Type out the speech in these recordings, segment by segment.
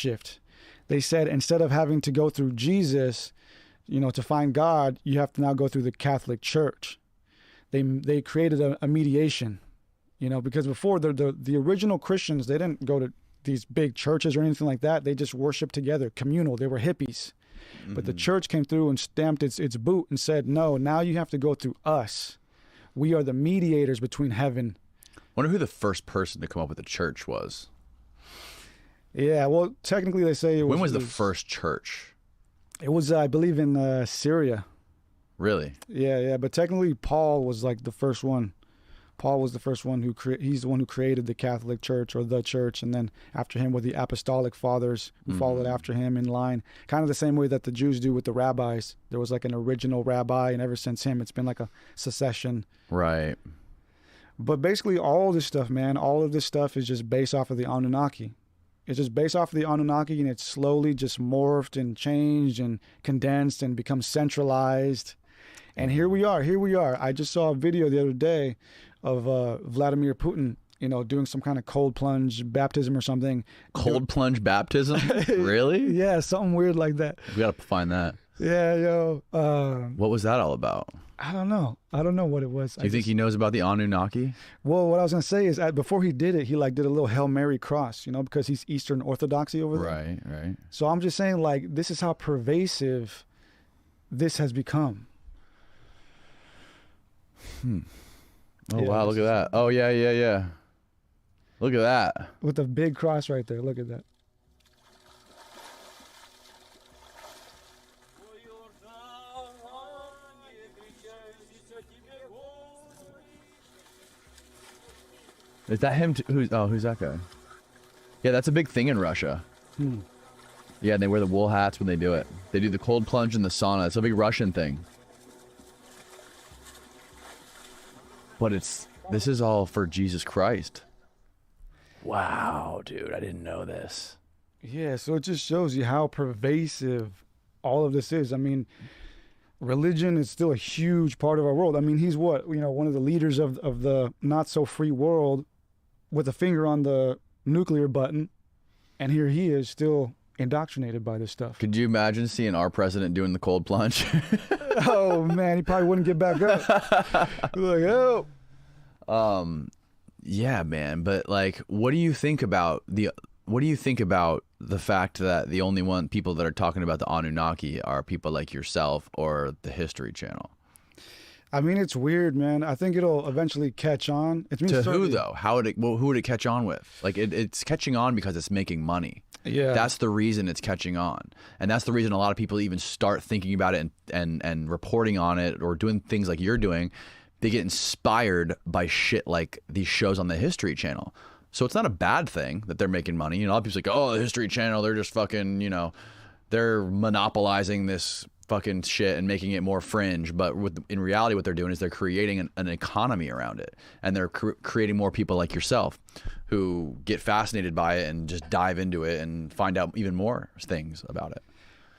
shift. They said instead of having to go through Jesus, you know, to find God, you have to now go through the Catholic Church. They created a mediation, you know, because before the original Christians, they didn't go to these big churches or anything like that. They just worshiped together, communal. They were hippies. But the church came through and stamped its boot and said, no, now you have to go through us. We are the mediators between heaven. Wonder who the first person to come up with the church was. Yeah, well, technically they say when was the first church? It was, I believe, in Syria. Really? Yeah, but technically Paul was like the first one. Paul was the first one he's the one who created the Catholic Church, or the church, and then after him were the apostolic fathers who followed after him in line, kind of the same way that the Jews do with the rabbis. There was like an original rabbi, and ever since him, it's been like a succession. Right. But basically all this stuff, man, all of this stuff is just based off of the Anunnaki. It's just based off of the Anunnaki, and it's slowly just morphed and changed and condensed and become centralized. And here we are. I just saw a video the other day of Vladimir Putin, you know, doing some kind of cold plunge baptism or something. Cold plunge baptism? Really? Yeah, something weird like that. We got to find that. Yeah, yo. What was that all about? I don't know what it was. Do you think he knows about the Anunnaki? Well, what I was going to say is before he did it, he like did a little Hail Mary cross, you know, because he's Eastern Orthodoxy over there. Right. So I'm just saying, like, this is how pervasive this has become. Oh, yeah, wow, look at that. Oh, yeah. Look at that. With a big cross right there. Look at that. Is that him? Who's that guy? Yeah, that's a big thing in Russia. Yeah, and they wear the wool hats when they do it. They do the cold plunge in the sauna. It's a big Russian thing. But this is all for Jesus Christ. Wow, dude, I didn't know this. Yeah, so it just shows you how pervasive all of this is. I mean, religion is still a huge part of our world. I mean, he's one of the leaders of the not so free world with a finger on the nuclear button, and here he is still indoctrinated by this stuff. Could you imagine seeing our president doing the cold plunge? Oh man, he probably wouldn't get back up. Like, oh. Yeah, man. But like, what do you think about the fact that the only people that are talking about the Anunnaki are people like yourself or the History Channel? I mean, it's weird, man. I think it'll eventually catch on. To who though? Who would it catch on with? Like it's catching on because it's making money. Yeah, that's the reason it's catching on, and that's the reason a lot of people even start thinking about it and reporting on it or doing things like you're doing. They get inspired by shit like these shows on the History Channel. So it's not a bad thing that they're making money. You know, a lot of people's like, oh, the History Channel, they're just fucking, you know, they're monopolizing this fucking shit and making it more fringe. But in reality, what they're doing is they're creating an economy around it. And they're creating more people like yourself who get fascinated by it and just dive into it and find out even more things about it.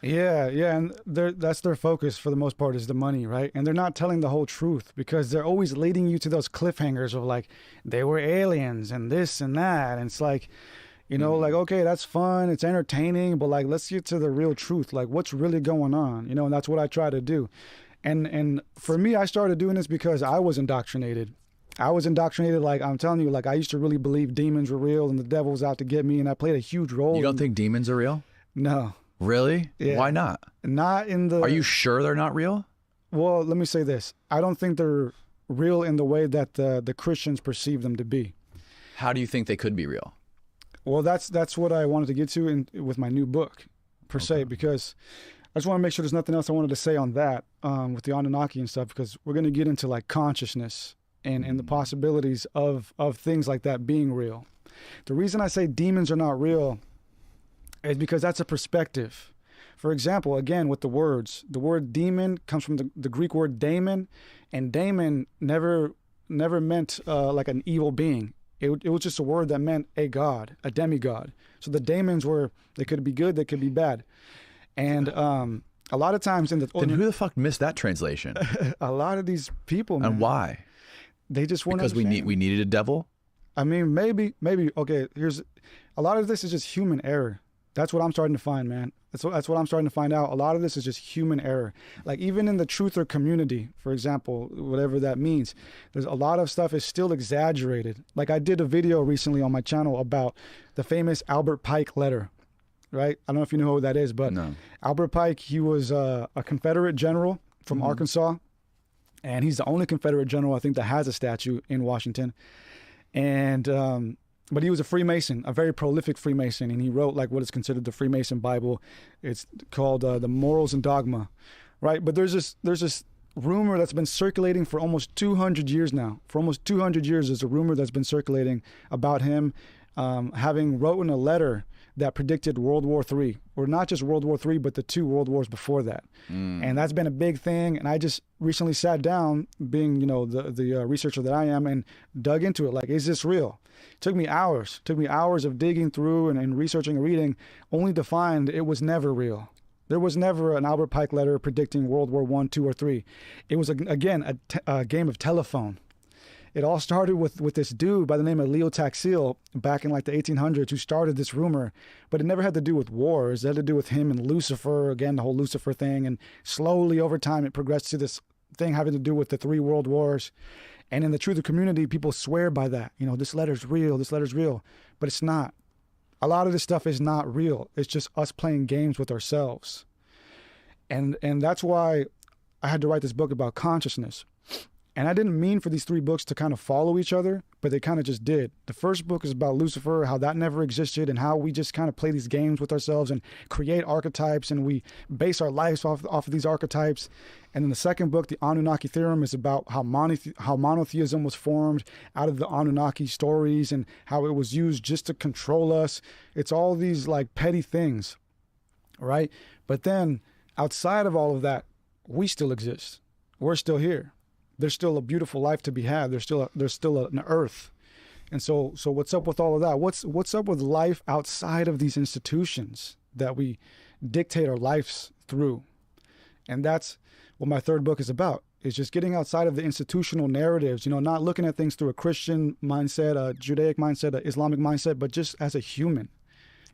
Yeah, and that's their focus for the most part, is the money, right? And they're not telling the whole truth because they're always leading you to those cliffhangers of like, they were aliens and this and that. And it's like, you know, like, okay, that's fun, it's entertaining, but like, let's get to the real truth. Like, what's really going on? You know, and that's what I try to do. And for me, I started doing this because I was indoctrinated. Like, I'm telling you, like, I used to really believe demons were real and the devil was out to get me, and I played a huge role. You don't think demons are real? No. Really? Yeah. Why not? Not in the... Are you sure they're not real? Well, let me say this. I don't think they're real in the way that the Christians perceive them to be. How do you think they could be real? Well, that's what I wanted to get to with my new book, per se, because I just want to make sure there's nothing else I wanted to say on that with the Anunnaki and stuff, because we're going to get into like consciousness and the possibilities of things like that being real. The reason I say demons are not real is because that's a perspective. For example, again, with the words, the word demon comes from the Greek word daemon, and daemon never meant like an evil being. It was just a word that meant a god, a demigod. So the daemons they could be good, they could be bad. And a lot of times in the... Then who the fuck missed that translation? A lot of these people, man. And why? They just weren't Because we needed a devil? I mean, maybe. Okay, a lot of this is just human error. That's what I'm starting to find, man. That's what I'm starting to find out. A lot of this is just human error. Like even in the truther community, for example, whatever that means, there's a lot of stuff is still exaggerated. Like I did a video recently on my channel about the famous Albert Pike letter, right? I don't know if you know who that is, but No. Albert Pike, he was a Confederate general from Arkansas, and he's the only Confederate general I think that has a statue in Washington. And but he was a Freemason, a very prolific Freemason, and he wrote like what is considered the Freemason Bible. It's called the Morals and Dogma, right? But there's this rumor that's been circulating for almost 200 years now. For almost 200 years, there's a rumor that's been circulating about him having written a letter that predicted World War III, or not just World War III, but the two world wars before that. And that's been a big thing. And I just recently sat down, being, you know, the researcher that I am, and dug into it. Like, is this real? It took me hours of digging through and researching and reading, only to find it was never real. There was never an Albert Pike letter predicting World War I, II, or III. It was, again, a game of telephone. It all started with this dude by the name of Leo Taxil back in like the 1800s who started this rumor, but it never had to do with wars. It had to do with him and Lucifer, again, the whole Lucifer thing. And slowly over time, it progressed to this thing having to do with the 3 world wars. And in the truther community, people swear by that. You know, this letter's real, but it's not. A lot of this stuff is not real. It's just us playing games with ourselves. And that's why I had to write this book about consciousness. And I didn't mean for these 3 books to kind of follow each other, but they kind of just did. The first book is about Lucifer, how that never existed, and how we just kind of play these games with ourselves and create archetypes, and we base our lives off of these archetypes. And then the second book, the Anunnaki Theorem, is about how monotheism was formed out of the Anunnaki stories and how it was used just to control us. It's all these like petty things, right? But then outside of all of that, we still exist. We're still here. There's still a beautiful life to be had. There's still an earth. And so what's up with all of that? What's up with life outside of these institutions that we dictate our lives through? And that's what my third book is about, is just getting outside of the institutional narratives, you know, not looking at things through a Christian mindset, a Judaic mindset, a Islamic mindset, but just as a human.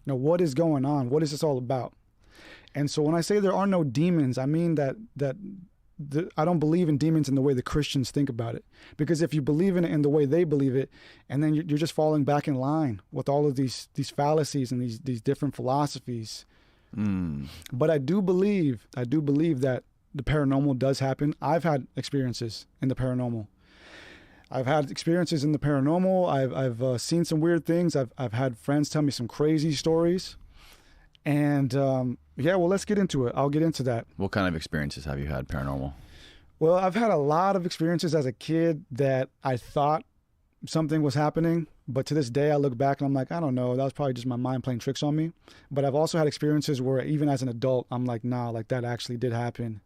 You know, what is going on? What is this all about? And so when I say there are no demons, I mean that I don't believe in demons in the way the Christians think about it. Because if you believe in it in the way they believe it, and then you're just falling back in line with all of these fallacies and these different philosophies. But I do believe that the paranormal does happen. I've had experiences in the paranormal. I've seen some weird things. I've had friends tell me some crazy stories. And yeah, well, let's get into it. I'll get into that. What kind of experiences have you had paranormal? Well, I've had a lot of experiences as a kid that I thought something was happening, but to this day I look back and I'm like, I don't know, that was probably just my mind playing tricks on me. But I've also had experiences where even as an adult, I'm like, nah, like that actually did happen.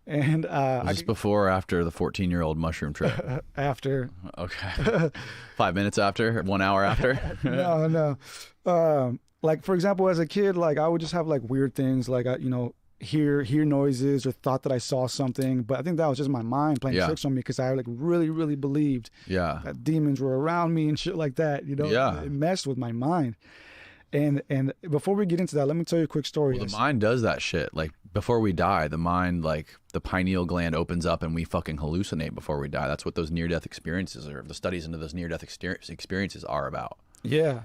And Was this before or after the 14-year-old mushroom trip? After. Okay. 5 minutes after? 1 hour after? No. Like, for example, as a kid, like I would just have like weird things, like I, you know, hear noises or thought that I saw something. But I think that was just my mind playing tricks on me, because I like really, really believed that demons were around me and shit like that. You know, it messed with my mind. And before we get into that, let me tell you a quick story. Well, the mind does that shit. Like before we die, the mind, like the pineal gland opens up and we fucking hallucinate before we die. That's what those near-death experiences, or the studies into those near-death experiences are about. Yeah,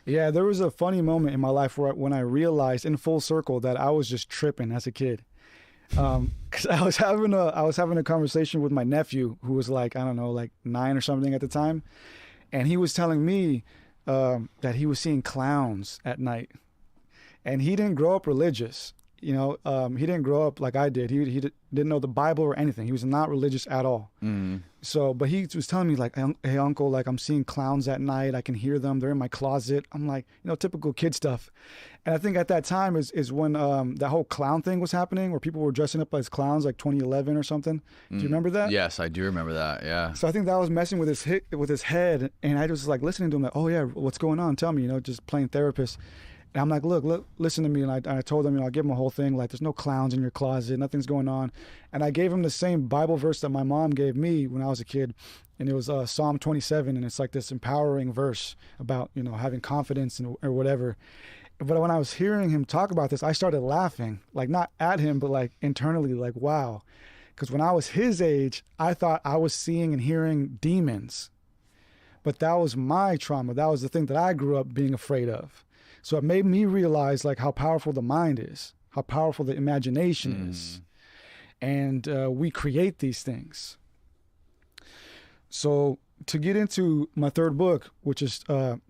there was a funny moment in my life when I realized in full circle that I was just tripping as a kid. Cause I was having a conversation with my nephew, who was like, I don't know, like 9 or something at the time. And he was telling me that he was seeing clowns at night, and he didn't grow up religious. You know, he didn't grow up like I did. He didn't know the Bible or anything. He was not religious at all. So, but he was telling me like, hey uncle, like I'm seeing clowns at night. I can hear them. They're in my closet. I'm like, you know, typical kid stuff. And I think at that time is when that whole clown thing was happening, where people were dressing up as clowns, like 2011 or something. Do you remember that? Yes, I do remember that. Yeah. So I think that was messing with his head, and I was like listening to him, like, oh yeah, what's going on? Tell me, you know, just playing therapist. And I'm like, look, listen to me. And I told him, you know, I gave him a whole thing, like, there's no clowns in your closet, nothing's going on. And I gave him the same Bible verse that my mom gave me when I was a kid. And it was Psalm 27. And it's like this empowering verse about, you know, having confidence or whatever. But when I was hearing him talk about this, I started laughing, like not at him, but like internally, like, wow. Because when I was his age, I thought I was seeing and hearing demons. But that was my trauma. That was the thing that I grew up being afraid of. So it made me realize like how powerful the mind is, how powerful the imagination is. And we create these things. So to get into my third book, which is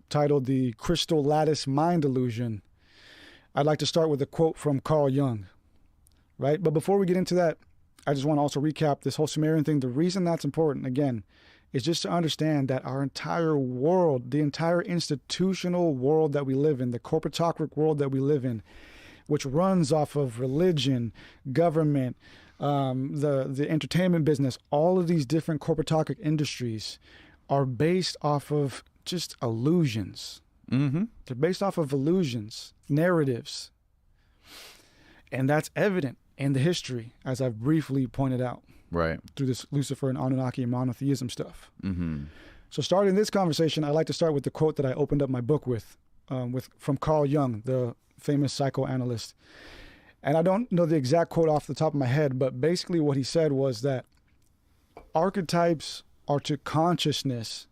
titled The Crystal Lattice Mind Illusion, I'd like to start with a quote from Carl Jung, right? But before we get into that, I just want to also recap this whole Sumerian thing. The reason that's important, again, is just to understand that our entire world, the entire institutional world that we live in, the corporatocratic world that we live in, which runs off of religion, government, the entertainment business, all of these different corporatocratic industries are based off of just illusions. Mm-hmm. They're based off of illusions, narratives. And that's evident in the history, as I've briefly pointed out. Right. Through this Lucifer and Anunnaki and monotheism stuff. Mm-hmm. So starting this conversation, I like to start with the quote that I opened up my book with from Carl Jung, the famous psychoanalyst. And I don't know the exact quote off the top of my head, but basically what he said was that archetypes are to consciousness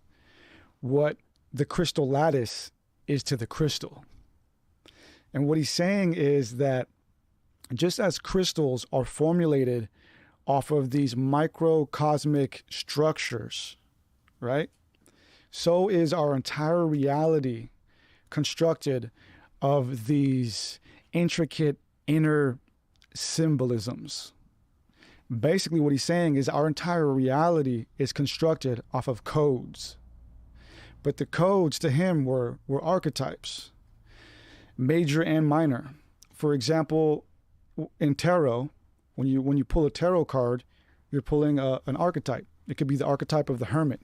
what the crystal lattice is to the crystal. And what he's saying is that just as crystals are formulated off of these microcosmic structures, right? So is our entire reality constructed of these intricate inner symbolisms. Basically what he's saying is our entire reality is constructed off of codes. But the codes to him were archetypes, major and minor. For example, in tarot, when you pull a tarot card, you're pulling an archetype. It could be the archetype of the hermit.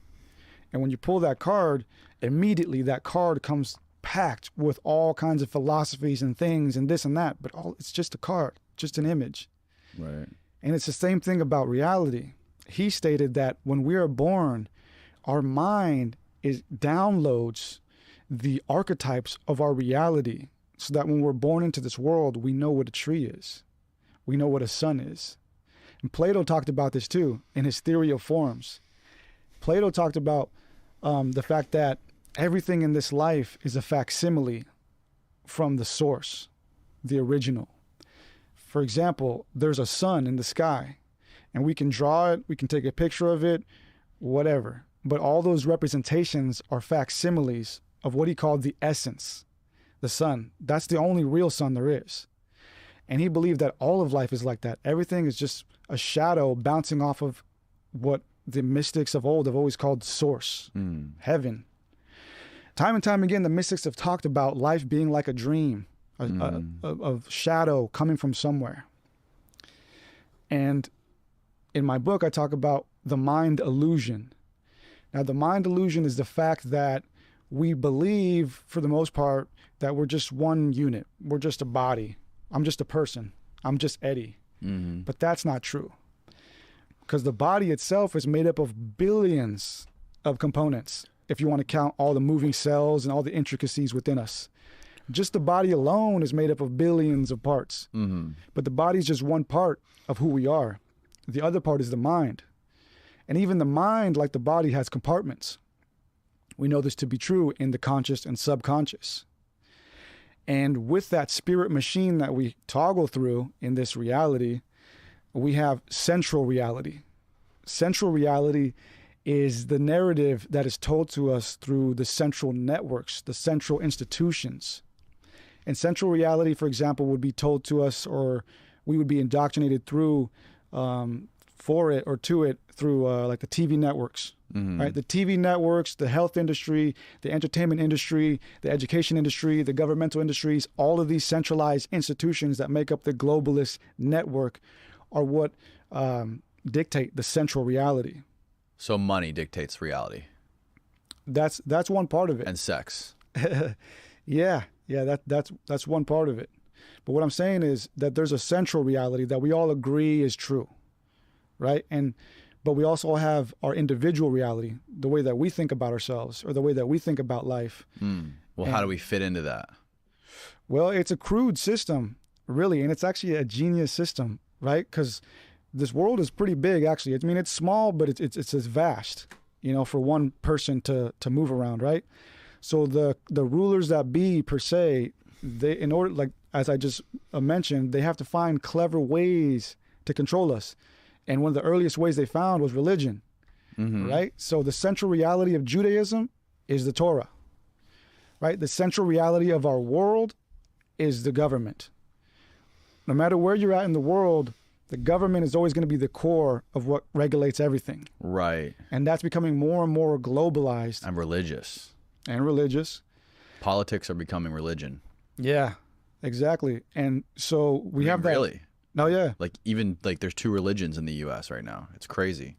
And when you pull that card, immediately that card comes packed with all kinds of philosophies and things and this and that, but it's just a card, just an image. Right. And it's the same thing about reality. He stated that when we are born, our mind downloads the archetypes of our reality so that when we're born into this world, we know what a tree is. We know what a sun is. And Plato talked about this too in his theory of forms. Plato talked about the fact that everything in this life is a facsimile from the source, the original. For example, there's a sun in the sky, and we can draw it, we can take a picture of it, whatever. But all those representations are facsimiles of what he called the essence, the sun. That's the only real sun there is. And he believed that all of life is like that. Everything is just a shadow bouncing off of what the mystics of old have always called source, heaven. Time and time again, the mystics have talked about life being like a dream, of shadow coming from somewhere. And in my book, I talk about the mind illusion. Now, the mind illusion is the fact that we believe, for the most part, that we're just one unit. We're just a body. I'm just a person. I'm just Eddie. Mm-hmm. But that's not true. Because the body itself is made up of billions of components, if you want to count all the moving cells and all the intricacies within us. Just the body alone is made up of billions of parts. Mm-hmm. But the body is just one part of who we are. The other part is the mind. And even the mind, like the body, has compartments. We know this to be true in the conscious and subconscious. And with that spirit machine that we toggle through in this reality, we have central reality. Central reality is the narrative that is told to us through the central networks, the central institutions. And central reality, for example, would be told to us, or we would be indoctrinated through, for it or to it through like the TV networks, right? The TV networks, the health industry, the entertainment industry, the education industry, the governmental industries, all of these centralized institutions that make up the globalist network are what dictate the central reality. So money dictates reality. That's one part of it. And sex. Yeah, that's one part of it. But what I'm saying is that there's a central reality that we all agree is true, right? But we also have our individual reality, the way that we think about ourselves or the way that we think about life. Well, how do we fit into that? Well, it's a crude system, really, and it's actually a genius system, right? Because this world is pretty big, actually. I mean, it's small, but it's as vast, you know, for one person to move around, right? So the rulers that be, per se, they, in order, like as I just mentioned, they have to find clever ways to control us. And one of the earliest ways they found was religion, right? So the central reality of Judaism is the Torah, right? The central reality of our world is the government. No matter where you're at in the world, the government is always going to be the core of what regulates everything. Right. And that's becoming more and more globalized. And religious. And religious. Politics are becoming religion. Yeah, exactly. And so we have that. Really? No, yeah. Like even like there's two religions in the U.S. right now. It's crazy.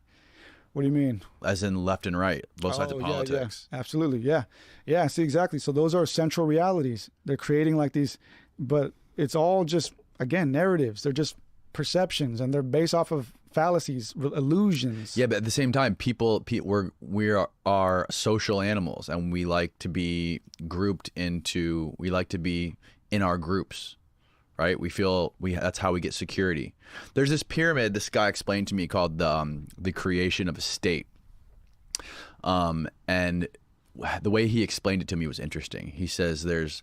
What do you mean? As in left and right, both sides of politics. Yeah, absolutely. Yeah. Yeah. See, exactly. So those are central realities. They're creating like these, but it's all just, again, narratives. They're just perceptions, and they're based off of fallacies, illusions. Yeah, but at the same time, we are social animals, and we like to be we like to be in our groups, right? That's how we get security. There's this pyramid this guy explained to me called the creation of a state. And the way he explained it to me was interesting. He says there's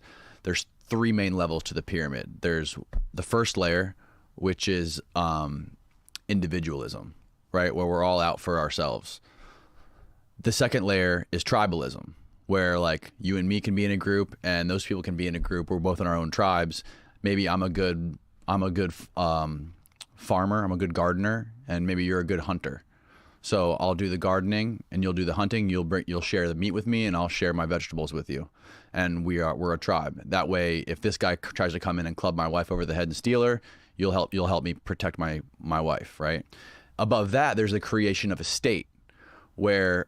three main levels to the pyramid. There's the first layer, which is individualism, right? Where we're all out for ourselves. The second layer is tribalism, where like you and me can be in a group and those people can be in a group. We're both in our own tribes. Maybe I'm a good farmer, I'm a good gardener, and maybe you're a good hunter. So I'll do the gardening and you'll do the hunting. You'll share the meat with me and I'll share my vegetables with you. And we're a tribe. That way, if this guy tries to come in and club my wife over the head and steal her, you'll help me protect my wife, right? Above that, there's the creation of a state where,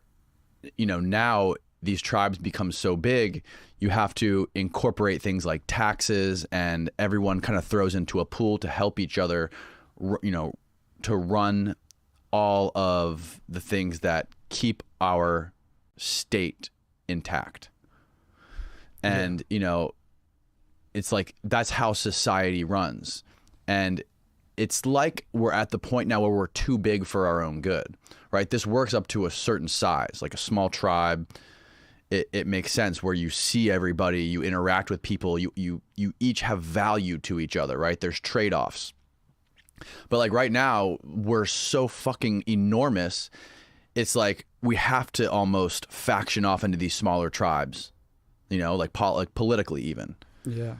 you know, now these tribes become so big, you have to incorporate things like taxes, and everyone kind of throws into a pool to help each other, you know, to run all of the things that keep our state intact. And, you know, it's like that's how society runs. And it's like we're at the point now where we're too big for our own good, right? This works up to a certain size, like a small tribe. It makes sense where you see everybody, you interact with people, you each have value to each other, right? There's trade-offs. But like right now, we're so fucking enormous. It's like we have to almost faction off into these smaller tribes, you know, like politically even. Yeah.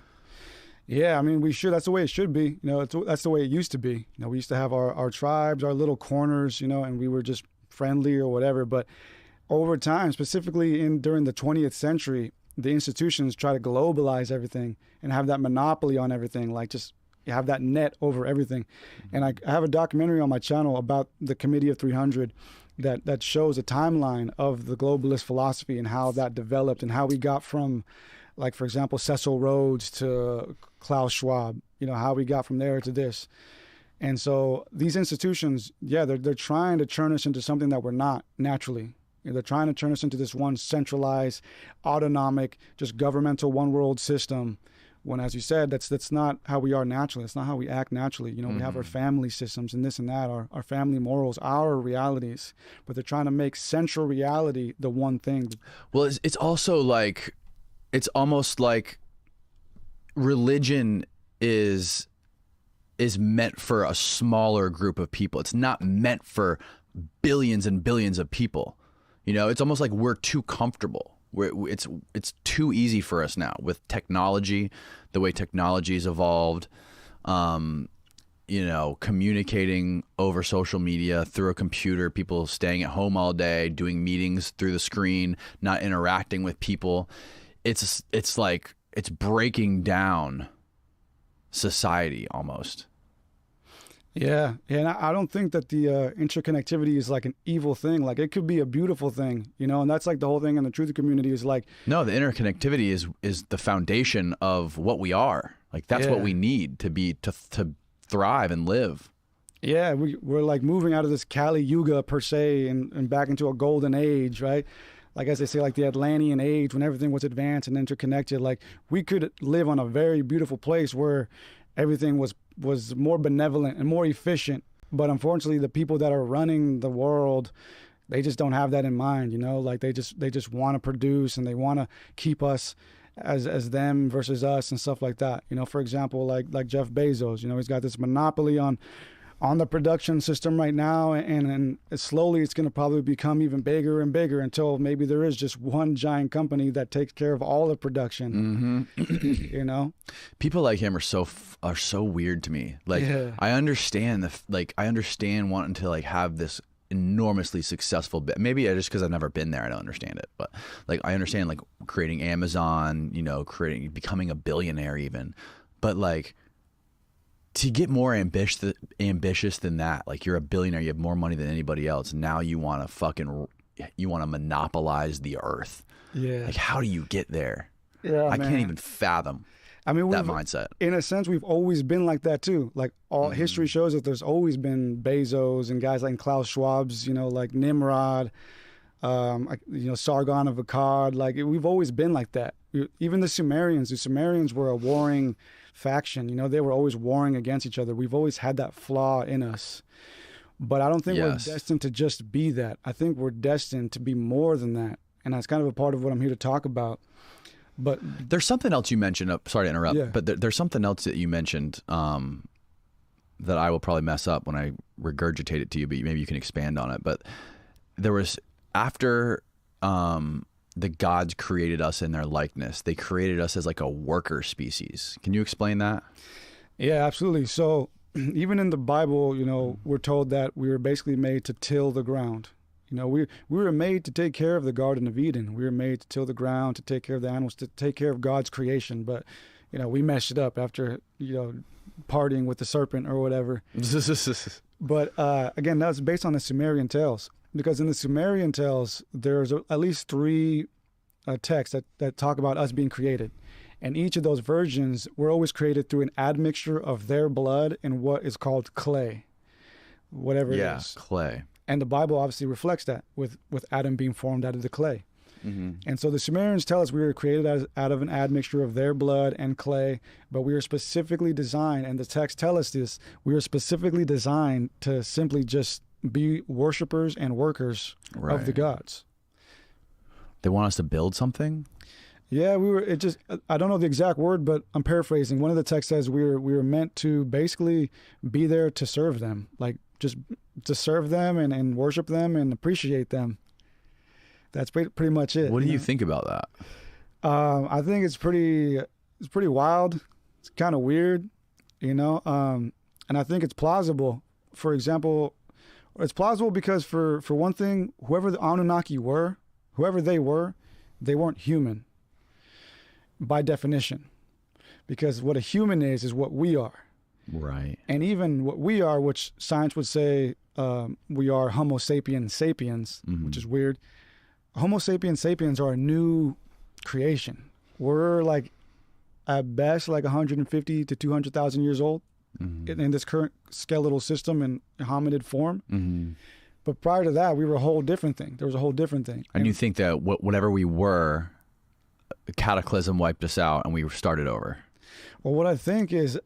Yeah, I mean, we should. That's the way it should be. You know, that's the way it used to be. You know, we used to have our tribes, our little corners, you know, and we were just friendly or whatever. But over time, specifically during the 20th century, the institutions try to globalize everything and have that monopoly on everything, like just have that net over everything. And I have a documentary on my channel about the Committee of 300 that shows a timeline of the globalist philosophy and how that developed and how we got from, like, for example, Cecil Rhodes to Klaus Schwab, you know, how we got from there to this. And so these institutions, yeah, they're trying to turn us into something that we're not naturally. You know, they're trying to turn us into this one centralized, autonomic, just governmental one world system. When, as you said, that's not how we are naturally. It's not how we act naturally. You know, we have our family systems and this and that, our family morals, our realities. But they're trying to make central reality the one thing. Well, it's also like, it's almost like religion is meant for a smaller group of people. It's not meant for billions and billions of people. You know, it's almost like we're too comfortable. It's too easy for us now with technology, the way technology's evolved, you know, communicating over social media through a computer, people staying at home all day, doing meetings through the screen, not interacting with people. It's like it's breaking down society almost. Yeah, and I don't think that the interconnectivity is like an evil thing. Like, it could be a beautiful thing, you know, and that's like the whole thing in the truth community is like... No, the interconnectivity is the foundation of what we are. Like, that's what we need to thrive and live. Yeah, we're like moving out of this Kali Yuga per se and back into a golden age, right? like as they say, like the Atlantean age, when everything was advanced and interconnected, like we could live on a very beautiful place where everything was more benevolent and more efficient. But unfortunately, the people that are running the world, they just don't have that in mind, you know, like they just want to produce, and they want to keep us as them versus us and stuff like that. You know, for example, like Jeff Bezos, you know, he's got this monopoly on the production system right now, and slowly it's going to probably become even bigger and bigger until maybe there is just one giant company that takes care of all the production. You know, people like him are so weird to me. Like, Yeah. I understand I understand wanting to like have this enormously successful bit. Maybe just because I've never been there, I don't understand it. But like, I understand like creating Amazon, you know, becoming a billionaire even. But like, to get more ambitious than that, like you're a billionaire, you have more money than anybody else. Now you want to monopolize the earth. Yeah. Like, how do you get there? Yeah, I man. can't even fathom I mean, that mindset. in a sense, we've always been like that too. Like all history shows that there's always been Bezos and guys like Klaus Schwab's, you know, like Nimrod, you know, Sargon of Akkad. Like we've always been like that. Even the Sumerians were a warring faction. You know, they were always warring against each other. We've always had that flaw in us. But I don't think Yes. we're destined to just be that. I think we're destined to be more than that. And that's kind of a part of what I'm here to talk about. But There's something else you mentioned. Sorry to interrupt, Yeah. but there's something else that you mentioned that I will probably mess up when I regurgitate it to you, but maybe you can expand on it. But there was, after the gods created us in their likeness, they created us as like a worker species. Can you explain that? yeah, absolutely. So even in the Bible, you know, we're told that we were basically made to till the ground. You know, we were made to take care of the Garden of Eden. We were made to till the ground, to take care of the animals, to take care of God's creation. But, you know, we messed it up after, you know, partying with the serpent or whatever. But again, that's based on the Sumerian tales. Because in the Sumerian tales, there's at least 3 texts that talk about us being created. And each of those versions were always created through an admixture of their blood and what is called clay, whatever it is. Clay. And the Bible obviously reflects that with Adam being formed out of the clay. And so the Sumerians tell us we were created out of an admixture of their blood and clay, but we were specifically designed, and the texts tell us this, we were specifically designed to simply just be worshipers and workers of the Right. gods. They want us to build something? Yeah, I don't know the exact word, but I'm paraphrasing. One of the texts says we were meant to basically be there to serve them, like just to serve them and worship them and appreciate them. That's pretty much it. What do you know? think about that? I think it's pretty wild. It's kind of weird, you know, and I think it's plausible. For example, it's plausible because for one thing, whoever the Anunnaki were, they weren't human by definition, because what a human is what we are. Right. And even what we are, which science would say we are Homo sapiens sapiens, which is weird. Homo sapiens sapiens are a new creation. We're like, at best, like 150 to 200,000 years old in this current skeletal system and hominid form. But prior to that, we were a whole different thing. There was a whole different thing. And you think that whatever we were, a cataclysm wiped us out and we started over? Well, what I think is,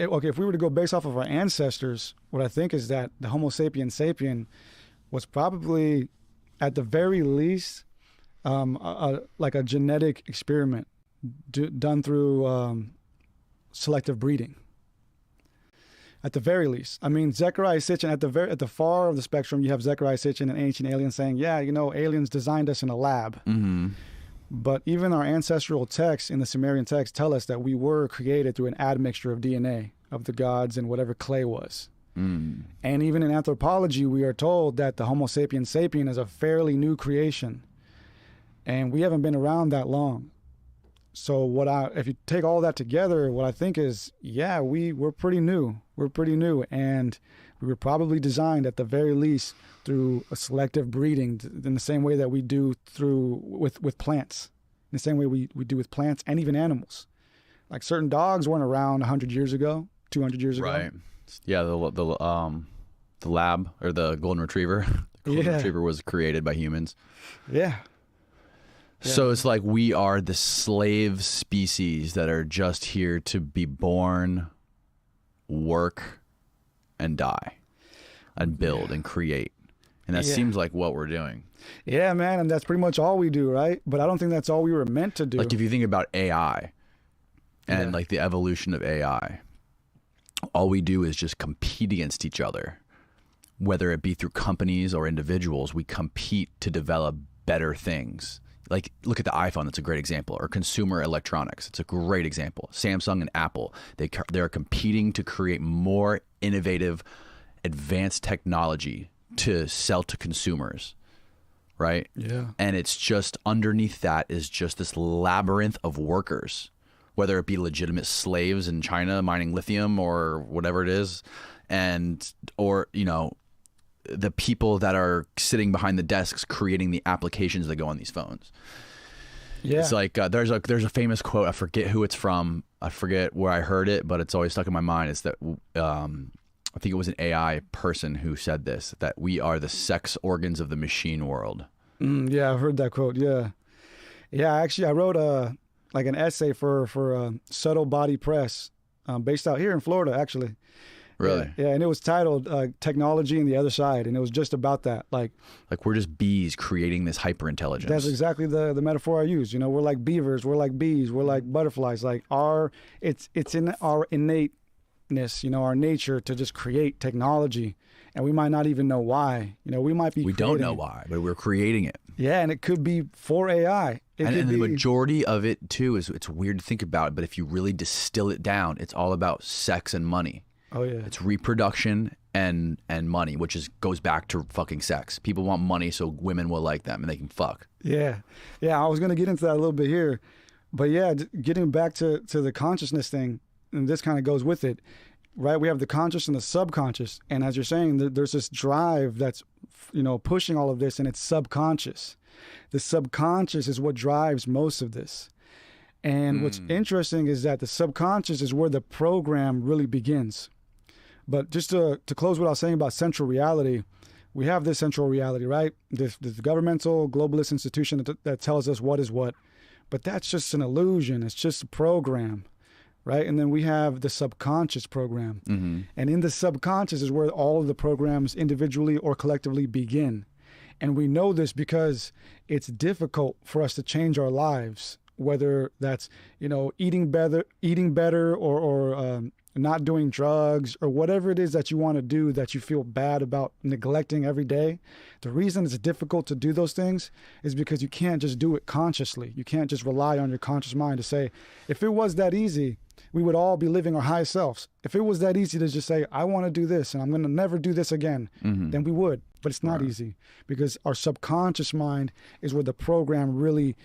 okay, if we were to go based off of our ancestors, what I think is that the Homo sapiens sapien was probably, at the very least, like a genetic experiment done through selective breeding. At the very least. I mean, Zecharia Sitchin, at the far of the spectrum, you have Zecharia Sitchin, an ancient alien, saying, yeah, you know, aliens designed us in a lab. But even our ancestral texts in the Sumerian text tell us that we were created through an admixture of DNA of the gods and whatever clay was. And even in anthropology, we are told that the Homo sapiens sapien is a fairly new creation. And we haven't been around that long. So if you take all that together, what I think is, yeah, we're pretty new. We're pretty new. And we were probably designed at the very least through a selective breeding in the same way that we do with plants, in the same way we do with plants and even animals. Like certain dogs weren't around 100 years ago, 200 years ago. Right. Yeah, the lab, or the golden retriever. The golden retriever was created by humans. Yeah. So it's like we are the slave species that are just here to be born, work, and die, and build and create. And that seems like what we're doing. Yeah, man, and that's pretty much all we do, right? But I don't think that's all we were meant to do. Like if you think about AI and like the evolution of AI, all we do is just compete against each other. Whether it be through companies or individuals, we compete to develop better things. Like look at the iPhone, that's a great example, or consumer electronics. It's a great example. Samsung and Apple, they're competing to create more innovative, advanced technology to sell to consumers, right? Yeah. And it's just underneath that is just this labyrinth of workers, whether it be legitimate slaves in China mining lithium or whatever it is, or the people that are sitting behind the desks creating the applications that go on these phones. Yeah. It's like there's a famous quote, I forget who it's from, I forget where I heard it, but it's always stuck in my mind. It's that I think it was an AI person who said this, that we are the sex organs of the machine world. Yeah, I've heard that quote. Yeah. Actually, I wrote an essay for Subtle Body Press, based out here in Florida, actually. Really? Yeah, and it was titled "Technology and the Other Side," and it was just about that. Like we're just bees creating this hyper intelligence. That's exactly the metaphor I use. We're like beavers, we're like bees, we're like butterflies. Like it's in our innateness, our nature to just create technology, and we might not even know why. We might be. We don't know why, but we're creating it. Yeah, and it could be for AI. And the majority of it too is, it's weird to think about, but if you really distill it down, it's all about sex and money. Oh yeah. It's reproduction and money, which goes back to fucking sex. People want money so women will like them and they can fuck. Yeah. I was gonna get into that a little bit here, but yeah, getting back to the consciousness thing, and this kind of goes with it, right? We have the conscious and the subconscious, and as you're saying, there's this drive that's pushing all of this, and it's subconscious. The subconscious is what drives most of this. And what's interesting is that the subconscious is where the program really begins. But just to close what I was saying about central reality, we have this central reality, right? This governmental, globalist institution that tells us what is what. But that's just an illusion. It's just a program, right? And then we have the subconscious program. Mm-hmm. And in the subconscious is where all of the programs individually or collectively begin. And we know this because it's difficult for us to change our lives, whether that's, eating better or not doing drugs or whatever it is that you want to do that you feel bad about neglecting every day. The reason it's difficult to do those things is because you can't just do it consciously. You can't just rely on your conscious mind to say, if it was that easy, we would all be living our highest selves. If it was that easy to just say, I want to do this and I'm going to never do this again, then we would. But it's not easy because our subconscious mind is where the program really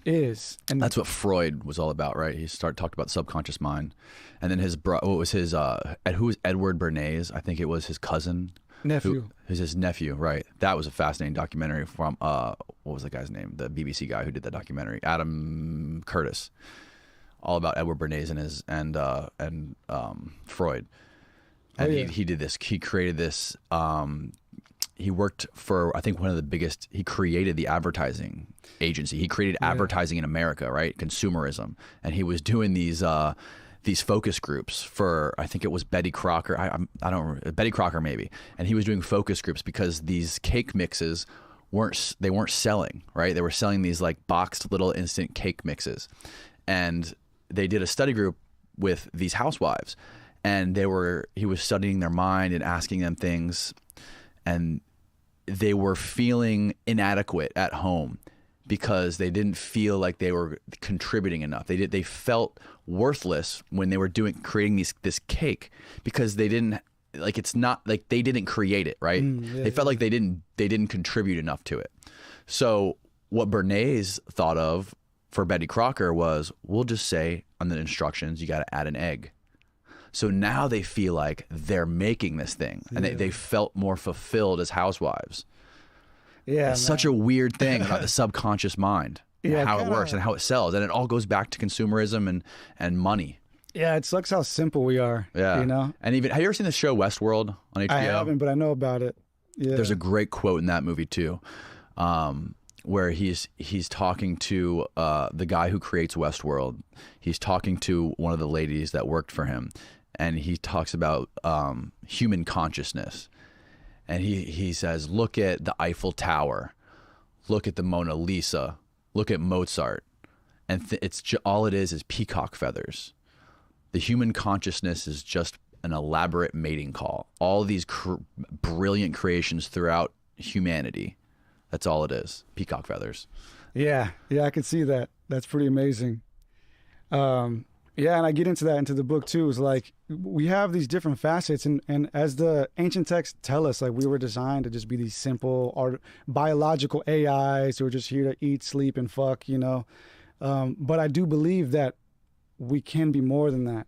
is. And that's what Freud was all about, right? He talked about the subconscious mind. And then who was Edward Bernays? I think it was his cousin. Nephew. Who's his nephew, right? That was a fascinating documentary from, what was the guy's name? The BBC guy who did that documentary, Adam Curtis. All about Edward Bernays and Freud. And he did this. He created this. He worked for, I think, one of the biggest. He created the advertising agency. He created advertising in America, right? Consumerism, and he was doing these focus groups for, I think it was Betty Crocker. I don't remember, Betty Crocker maybe. And he was doing focus groups because these cake mixes weren't selling, right? They were selling these like boxed little instant cake mixes, and they did a study group with these housewives, and he was studying their mind and asking them things, and they were feeling inadequate at home because they didn't feel like they were contributing enough. They felt worthless when they were creating this cake because they didn't, like, it's not like they didn't create it, right? They felt like they didn't contribute enough to it. So what Bernays thought of for Betty Crocker was, we'll just say on the instructions, you got to add an egg. So now they feel like they're making this thing, and they felt more fulfilled as housewives. Yeah, it's such a weird thing about the subconscious mind, and how it works and how it sells, and it all goes back to consumerism and money. Yeah, it sucks how simple we are. Yeah, And even, have you ever seen the show Westworld on HBO? I haven't, but I know about it. Yeah, there's a great quote in that movie too. where he's talking to the guy who creates Westworld. He's talking to one of the ladies that worked for him, and he talks about human consciousness. And he says, look at the Eiffel Tower, look at the Mona Lisa, look at Mozart, and all it is peacock feathers. The human consciousness is just an elaborate mating call. All these brilliant creations throughout humanity. That's all it is. Peacock feathers. Yeah, I could see that. That's pretty amazing. Yeah, and I get into that into the book too. Is like we have these different facets, and as the ancient texts tell us, like we were designed to just be these simple biological AIs who are just here to eat, sleep, and fuck, you know. But I do believe that we can be more than that,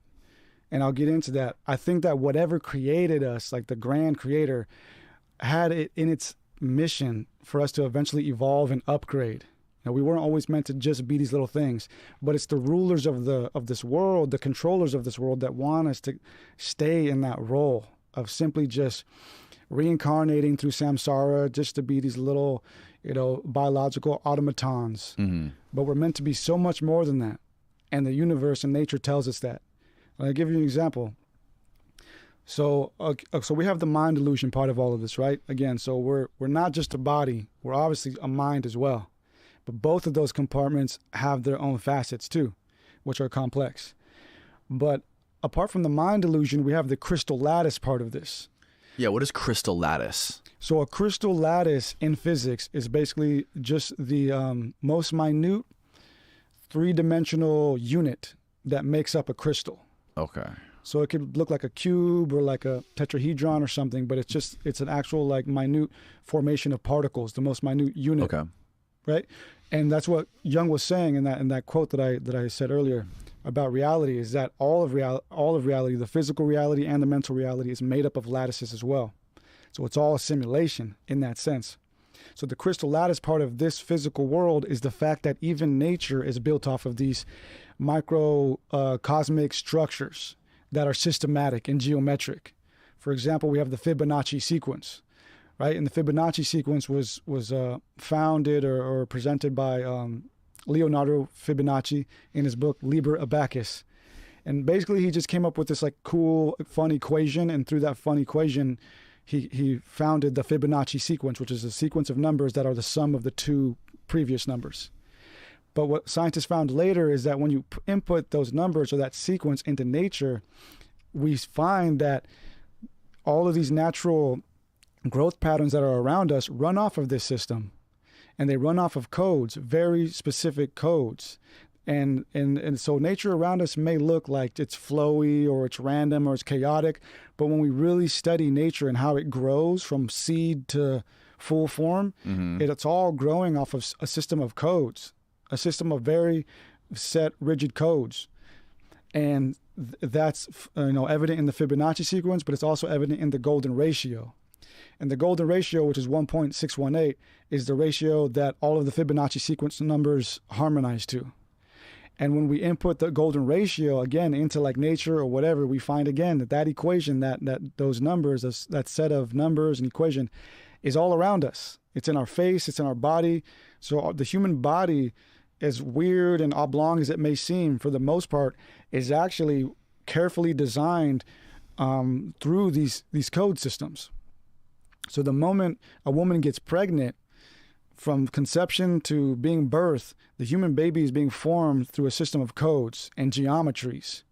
and I'll get into that. I think that whatever created us, like the grand creator, had it in its mission for us to eventually evolve and upgrade. Now, we weren't always meant to just be these little things, but it's the rulers of this world, the controllers of this world, that want us to stay in that role of simply just reincarnating through samsara, just to be these little, biological automatons. Mm-hmm. But we're meant to be so much more than that, and the universe and nature tells us that. I'll give you an example. So we have the mind illusion part of all of this, right? Again, so we're not just a body; we're obviously a mind as well. But both of those compartments have their own facets too, which are complex. But apart from the mind illusion, we have the crystal lattice part of this. Yeah, what is crystal lattice? So a crystal lattice in physics is basically just the most minute three-dimensional unit that makes up a crystal. Okay. So it could look like a cube or like a tetrahedron or something, but it's an actual like minute formation of particles, the most minute unit. Okay. Right? And that's what Jung was saying in that quote that I said earlier about reality, is that all of reality, the physical reality and the mental reality, is made up of lattices as well. So it's all a simulation in that sense. So the crystal lattice part of this physical world is the fact that even nature is built off of these micro cosmic structures that are systematic and geometric. For example, we have the Fibonacci sequence. Right, and the Fibonacci sequence was founded or presented by Leonardo Fibonacci in his book Liber Abacus, and basically he just came up with this like cool, fun equation, and through that fun equation, he founded the Fibonacci sequence, which is a sequence of numbers that are the sum of the two previous numbers. But what scientists found later is that when you input those numbers or that sequence into nature, we find that all of these natural growth patterns that are around us run off of this system, and they run off of codes, very specific codes. And so nature around us may look like it's flowy or it's random or it's chaotic, but when we really study nature and how it grows from seed to full form, mm-hmm. it's all growing off of a system of codes, a system of very set, rigid codes. And that's evident in the Fibonacci sequence, but it's also evident in the golden ratio. And the golden ratio, which is 1.618, is the ratio that all of the Fibonacci sequence numbers harmonize to. And when we input the golden ratio again into like nature or whatever, we find again that equation, that those numbers, that set of numbers and equation is all around us. It's in our face, it's in our body. So the human body, as weird and oblong as it may seem, for the most part, is actually carefully designed through these code systems. So the moment a woman gets pregnant, from conception to being birthed, the human baby is being formed through a system of codes and geometries.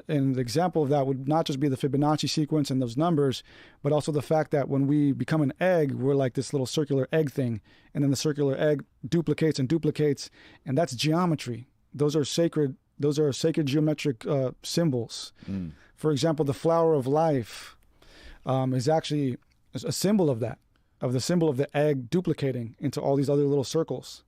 And the example of that would not just be the Fibonacci sequence and those numbers, but also the fact that when we become an egg, we're like this little circular egg thing. And then the circular egg duplicates and duplicates, and that's geometry. Those are sacred geometric symbols. Mm. For example, the flower of life is actually a symbol of that, of the symbol of the egg duplicating into all these other little circles.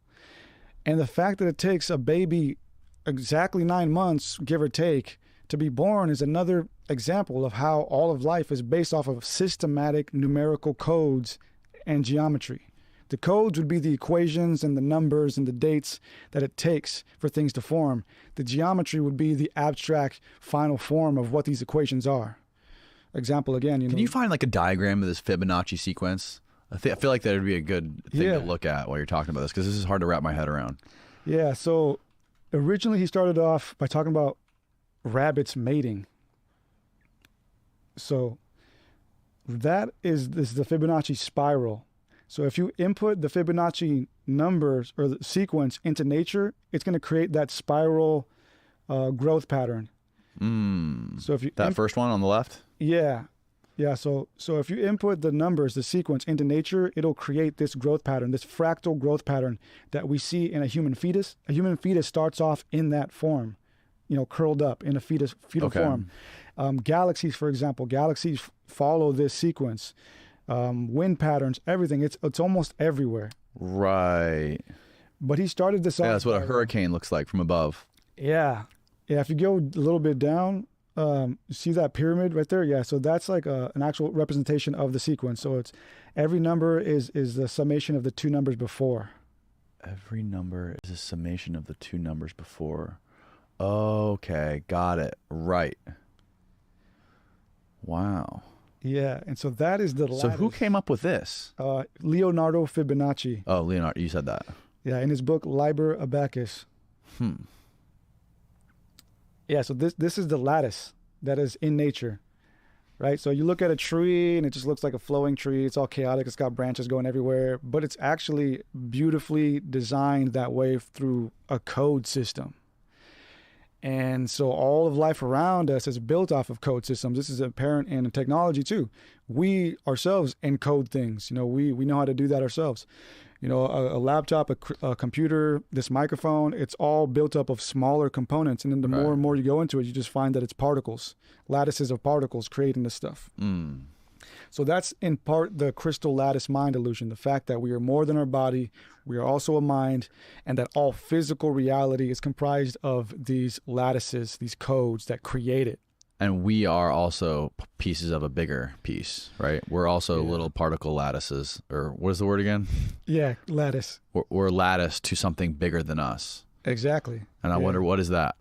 And the fact that it takes a baby exactly 9 months, give or take, to be born is another example of how all of life is based off of systematic numerical codes and geometry. The codes would be the equations and the numbers and the dates that it takes for things to form. The geometry would be the abstract final form of what these equations are. Example again, Can you find like a diagram of this Fibonacci sequence? I feel like that would be a good thing Yeah. to look at while you're talking about this, because this is hard to wrap my head around. Yeah, so originally he started off by talking about rabbits mating. So that is the Fibonacci spiral. So if you input the Fibonacci numbers or the sequence into nature, it's going to create that spiral growth pattern. So if you That first one on the left? yeah. So if you input the numbers, the sequence into nature, it'll create this growth pattern, this fractal growth pattern that we see in a human fetus. A human fetus starts off in that form, curled up in a fetal Okay. form. Galaxies, for example, galaxies follow this sequence. Wind patterns, everything. It's almost everywhere. Right. But he started this off. Yeah, that's what a hurricane looks like from above. Yeah. If you go a little bit down, see that pyramid right there? Yeah. So that's like an actual representation of the sequence. So it's every number is the summation of the two numbers before. Every number is a summation of the two numbers before. Okay, got it. Right. Wow. Yeah. And so that is the So who lattice. came up with this? Leonardo Fibonacci. Oh, Leonardo, you said that. Yeah. In his book, Liber Abacus. Yeah. So this is the lattice that is in nature. Right. So you look at a tree and it just looks like a flowing tree. It's all chaotic. It's got branches going everywhere, but it's actually beautifully designed that way through a code system. And so all of life around us is built off of code systems. This is apparent in technology too. We ourselves encode things. We know how to do that ourselves. A laptop, a computer, this microphone, it's all built up of smaller components. And then the more and more you go into it, you just find that it's particles, lattices of particles creating this stuff. So that's in part the crystal lattice mind illusion, the fact that we are more than our body, we are also a mind, and that all physical reality is comprised of these lattices, these codes that create it. And we are also pieces of a bigger piece, right? We're also little particle lattices, or what is the word again? Yeah, lattice. We're lattice to something bigger than us. Exactly. And I wonder, what is that?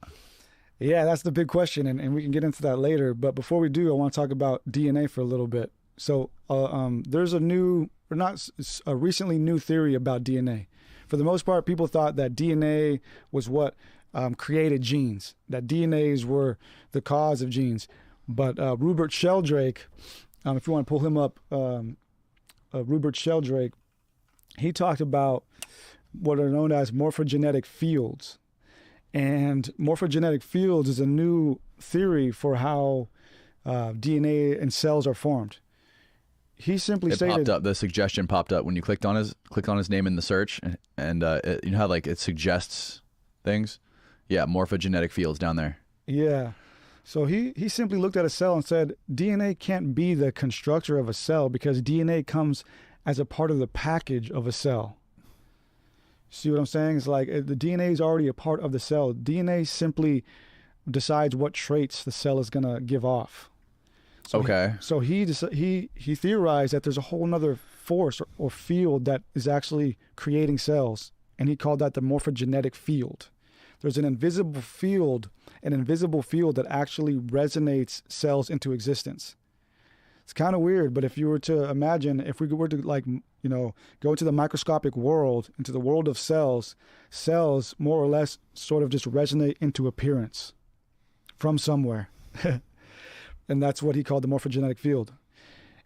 Yeah, that's the big question, and we can get into that later. But before we do, I want to talk about DNA for a little bit. So there's a recently new theory about DNA. For the most part, people thought that DNA was what created genes, that DNAs were the cause of genes. But Rupert Sheldrake, if you want to pull him up, Rupert Sheldrake, he talked about what are known as morphogenetic fields. And morphogenetic fields is a new theory for how DNA and cells are formed. He simply It stated, popped up. The suggestion popped up when you clicked on his name in the search, and you know how like it suggests things. Yeah, morphogenetic fields down there. yeah. So he simply looked at a cell and said, DNA can't be the constructor of a cell because DNA comes as a part of the package of a cell. See what I'm saying? It's like the DNA is already a part of the cell. DNA simply decides what traits the cell is going to give off. So he theorized that there's a whole other force or field that is actually creating cells, and he called that the morphogenetic field. There's an invisible field that actually resonates cells into existence. It's kind of weird, but if you were to imagine, if we were to go into the microscopic world, into the world of cells more or less sort of just resonate into appearance from somewhere. And that's what he called the morphogenetic field.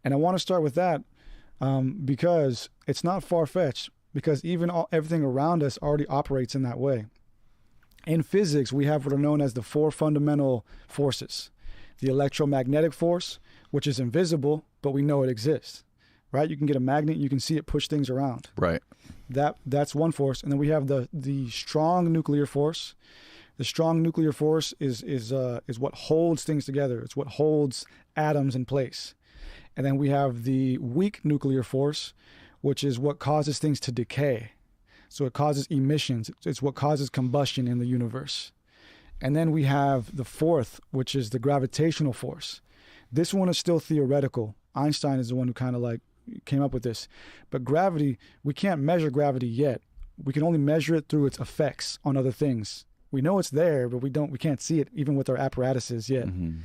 And I want to start with that because it's not far-fetched, because everything around us already operates in that way. In physics, we have what are known as the four fundamental forces. The electromagnetic force, which is invisible, but we know it exists, right? You can get a magnet, you can see it push things around. Right. That's one force. And then we have the strong nuclear force. The strong nuclear force is what holds things together. It's what holds atoms in place. And then we have the weak nuclear force, which is what causes things to decay. So it causes emissions. It's what causes combustion in the universe. And then we have the fourth, which is the gravitational force. This one is still theoretical. Einstein is the one who kind of like came up with this. But gravity, we can't measure gravity yet. We can only measure it through its effects on other things. We know it's there, but we can't see it even with our apparatuses yet. Mm-hmm.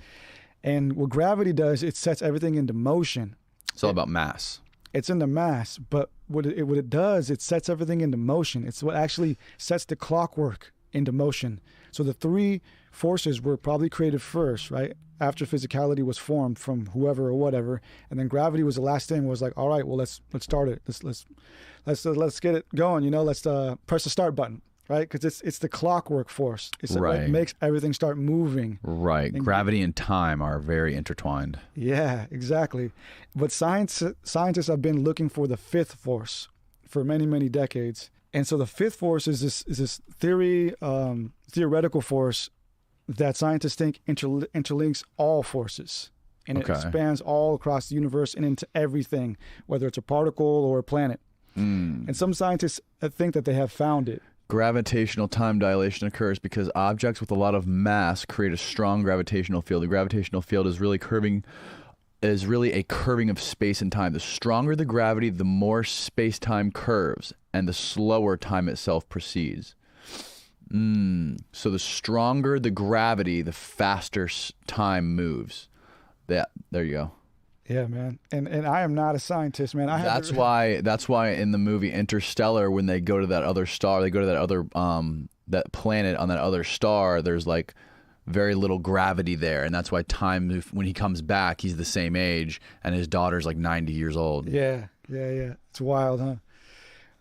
And what gravity does, it sets everything into motion. It's all about mass. It's in the mass, but what it does, it sets everything into motion. It's what actually sets the clockwork into motion. So the three forces were probably created first, right? After physicality was formed from whoever or whatever, and then gravity was the last thing. Was like, all right, well, let's start it. Let's get it going. You know, let's press the start button, right? Because it's the clockwork force. It's what makes everything start moving. Right. And gravity and time are very intertwined. Yeah, exactly. But scientists have been looking for the fifth force for many, many decades. And so the fifth force is this theoretical force that scientists think interlinks all forces. And it expands all across the universe and into everything, whether it's a particle or a planet. And some scientists think that they have found it. Gravitational time dilation occurs because objects with a lot of mass create a strong gravitational field. The gravitational field is really a curving of space and time. The stronger the gravity, the more space-time curves, and the slower time itself proceeds. So the stronger the gravity, the faster time moves. There you go. Yeah, man. And I am not a scientist, man. That's why in the movie Interstellar, when they go to that other star, they go to that other that planet on that other star, there's like very little gravity there, and that's why time, when he comes back, he's the same age, and his daughter's like 90 years old. Yeah. It's wild, huh?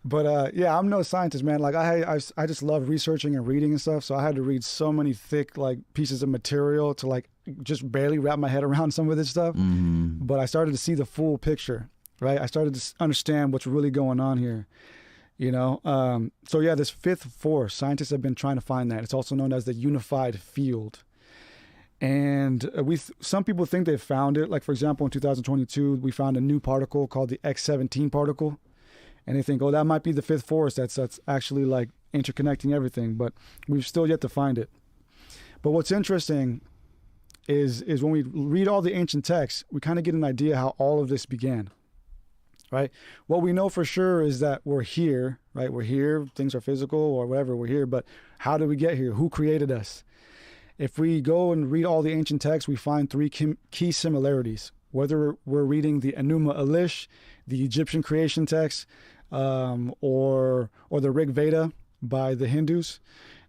But yeah, I'm no scientist, man. Like I just love researching and reading and stuff. So I had to read so many thick like pieces of material to like just barely wrap my head around some of this stuff. But I started to see the full picture, right? I started to understand what's really going on here, you know? So yeah, this fifth force, scientists have been trying to find that. It's also known as the unified field. And some people think they've found it. Like for example, in 2022, we found a new particle called the X17 particle. And they think, oh, that might be the fifth force that's actually like interconnecting everything, but we've still yet to find it. But what's interesting is when we read all the ancient texts, we kind of get an idea how all of this began, right? What we know for sure is that we're here, right? We're here, things are physical or whatever, we're here, but how did we get here? Who created us? If we go and read all the ancient texts, we find three key similarities. Whether we're reading the Enuma Elish, the Egyptian creation text, or the Rig Veda by the Hindus,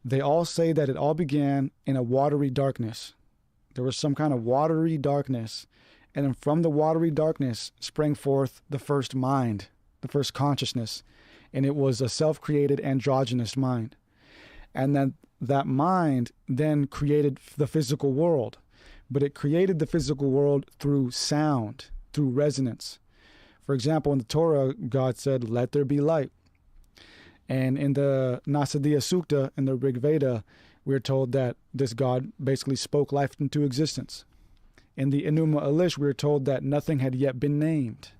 they all say that it all began in a watery darkness. There was some kind of watery darkness, and then from the watery darkness sprang forth the first mind, the first consciousness, and it was a self-created androgynous mind. And then that mind then created the physical world, but it created the physical world through sound, through resonance. For example, in the Torah, God said, "Let there be light." And in the Nasadiya Sukta, in the Rig Veda, we're told that this God basically spoke life into existence. In the Enuma Elish, we're told that nothing had yet been named,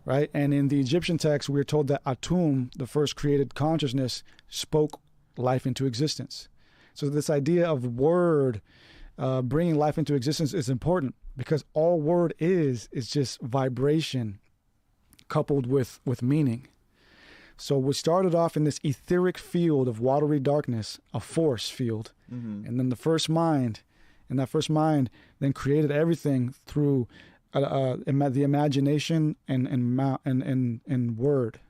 right? And in the Egyptian text, we're told that Atum, the first created consciousness, spoke life into existence. So this idea of word bringing life into existence is important, because all word is just vibration coupled with meaning. So we started off in this etheric field of watery darkness, a force field, and then the first mind, and that first mind then created everything through the imagination and word.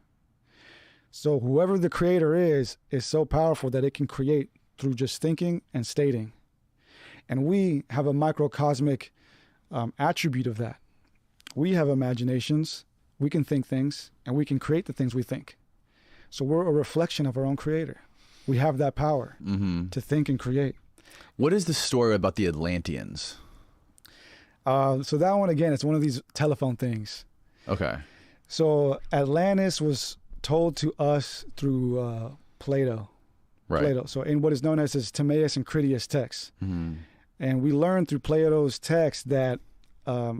So whoever the creator is so powerful that it can create through just thinking and stating. And we have a microcosmic attribute of that. We have imaginations, we can think things, and we can create the things we think. So we're a reflection of our own creator. We have that power to think and create. What is the story about the Atlanteans? So that one, again, it's one of these telephone things. Okay. So Atlantis was told to us through Plato. Right. Plato. So in what is known as his Timaeus and Critias texts. And we learned through Plato's text that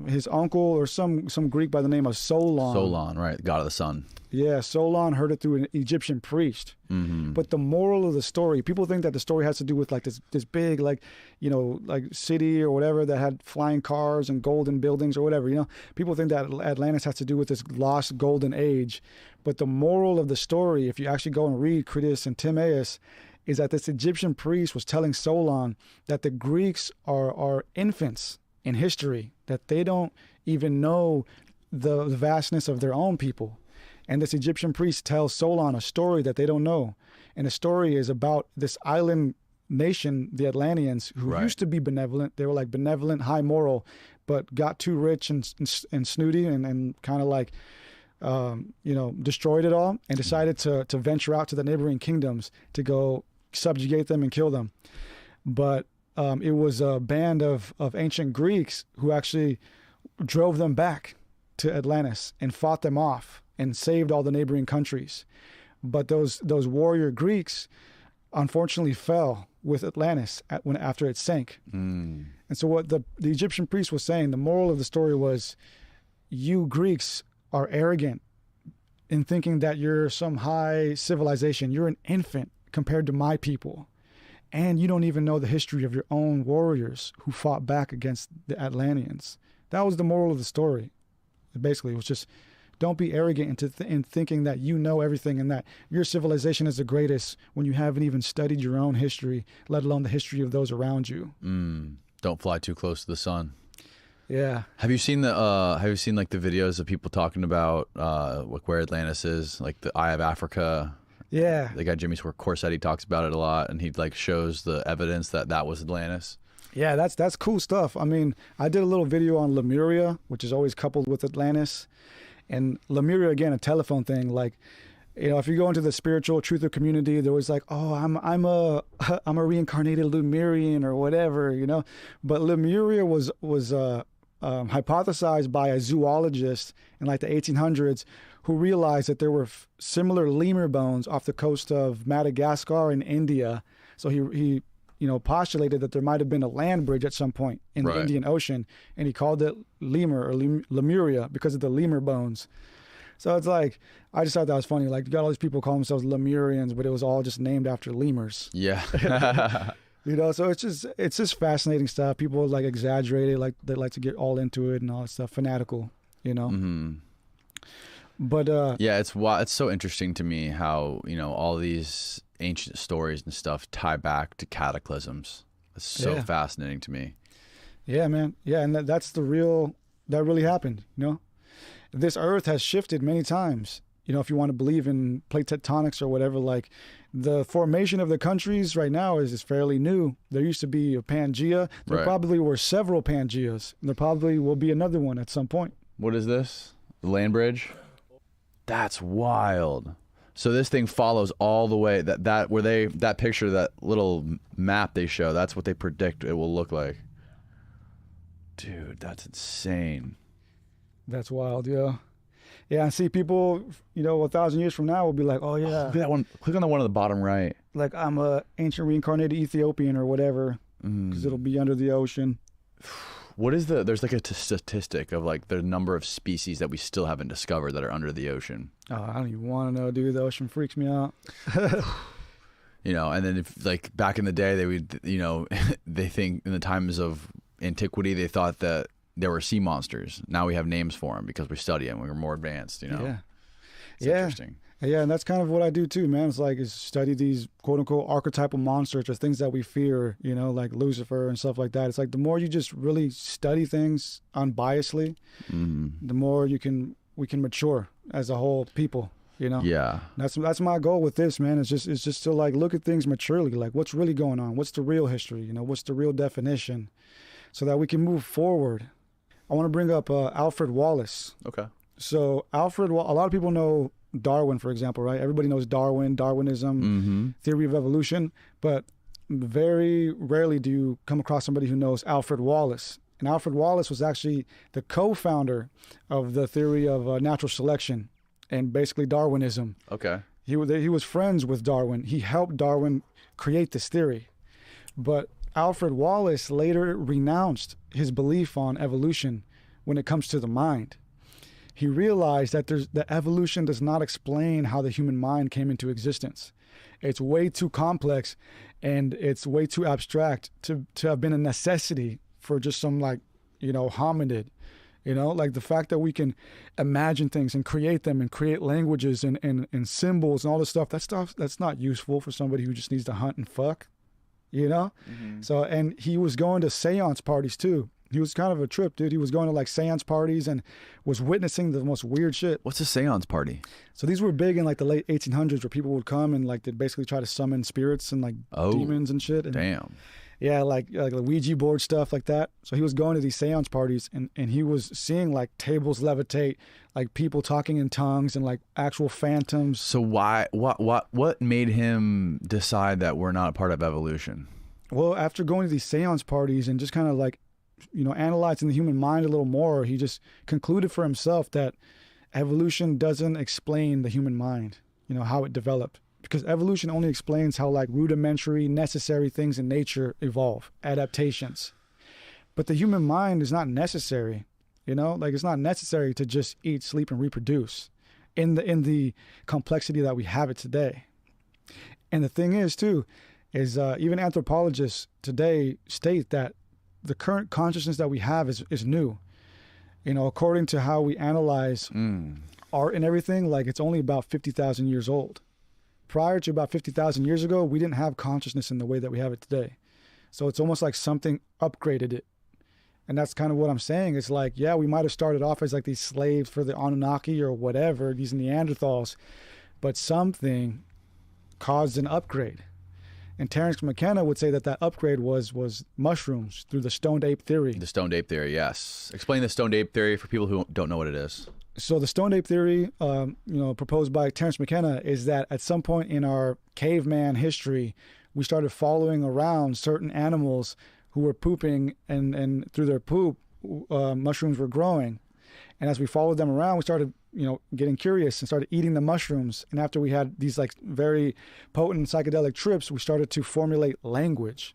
his uncle or some Greek by the name of Solon. Solon, right, god of the sun. Yeah, Solon heard it through an Egyptian priest. But the moral of the story, people think that the story has to do with like this big, like, you know, like city or whatever that had flying cars and golden buildings or whatever, you know. People think that Atlantis has to do with this lost golden age. But the moral of the story, if you actually go and read Critias and Timaeus, is that this Egyptian priest was telling Solon that the Greeks are infants in history, that they don't even know the vastness of their own people. And this Egyptian priest tells Solon a story that they don't know. And the story is about this island nation, the Atlanteans, who used to be benevolent. They were like benevolent, high moral, but got too rich and snooty and kind of like, destroyed it all and decided to venture out to the neighboring kingdoms to go subjugate them and kill them. But it was a band of ancient Greeks who actually drove them back to Atlantis and fought them off and saved all the neighboring countries. But those warrior Greeks unfortunately fell with Atlantis after it sank. And so what the Egyptian priest was saying, the moral of the story was, you Greeks are arrogant in thinking that you're some high civilization. You're an infant compared to my people. And you don't even know the history of your own warriors who fought back against the Atlanteans. That was the moral of the story. Basically, it was just, don't be arrogant in thinking that you know everything and that your civilization is the greatest when you haven't even studied your own history, let alone the history of those around you. Don't fly too close to the sun. Yeah. Have you seen like the videos of people talking about like where Atlantis is, like the Eye of Africa? Yeah. The guy Jimmy Corsetti talks about it a lot, and he like shows the evidence that was Atlantis. Yeah, that's cool stuff. I mean, I did a little video on Lemuria, which is always coupled with Atlantis. And Lemuria, again, a telephone thing. Like, if you go into the spiritual truther community, they're always like, oh, I'm a reincarnated Lemurian or whatever, But Lemuria was hypothesized by a zoologist in like the 1800s who realized that there were similar lemur bones off the coast of Madagascar and India. So he postulated that there might have been a land bridge at some point in the Indian Ocean, and he called it Lemur or Lemuria because of the lemur bones. So it's like, I just thought that was funny. Like, you got all these people call themselves Lemurians, but it was all just named after lemurs. Yeah. So it's just fascinating stuff. People like exaggerate it, like they like to get all into it and all that stuff, fanatical, But yeah, it's so interesting to me how all these ancient stories and stuff tie back to cataclysms. It's so fascinating to me. Yeah, man. Yeah, and that really happened. This Earth has shifted many times. If you want to believe in plate tectonics or whatever, like the formation of the countries right now is fairly new. There used to be a Pangea. There probably were several Pangeas. And there probably will be another one at some point. What is this? The land bridge? That's wild. So this thing follows all the way that picture, that little map they show, that's what they predict it will look like. Dude, that's insane. That's wild, yeah. Yeah, and see people, 1,000 years from now will be like, oh yeah. Look at that one. Click on the one on the bottom right. Like, I'm a ancient reincarnated Ethiopian or whatever, because it'll be under the ocean. What is there's like a statistic of like the number of species that we still haven't discovered that are under the ocean. Oh, I don't even want to know, dude. The ocean freaks me out. And then if like back in the day, they would, they think in the times of antiquity, they thought that there were sea monsters. Now we have names for them because we study them. We're more advanced, Yeah. It's interesting. Yeah, and that's kind of what I do too, man. It's like study these quote unquote archetypal monsters or things that we fear, like Lucifer and stuff like that. It's like the more you just really study things unbiasedly, the more we can mature as a whole people, Yeah. That's my goal with this, man. It's just to like look at things maturely, like what's really going on, what's the real history, what's the real definition, so that we can move forward. I want to bring up Alfred Wallace. Okay. So a lot of people know Darwin, for example, right? Everybody knows Darwinism, theory of evolution, but very rarely do you come across somebody who knows Alfred Wallace. And Alfred Wallace was actually the co-founder of the theory of natural selection and basically Darwinism. Okay. He was friends with Darwin. He helped Darwin create this theory. But Alfred Wallace later renounced his belief on evolution when it comes to the mind. He realized that the evolution does not explain how the human mind came into existence. It's way too complex and it's way too abstract to have been a necessity for just some hominid. Like the fact that we can imagine things and create them and create languages and symbols and all this stuff that's not useful for somebody who just needs to hunt and fuck. So, and he was going to seance parties too. He was kind of a trip, dude. He was going to like seance parties and was witnessing the most weird shit. What's a seance party? So these were big in like the late 1800s, where people would come and like they'd basically try to summon spirits and like demons and shit. And, Damn. yeah, like the Ouija board stuff like that. So he was going to these seance parties and he was seeing like tables levitate, like people talking in tongues and like actual phantoms. So what made him decide that we're not a part of evolution? Well, after going to these seance parties and just kind of like, analyzing the human mind a little more, he just concluded for himself that evolution doesn't explain the human mind, how it developed. Because evolution only explains how like rudimentary, necessary things in nature evolve, adaptations. But the human mind is not necessary, like it's not necessary to just eat, sleep, and reproduce in the complexity that we have it today. And the thing is too, is even anthropologists today state that the current consciousness that we have is new. According to how we analyze art and everything, like it's only about 50,000 years old. Prior to about 50,000 years ago, we didn't have consciousness in the way that we have it today. So it's almost like something upgraded it. And that's kind of what I'm saying. It's like, yeah, we might have started off as like these slaves for the Anunnaki or whatever, these Neanderthals, but something caused an upgrade. And Terence McKenna would say that upgrade was mushrooms through the stoned ape theory. The stoned ape theory, yes. Explain the stoned ape theory for people who don't know what it is. So the stoned ape theory, proposed by Terence McKenna, is that at some point in our caveman history, we started following around certain animals who were pooping, and through their poop, mushrooms were growing. And as we followed them around, we started, getting curious and started eating the mushrooms. And after we had these like very potent psychedelic trips, we started to formulate language.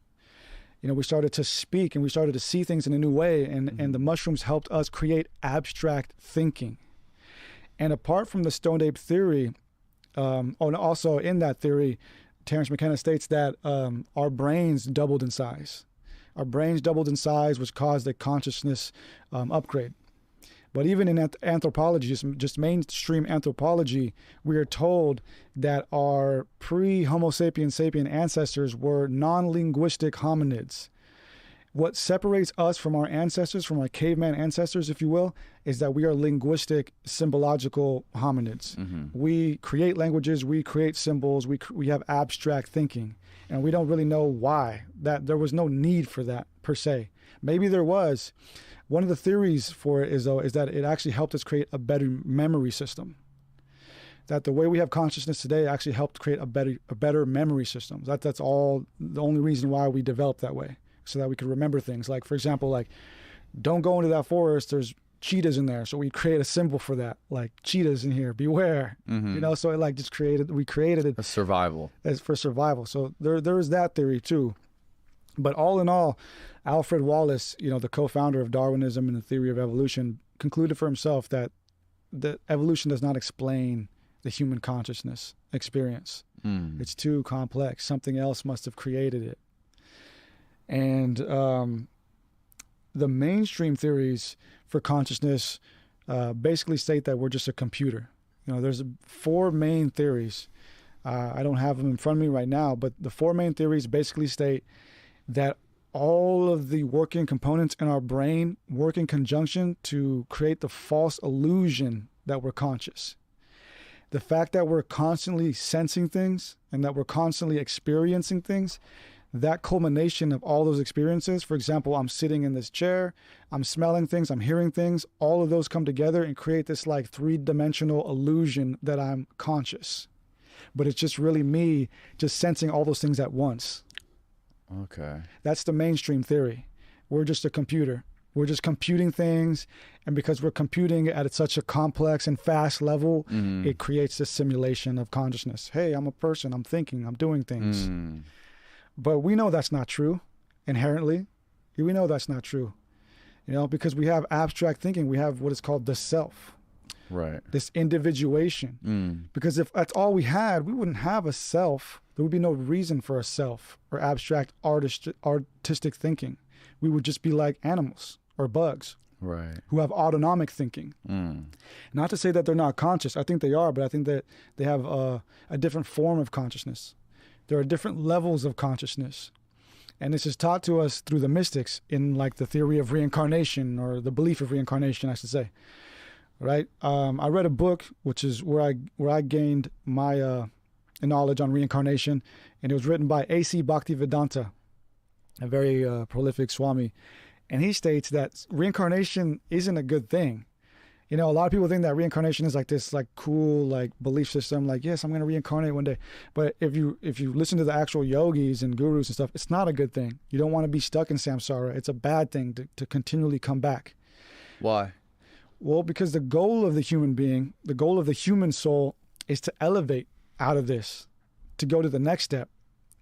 We started to speak and we started to see things in a new way. And the mushrooms helped us create abstract thinking. And apart from the stoned ape theory, and also in that theory, Terence McKenna states that our brains doubled in size. Our brains doubled in size, which caused a consciousness upgrade. But even in anthropology, just mainstream anthropology, we are told that our pre-Homo sapiens sapien ancestors were non-linguistic hominids. What separates us from our ancestors, from our caveman ancestors, if you will, is that we are linguistic, symbological hominids. Mm-hmm. We create languages, we create symbols, we have abstract thinking, and we don't really know why. That there was no need for that per se. Maybe there was. One of the theories for it is that it actually helped us create a better memory system. That the way we have consciousness today actually helped create a better memory system. That's all the only reason why we developed that way, so that we could remember things. Like, for example, like, don't go into that forest, there's cheetahs in there. So we create a symbol for that, like cheetahs in here, beware. Mm-hmm. So it like just we created it. A survival. As for survival. So there is that theory too. But all in all, Alfred Wallace, the co-founder of Darwinism and the theory of evolution, concluded for himself that evolution does not explain the human consciousness experience. It's too complex. Something else must have created it. And the mainstream theories for consciousness basically state that we're just a computer. There's 4 main theories. I don't have them in front of me right now, but the 4 main theories basically state that all of the working components in our brain work in conjunction to create the false illusion that we're conscious. The fact that we're constantly sensing things and that we're constantly experiencing things, that culmination of all those experiences, for example, I'm sitting in this chair, I'm smelling things, I'm hearing things, all of those come together and create this like 3-dimensional illusion that I'm conscious. But it's just really me just sensing all those things at once. Okay. That's the mainstream theory. We're just a computer. We're just computing things, and because we're computing at such a complex and fast level, it creates this simulation of consciousness. Hey, I'm a person, I'm thinking, I'm doing things. But we know that's not true inherently. We know that's not true, because we have abstract thinking. We have what is called the self. Right. This individuation. Because if that's all we had, we wouldn't have a self. There would be no reason for a self or abstract artistic thinking. We would just be like animals or bugs, right, who have autonomic thinking. Not to say that they're not conscious. I think they are, but I think that they have a different form of consciousness. There are different levels of consciousness. And this is taught to us through the mystics in like the theory of reincarnation, or the belief of reincarnation, I should say. Right? I read a book, which is where I gained my knowledge on reincarnation, and it was written by A.C. Bhaktivedanta, a very prolific Swami. And he states that reincarnation isn't a good thing. You know, a lot of people think that reincarnation is like this like cool like belief system, like, yes, I'm going to reincarnate one day. But if you listen to the actual yogis and gurus and stuff, it's not a good thing. You don't want to be stuck in samsara. It's a bad thing to continually come back. Why? Well, because the goal of the human being, the goal of the human soul is to elevate out of this, to go to the next step.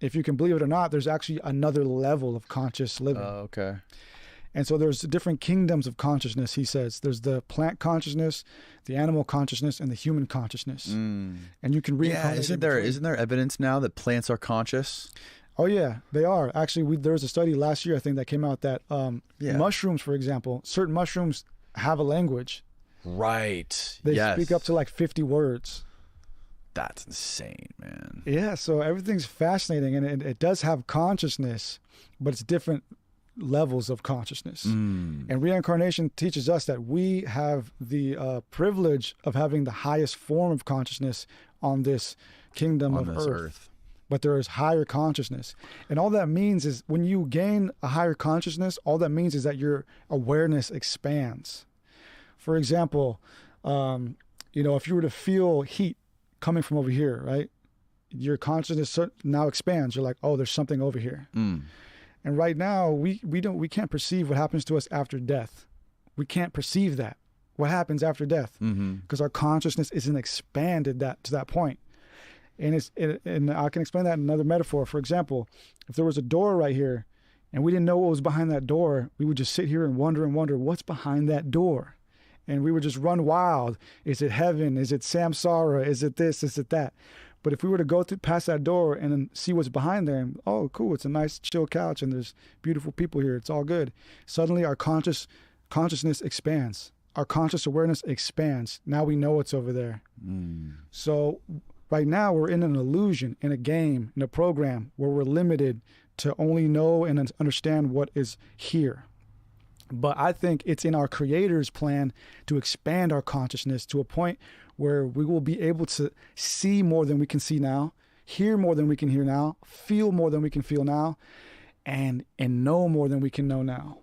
If you can believe it or not, there's actually another level of conscious living. Okay. And so there's different kingdoms of consciousness, he says. There's the plant consciousness, the animal consciousness, and the human consciousness. And you can reincarnate. Yeah, isn't there evidence now that plants are conscious? Oh yeah, they are. Actually, there was a study last year, I think, that came out that mushrooms, for example, certain mushrooms have a language. Right. They speak up to like 50 words. That's insane, man. Yeah, so everything's fascinating, and it does have consciousness, but it's different levels of consciousness. And reincarnation teaches us that we have the privilege of having the highest form of consciousness on this kingdom of earth. But there is higher consciousness. And all that means is when you gain a higher consciousness, all that means is that your awareness expands. For example, if you were to feel heat coming from over here, right? Your consciousness now expands. You're like, oh, there's something over here. And right now, we can't perceive what happens to us after death. We can't perceive that. What happens after death? Because our consciousness isn't expanded to that point. And I can explain that in another metaphor. For example, if there was a door right here, and we didn't know what was behind that door, we would just sit here and wonder what's behind that door. And we would just run wild. Is it heaven? Is it samsara? Is it this? Is it that? But if we were to go past that door and then see what's behind there, and, oh, cool, it's a nice chill couch and there's beautiful people here, it's all good. Suddenly our consciousness expands. Our conscious awareness expands. Now we know what's over there. So right now we're in an illusion, in a game, in a program where we're limited to only know and understand what is here. But I think it's in our Creator's plan to expand our consciousness to a point where we will be able to see more than we can see now, hear more than we can hear now, feel more than we can feel now, and know more than we can know now.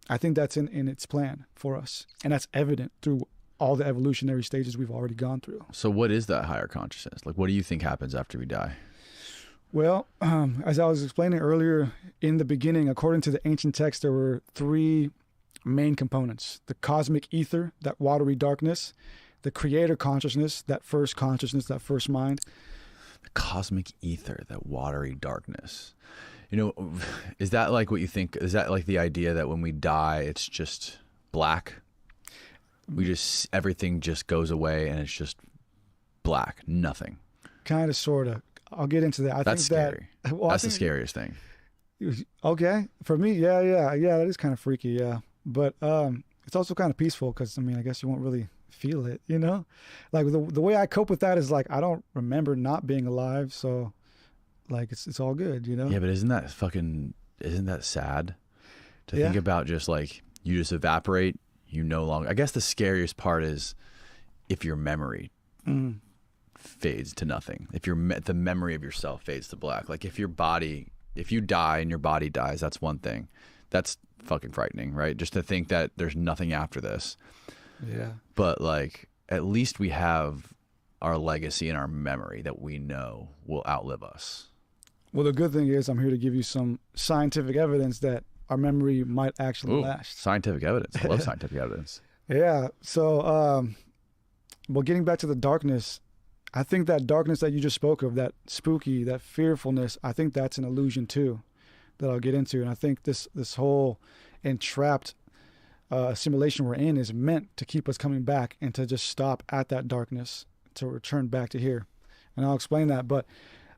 I think that's in its plan for us. And that's evident through all the evolutionary stages we've already gone through. So what is that higher consciousness? Like, what do you think happens after we die? Well, as I was explaining earlier, in the beginning, according to the ancient text, there were three main components: the cosmic ether, that watery darkness; the creator consciousness, that first mind. The cosmic ether, that watery darkness. Is that like what you think? Is that like the idea that when we die, it's just black? Everything just goes away and it's just black, nothing. Kind of, sort of. I'll get into that. That's scary. That's the scariest thing. Okay. For me, yeah, that is kind of freaky, yeah. But it's also kind of peaceful because, I guess you won't really feel it, Like the way I cope with that is like, I don't remember not being alive, so like it's all good, Yeah, but isn't that sad to think about? Just like you just evaporate, you no longer. I guess the scariest part is if your memory fades to nothing. If the memory of yourself fades to black. Like if you die and your body dies, that's one thing. That's fucking frightening, right? Just to think that there's nothing after this. Yeah. But like, at least we have our legacy and our memory that we know will outlive us. Well, the good thing is I'm here to give you some scientific evidence that our memory might actually last. Scientific evidence. I love scientific evidence. Yeah. So, getting back to the darkness, I think that darkness that you just spoke of, that spooky, that fearfulness, I think that's an illusion too, that I'll get into. And I think this whole entrapped simulation we're in is meant to keep us coming back and to just stop at that darkness, to return back to here. And I'll explain that. But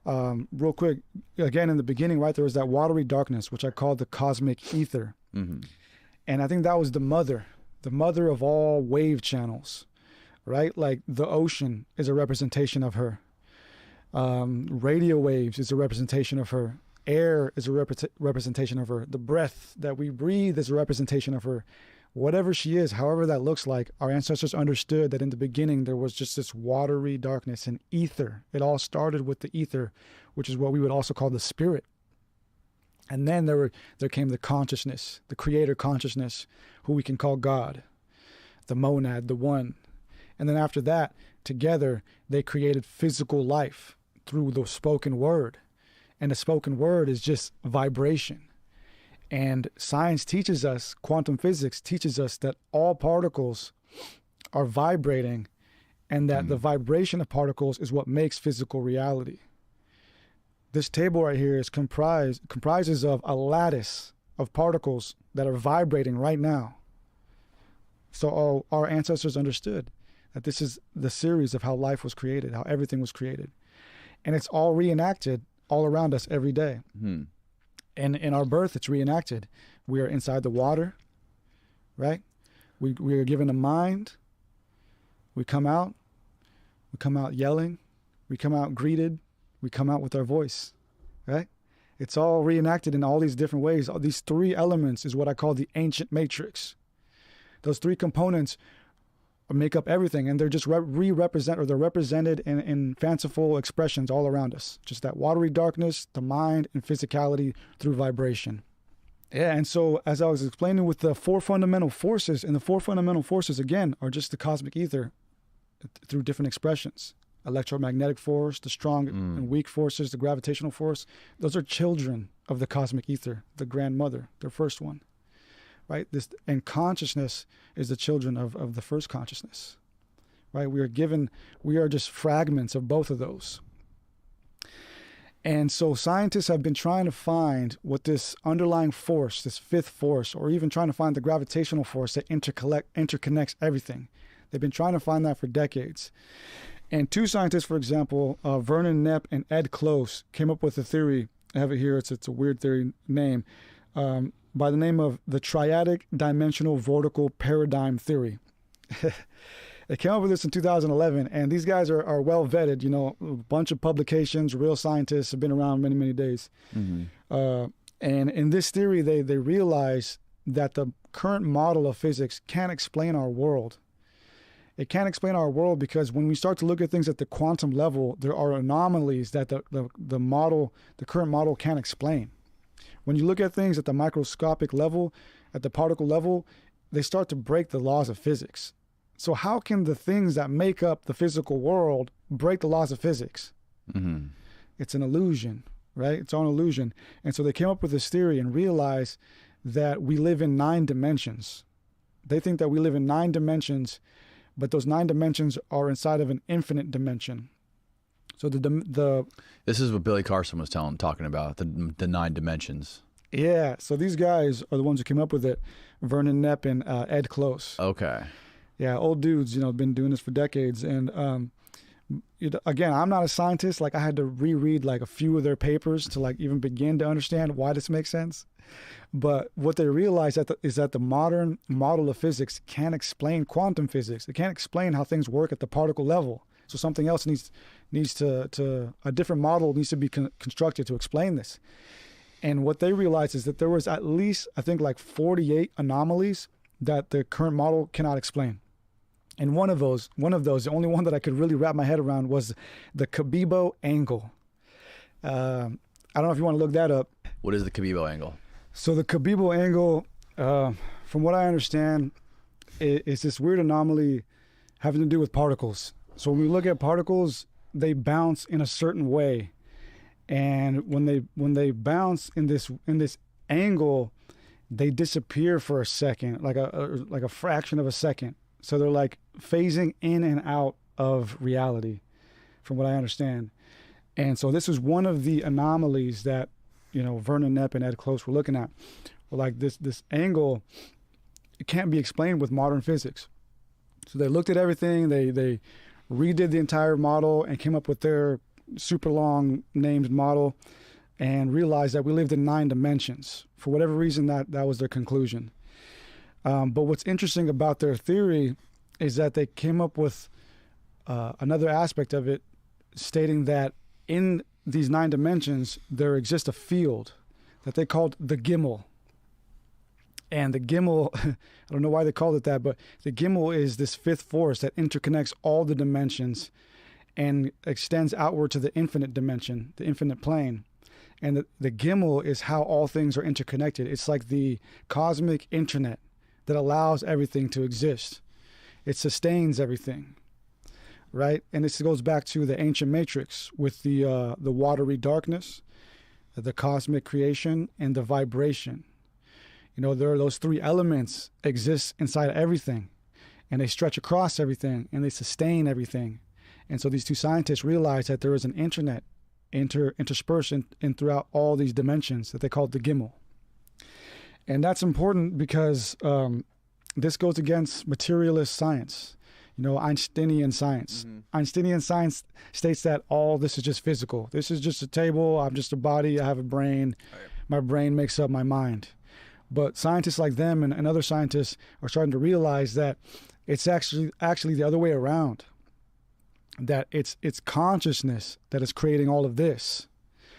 real quick, again, in the beginning, right, there was that watery darkness, which I called the cosmic ether. And I think that was the mother of all wave channels, right? Like the ocean is a representation of her. Radio waves is a representation of her. air is a representation of her. The breath that we breathe is a representation of her. Whatever she is, however that looks like, our ancestors understood that in the beginning there was just this watery darkness and ether. It all started with the ether, which is what we would also call the spirit. And then there came the consciousness, the creator consciousness, who we can call God, the monad, the one. And then after that, together, they created physical life through the spoken word. And the spoken word is just vibration. And science teaches us, quantum physics teaches us that all particles are vibrating, and that the vibration of particles is what makes physical reality. This table right here is comprises of a lattice of particles that are vibrating right now. So our ancestors understood that this is the series of how life was created, how everything was created. And it's all reenacted all around us every day. And in our birth, it's reenacted. We are inside the water, right? We are given a mind. We come out yelling. We come out greeted. We come out with our voice, right? It's all reenacted in all these different ways. These three elements is what I call the ancient matrix. Those three components make up everything, and they're just they're represented in fanciful expressions all around us. Just that watery darkness, the mind, and physicality through vibration. Yeah, and so as I was explaining with the four fundamental forces, and the four fundamental forces, again, are just the cosmic ether through different expressions. Electromagnetic force, the strong and weak forces, the gravitational force. Those are children of the cosmic ether, the grandmother, the first one. Right? And consciousness is the children of the first consciousness. Right? We are just fragments of both of those. And so scientists have been trying to find what this underlying force, this fifth force, or even trying to find the gravitational force that interconnects everything. They've been trying to find that for decades. And two scientists, for example, Vernon Knepp and Ed Close, came up with a theory. I have it here. It's a weird theory name. By the name of the triadic dimensional vortical paradigm theory. They came up with this in 2011, and these guys are well vetted, a bunch of publications, real scientists have been around many, many days. And in this theory, they realize that the current model of physics can't explain our world. It can't explain our world because when we start to look at things at the quantum level, there are anomalies that the current model can't explain. When you look at things at the microscopic level, at the particle level, they start to break the laws of physics. So how can the things that make up the physical world break the laws of physics? It's an illusion, right? It's all an illusion. And so they came up with this theory and realized that we live in 9 dimensions. They think that we live in 9 dimensions, but those 9 dimensions are inside of an infinite dimension. So this is what Billy Carson was talking about, the 9 dimensions. Yeah. So these guys are the ones who came up with it, Vernon Knepp and Ed Close. Okay. Yeah, old dudes, been doing this for decades. And again, I'm not a scientist. Like I had to reread like a few of their papers to like even begin to understand why this makes sense. But what they realize is that the modern model of physics can't explain quantum physics. It can't explain how things work at the particle level. So something else needs to a different model needs to be constructed to explain this. And what they realized is that there was at least, I think, like 48 anomalies that the current model cannot explain. And one of those, the only one that I could really wrap my head around was the Cabibbo angle. I don't know if you want to look that up. What is the Cabibbo angle? So the Cabibbo angle, from what I understand, is this weird anomaly having to do with particles. So when we look at particles, they bounce in a certain way, and when they bounce in this angle, they disappear for a second, like a fraction of a second. So they're like phasing in and out of reality, from what I understand. And so this is one of the anomalies that Vernon Knepp and Ed Close were looking at. Well, like this angle, it can't be explained with modern physics. So they looked at everything. They redid the entire model and came up with their super long named model and realized that we lived in 9 dimensions. For whatever reason, that was their conclusion. But what's interesting about their theory is that they came up with another aspect of it, stating that in these 9 dimensions, there exists a field that they called the Gimel. And the Gimel, I don't know why they called it that, but the Gimel is this 5th force that interconnects all the dimensions and extends outward to the infinite dimension, the infinite plane. And the Gimel is how all things are interconnected. It's like the cosmic internet that allows everything to exist. It sustains everything, right? And this goes back to the ancient matrix with the watery darkness, the cosmic creation, and the vibration. You know, there are those 3 elements exist inside of everything, and they stretch across everything, and they sustain everything. And so these 2 scientists realized that there is an internet interspersed in throughout all these dimensions that they called the Gimel. And that's important because this goes against materialist science, you know, Einsteinian science. Einsteinian science states that all this is just physical. This is just a table. I'm just a body. I have a brain. Right. My brain makes up my mind. But scientists like them and other scientists are starting to realize that it's actually the other way around. That it's consciousness that is creating all of this.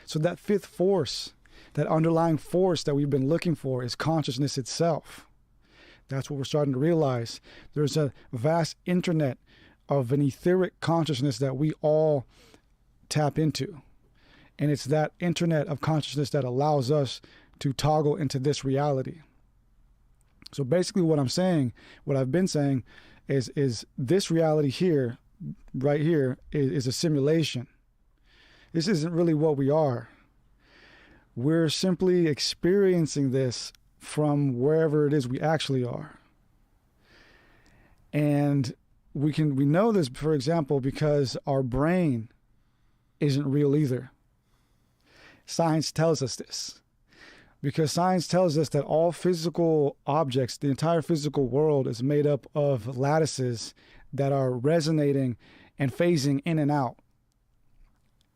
So that 5th force, that underlying force that we've been looking for, is consciousness itself. That's what we're starting to realize. There's a vast internet of an etheric consciousness that we all tap into. And it's that internet of consciousness that allows us to toggle into this reality. So basically what I've been saying is this reality here, right here, is a simulation. This isn't really what we are. We're simply experiencing this from wherever it is we actually are. And we know this, for example, because our brain isn't real either. Science tells us this. Because science tells us that all physical objects, the entire physical world, is made up of lattices that are resonating and phasing in and out.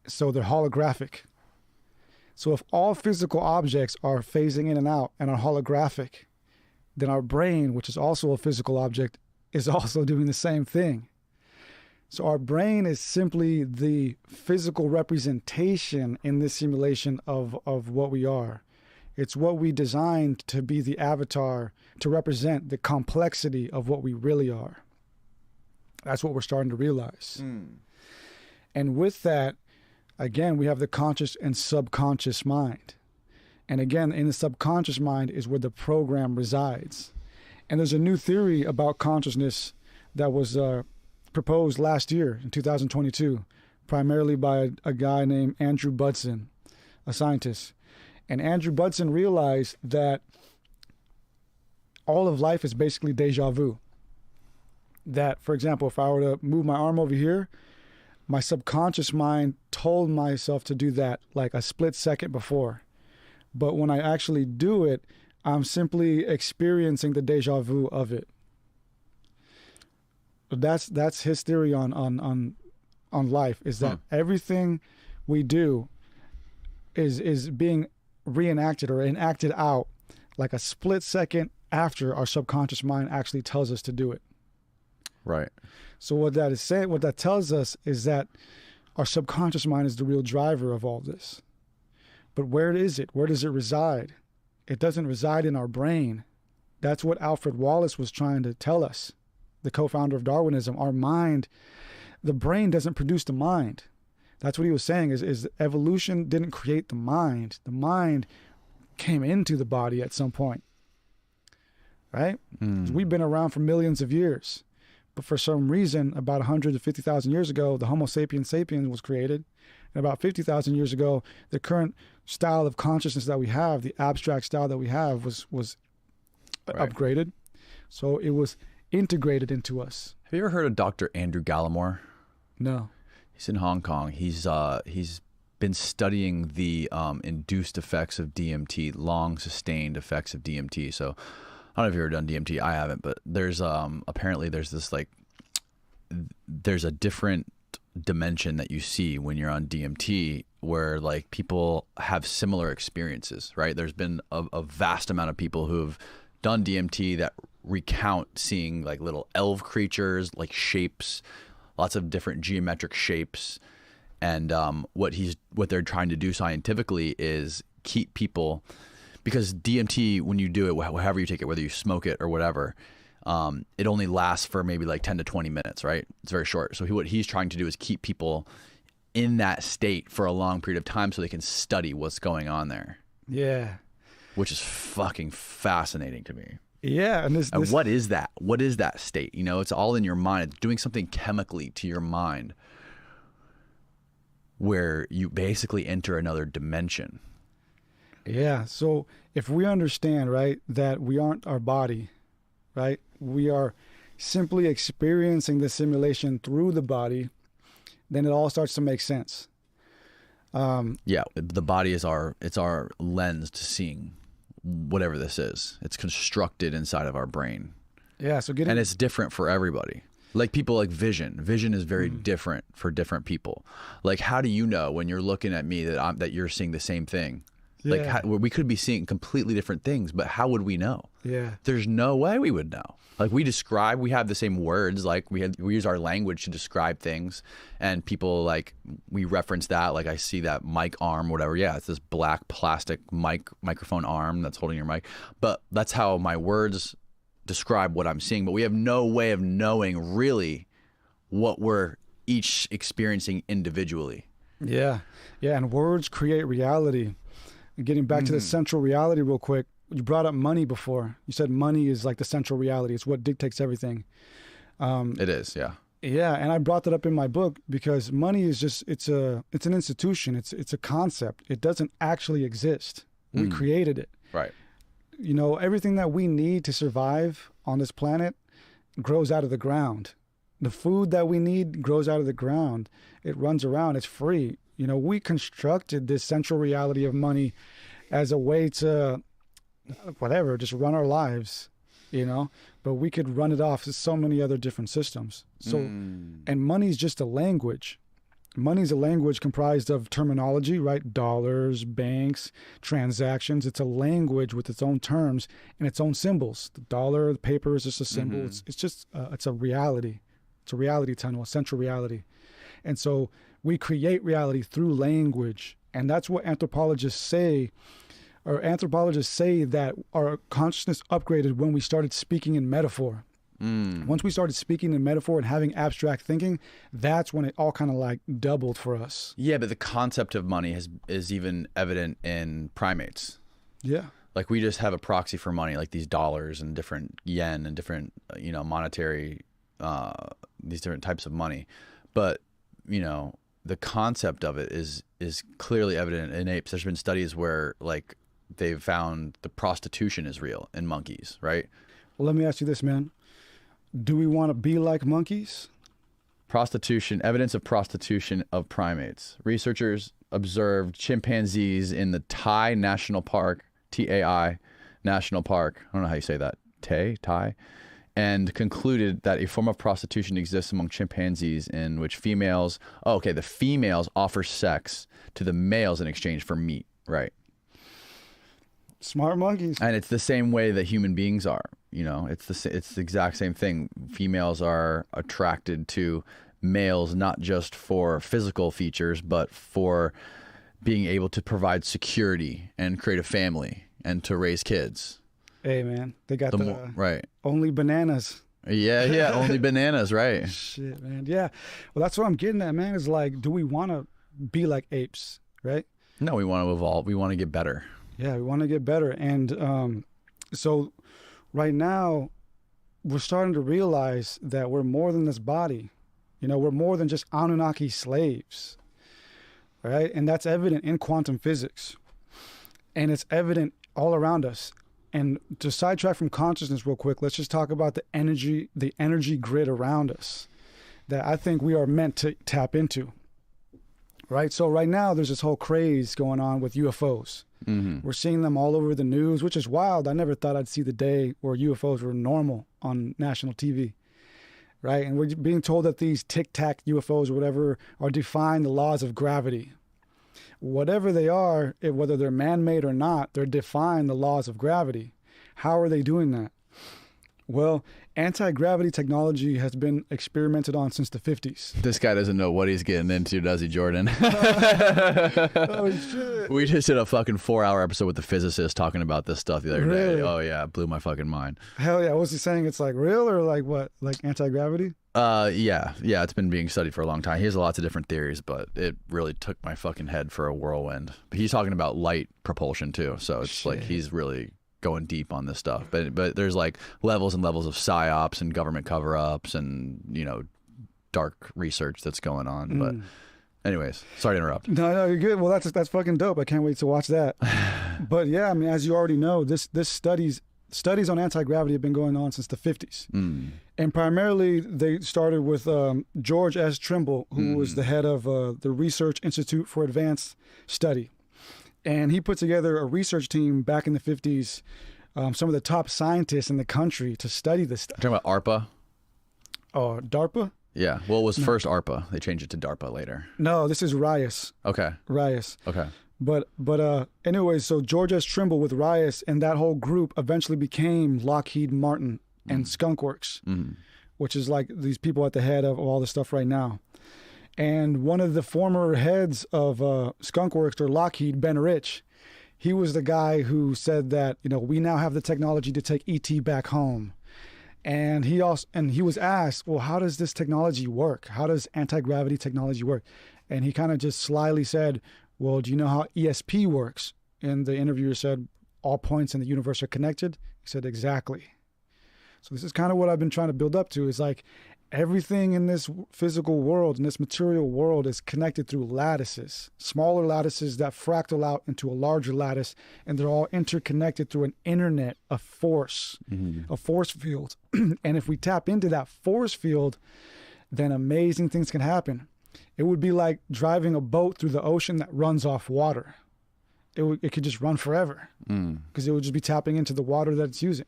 So they're holographic. So if all physical objects are phasing in and out and are holographic, then our brain, which is also a physical object, is also doing the same thing. So our brain is simply the physical representation in this simulation of what we are. It's what we designed to be the avatar, to represent the complexity of what we really are. That's what we're starting to realize. And with that, again, we have the conscious and subconscious mind. And again, in the subconscious mind is where the program resides. And there's a new theory about consciousness that was proposed last year in 2022, primarily by a guy named Andrew Budson, a scientist. And Andrew Budson realized that all of life is basically deja vu. That, for example, if I were to move my arm over here, my subconscious mind told myself to do that like a split second before. But when I actually do it, I'm simply experiencing the deja vu of it. That's his theory on life, is that everything we do is being reenacted or enacted out like a split second after our subconscious mind actually tells us to do it. Right. So what that tells us is that our subconscious mind is the real driver of all this. But where is it? Where does it reside? It doesn't reside in our brain. That's what Alfred Wallace was trying to tell us, the co-founder of Darwinism. Our mind, the brain doesn't produce the mind. That's what he was saying, is evolution didn't create the mind. The mind came into the body at some point, right? We've been around for millions of years. But for some reason, about 150,000 years ago, the Homo sapiens sapiens was created. And about 50,000 years ago, the current style of consciousness that we have, the abstract style that we have, was right. Upgraded. So it was integrated into us. Have you ever heard of Dr. Andrew Gallimore? No. He's in Hong Kong. He's been studying the induced effects of DMT, long sustained effects of DMT. So I don't know if you've ever done DMT. I haven't, but there's apparently there's this there's a different dimension that you see when you're on DMT where like people have similar experiences, right? There's been a vast amount of people who've done DMT that recount seeing like little elf creatures, like shapes, lots of different geometric shapes. And what they're trying to do scientifically is keep people, because DMT, when you do it, however you take it, whether you smoke it or whatever, it only lasts for maybe like 10 to 20 minutes, right? It's very short. So what he's trying to do is keep people in that state for a long period of time so they can study what's going on there. Yeah. Which is fucking fascinating to me. Yeah. And what is that? What is that state? You know, it's all in your mind. It's doing something chemically to your mind where you basically enter another dimension. Yeah. So if we understand, right, that we aren't our body, right? We are simply experiencing the simulation through the body, then it all starts to make sense. Yeah, the body is our lens to seeing whatever this is. It's constructed inside of our brain. Yeah, so and it's different for everybody. Like people like vision. Vision is very different for different people. Like, how do you know when you're looking at me that you're seeing the same thing? Yeah. Like we could be seeing completely different things, but how would we know? Yeah. There's no way we would know. Like we have the same words, like we use our language to describe things, and people like we reference that, like I see that mic arm, whatever. Yeah, it's this black plastic microphone arm that's holding your mic. But that's how my words describe what I'm seeing, but we have no way of knowing really what we're each experiencing individually. Yeah. Yeah, and words create reality. Getting back to the central reality real quick, you brought up money before. You said money is like the central reality. It's what dictates everything. It is, yeah. Yeah, and I brought that up in my book because money is just it's an institution. It's a concept. It doesn't actually exist. We created it. Right. You know, everything that we need to survive on this planet grows out of the ground. The food that we need grows out of the ground. It runs around. It's free. You know, we constructed this central reality of money as a way to, whatever, just run our lives, you know, but we could run it off as so many other different systems. So, and money's just a language. Money's a language comprised of terminology, right? Dollars, banks, transactions. It's a language with its own terms and its own symbols. The dollar, the paper is just a symbol. It's just, it's a reality. It's a reality tunnel, a central reality. And so we create reality through language. And that's what anthropologists say, that our consciousness upgraded when we started speaking in metaphor. Once we started speaking in metaphor and having abstract thinking, that's when it all kind of like doubled for us. Yeah, but the concept of money is even evident in primates. Yeah. Like we just have a proxy for money, like these dollars and different yen and different, monetary, these different types of money. But, the concept of it is clearly evident in apes. There's been studies where like they've found the prostitution is real in monkeys, right? Well, let me ask you this, man. Do we want to be like monkeys? Evidence of prostitution of primates. Researchers observed chimpanzees in the Tai National Park, TAI National Park. I don't know how you say that. Tai. And concluded that a form of prostitution exists among chimpanzees in which the females offer sex to the males in exchange for meat, right? Smart monkeys. And it's the same way that human beings are, it's the exact same thing. Females are attracted to males not just for physical features, but for being able to provide security and create a family and to raise kids. Hey, man, they got right. Only bananas. Yeah, only bananas, right? Shit, man. Yeah. Well, that's what I'm getting at, man, is like, do we want to be like apes, right? No, we want to evolve. We want to get better. Yeah, we want to get better. And so right now, we're starting to realize that we're more than this body. We're more than just Anunnaki slaves, right? And that's evident in quantum physics. And it's evident all around us. And to sidetrack from consciousness real quick, let's just talk about the energy grid around us that I think we are meant to tap into, right? So right now there's this whole craze going on with UFOs. We're seeing them all over the news, which is wild. I never thought I'd see the day where UFOs were normal on national TV, right? And we're being told that these tic-tac UFOs or whatever are defying the laws of gravity. Whatever they are, whether they're man-made or not, they're defying the laws of gravity. How are they doing that? Well, anti-gravity technology has been experimented on since the 50s. This guy doesn't know what he's getting into, does he, Jordan? Oh, shit. We just did a fucking 4-hour episode with the physicist talking about this stuff the other day. Really? Oh yeah, it blew my fucking mind. Hell yeah. Was he saying it's like real or like what? Like anti-gravity? Yeah, it's been being studied for a long time. He has lots of different theories, but it really took my fucking head for a whirlwind. But he's talking about light propulsion too, so it's like he's really going deep on this stuff. But there's like levels and levels of psyops and government cover-ups and, you know, dark research that's going on. But anyways, sorry to interrupt. No, you're good. Well, that's fucking dope. I can't wait to watch that. But yeah, I mean, as you already know, this studies on anti-gravity have been going on since the 50s. And primarily they started with George S. Trimble, who was the head of the Research Institute for Advanced Study. And he put together a research team back in the 50s, some of the top scientists in the country to study this stuff. You're talking about ARPA? Oh, DARPA? Yeah. Well, it was first ARPA. They changed it to DARPA later. No, this is RIAS. Okay. RIAS. Okay. But anyways, so George S. Trimble with RIAS and that whole group eventually became Lockheed Martin and Skunk Works, which is like these people at the head of all this stuff right now. And one of the former heads of Skunk Works or Lockheed, Ben Rich, he was the guy who said that, you know, we now have the technology to take ET back home. And he was asked, well, how does this technology work? How does anti-gravity technology work? And he kind of just slyly said, well, do you know how ESP works? And the interviewer said, all points in the universe are connected. He said, exactly. So this is kind of what I've been trying to build up to, is like everything in this physical world, in this material world, is connected through lattices, smaller lattices that fractal out into a larger lattice, and they're all interconnected through an internet of force, a force field. And if we tap into that force field, then amazing things can happen. It would be like driving a boat through the ocean that runs off water. It could just run forever because it would just be tapping into the water that it's using.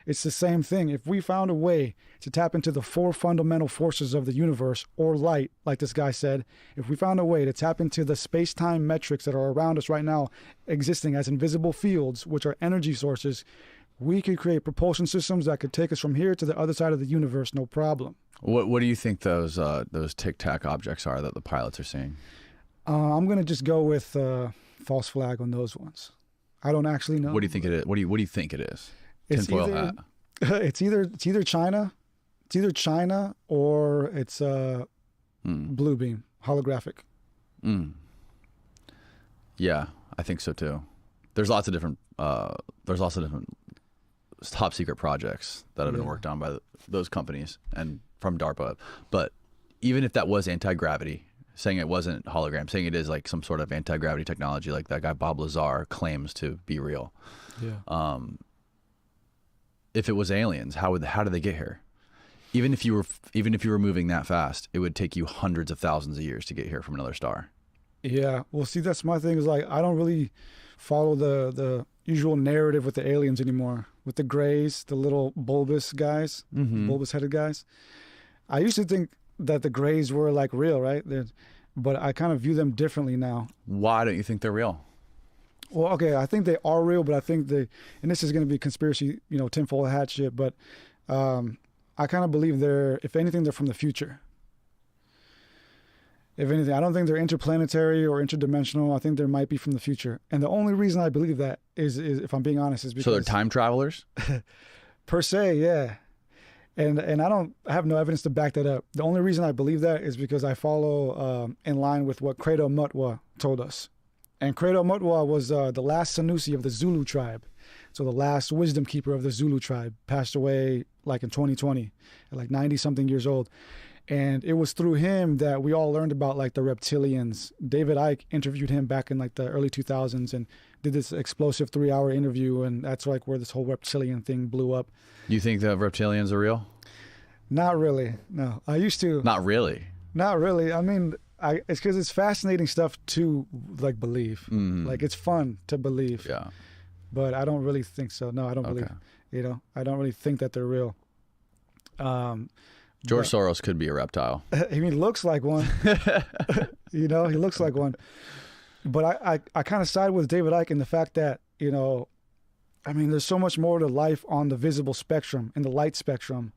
It's the same thing. If we found a way to tap into the 4 fundamental forces of the universe, or light, like this guy said, if we found a way to tap into the space-time metrics that are around us right now, existing as invisible fields, which are energy sources, we could create propulsion systems that could take us from here to the other side of the universe, no problem. What do you think those Tic Tac objects are that the pilots are seeing? I'm gonna just go with false flag on those ones. I don't actually know. What do you think it is? What do you think it is? It's Tinfoil either, hat. It's either China, or it's Blue Beam holographic. Yeah, I think so too. There's lots of different top secret projects that have been worked on by those companies and from DARPA. But even if that was anti-gravity, saying it wasn't hologram, saying it is like some sort of anti-gravity technology, like that guy Bob Lazar claims to be real. Yeah. If it was aliens, how did they get here? Even if you were moving that fast, it would take you hundreds of thousands of years to get here from another star. Yeah. Well, see, that's my thing, is like I don't really follow the usual narrative with the aliens anymore. With the Greys, the little bulbous guys, bulbous headed guys. I used to think that the Greys were like real, right? But I kind of view them differently now. Why don't you think they're real? Well, okay, I think they are real, but I think and this is going to be conspiracy, tinfoil hat shit, but I kind of believe if anything, they're from the future. If anything, I don't think they're interplanetary or interdimensional. I think they might be from the future. And the only reason I believe that is if I'm being honest, is because... So they're time travelers? Per se, yeah. And I have no evidence to back that up. The only reason I believe that is because I follow in line with what Credo Mutwa told us. And Credo Mutwa was the last Sanusi of the Zulu tribe. So the last wisdom keeper of the Zulu tribe, passed away like in 2020 at like 90-something years old. And it was through him that we all learned about like the reptilians. David Icke interviewed him back in like the early 2000s and did this explosive 3-hour interview. And that's like where this whole reptilian thing blew up. You think the reptilians are real? Not really. No, I used to. Not really? Not really. I mean, it's because it's fascinating stuff to like believe. Like it's fun to believe. Yeah. But I don't really think so. No, I don't believe. I don't really think that they're real. George Soros could be a reptile. I mean, he looks like one. He looks like one. But I kind of side with David Icke in the fact that, I mean, there's so much more to life on the visible spectrum, in the light spectrum.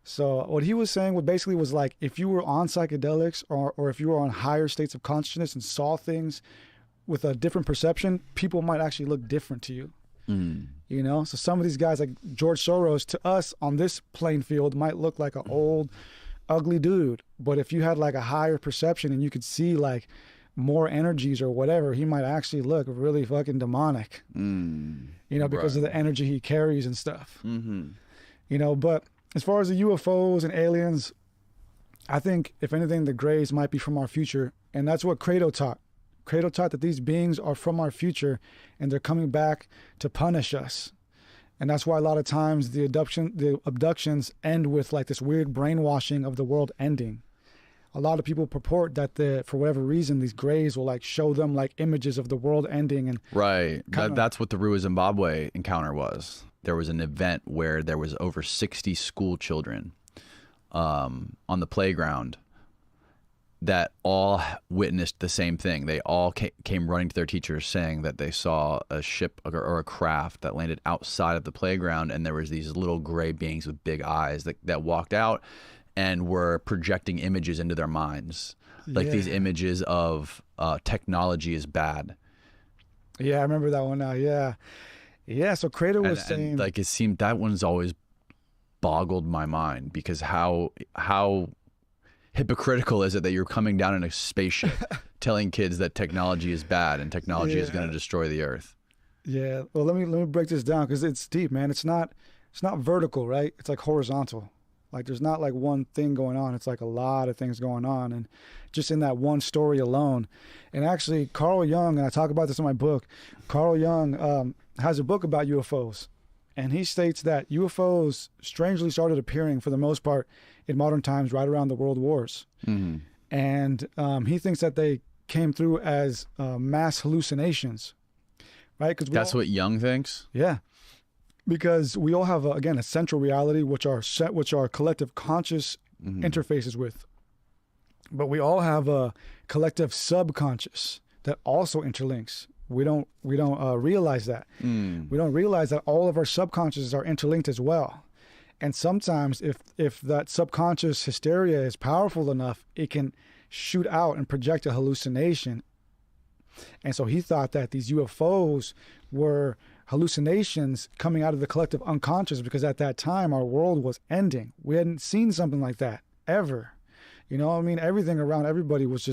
So what he was saying basically was like, if you were on psychedelics or if you were on higher states of consciousness and saw things with a different perception, people might actually look different to you. You know, so some of these guys like George Soros to us on this playing field might look like an old, ugly dude. But if you had like a higher perception and you could see like more energies or whatever, he might actually look really fucking demonic, you know, because of the energy he carries and stuff. You know, but as far as the UFOs and aliens, I think if anything, the Greys might be from our future. And that's what Credo taught. Credo taught that these beings are from our future and they're coming back to punish us. And that's why a lot of times the abductions end with like this weird brainwashing of the world ending. A lot of people purport that for whatever reason, these Greys will like show them like images of the world ending. And right. That's what the Rua Zimbabwe encounter was. There was an event where there was over 60 school children on the playground that all witnessed the same thing. They all came running to their teachers saying that they saw a ship or a craft that landed outside of the playground, and there was these little gray beings with big eyes that walked out and were projecting images into their minds, like these images of technology is bad. Yeah, I remember that one now. Yeah. So Credo was saying, and like, it seemed that one's always boggled my mind, because how hypocritical is it that you're coming down in a spaceship telling kids that technology is bad and technology is going to destroy the earth? Yeah. Well, let me break this down, because it's deep, man. It's not vertical, right? It's like horizontal. Like there's not like one thing going on. It's like a lot of things going on, and just in that one story alone. And actually, Carl Jung, and I talk about this in my book, Carl Jung has a book about UFOs. And he states that UFOs strangely started appearing for the most part in modern times right around the world wars. And he thinks that they came through as mass hallucinations, right? Because that's what Jung thinks? Yeah. Because we all have, again, a central reality, which our collective conscious interfaces with. But we all have a collective subconscious that also interlinks. We don't realize that. We don't realize that all of our subconscious are interlinked as well. And sometimes if that subconscious hysteria is powerful enough, it can shoot out and project a hallucination. And so he thought that these UFOs were hallucinations coming out of the collective unconscious, because at that time our world was ending. We hadn't seen something like that ever. You know, I mean, everything around everybody was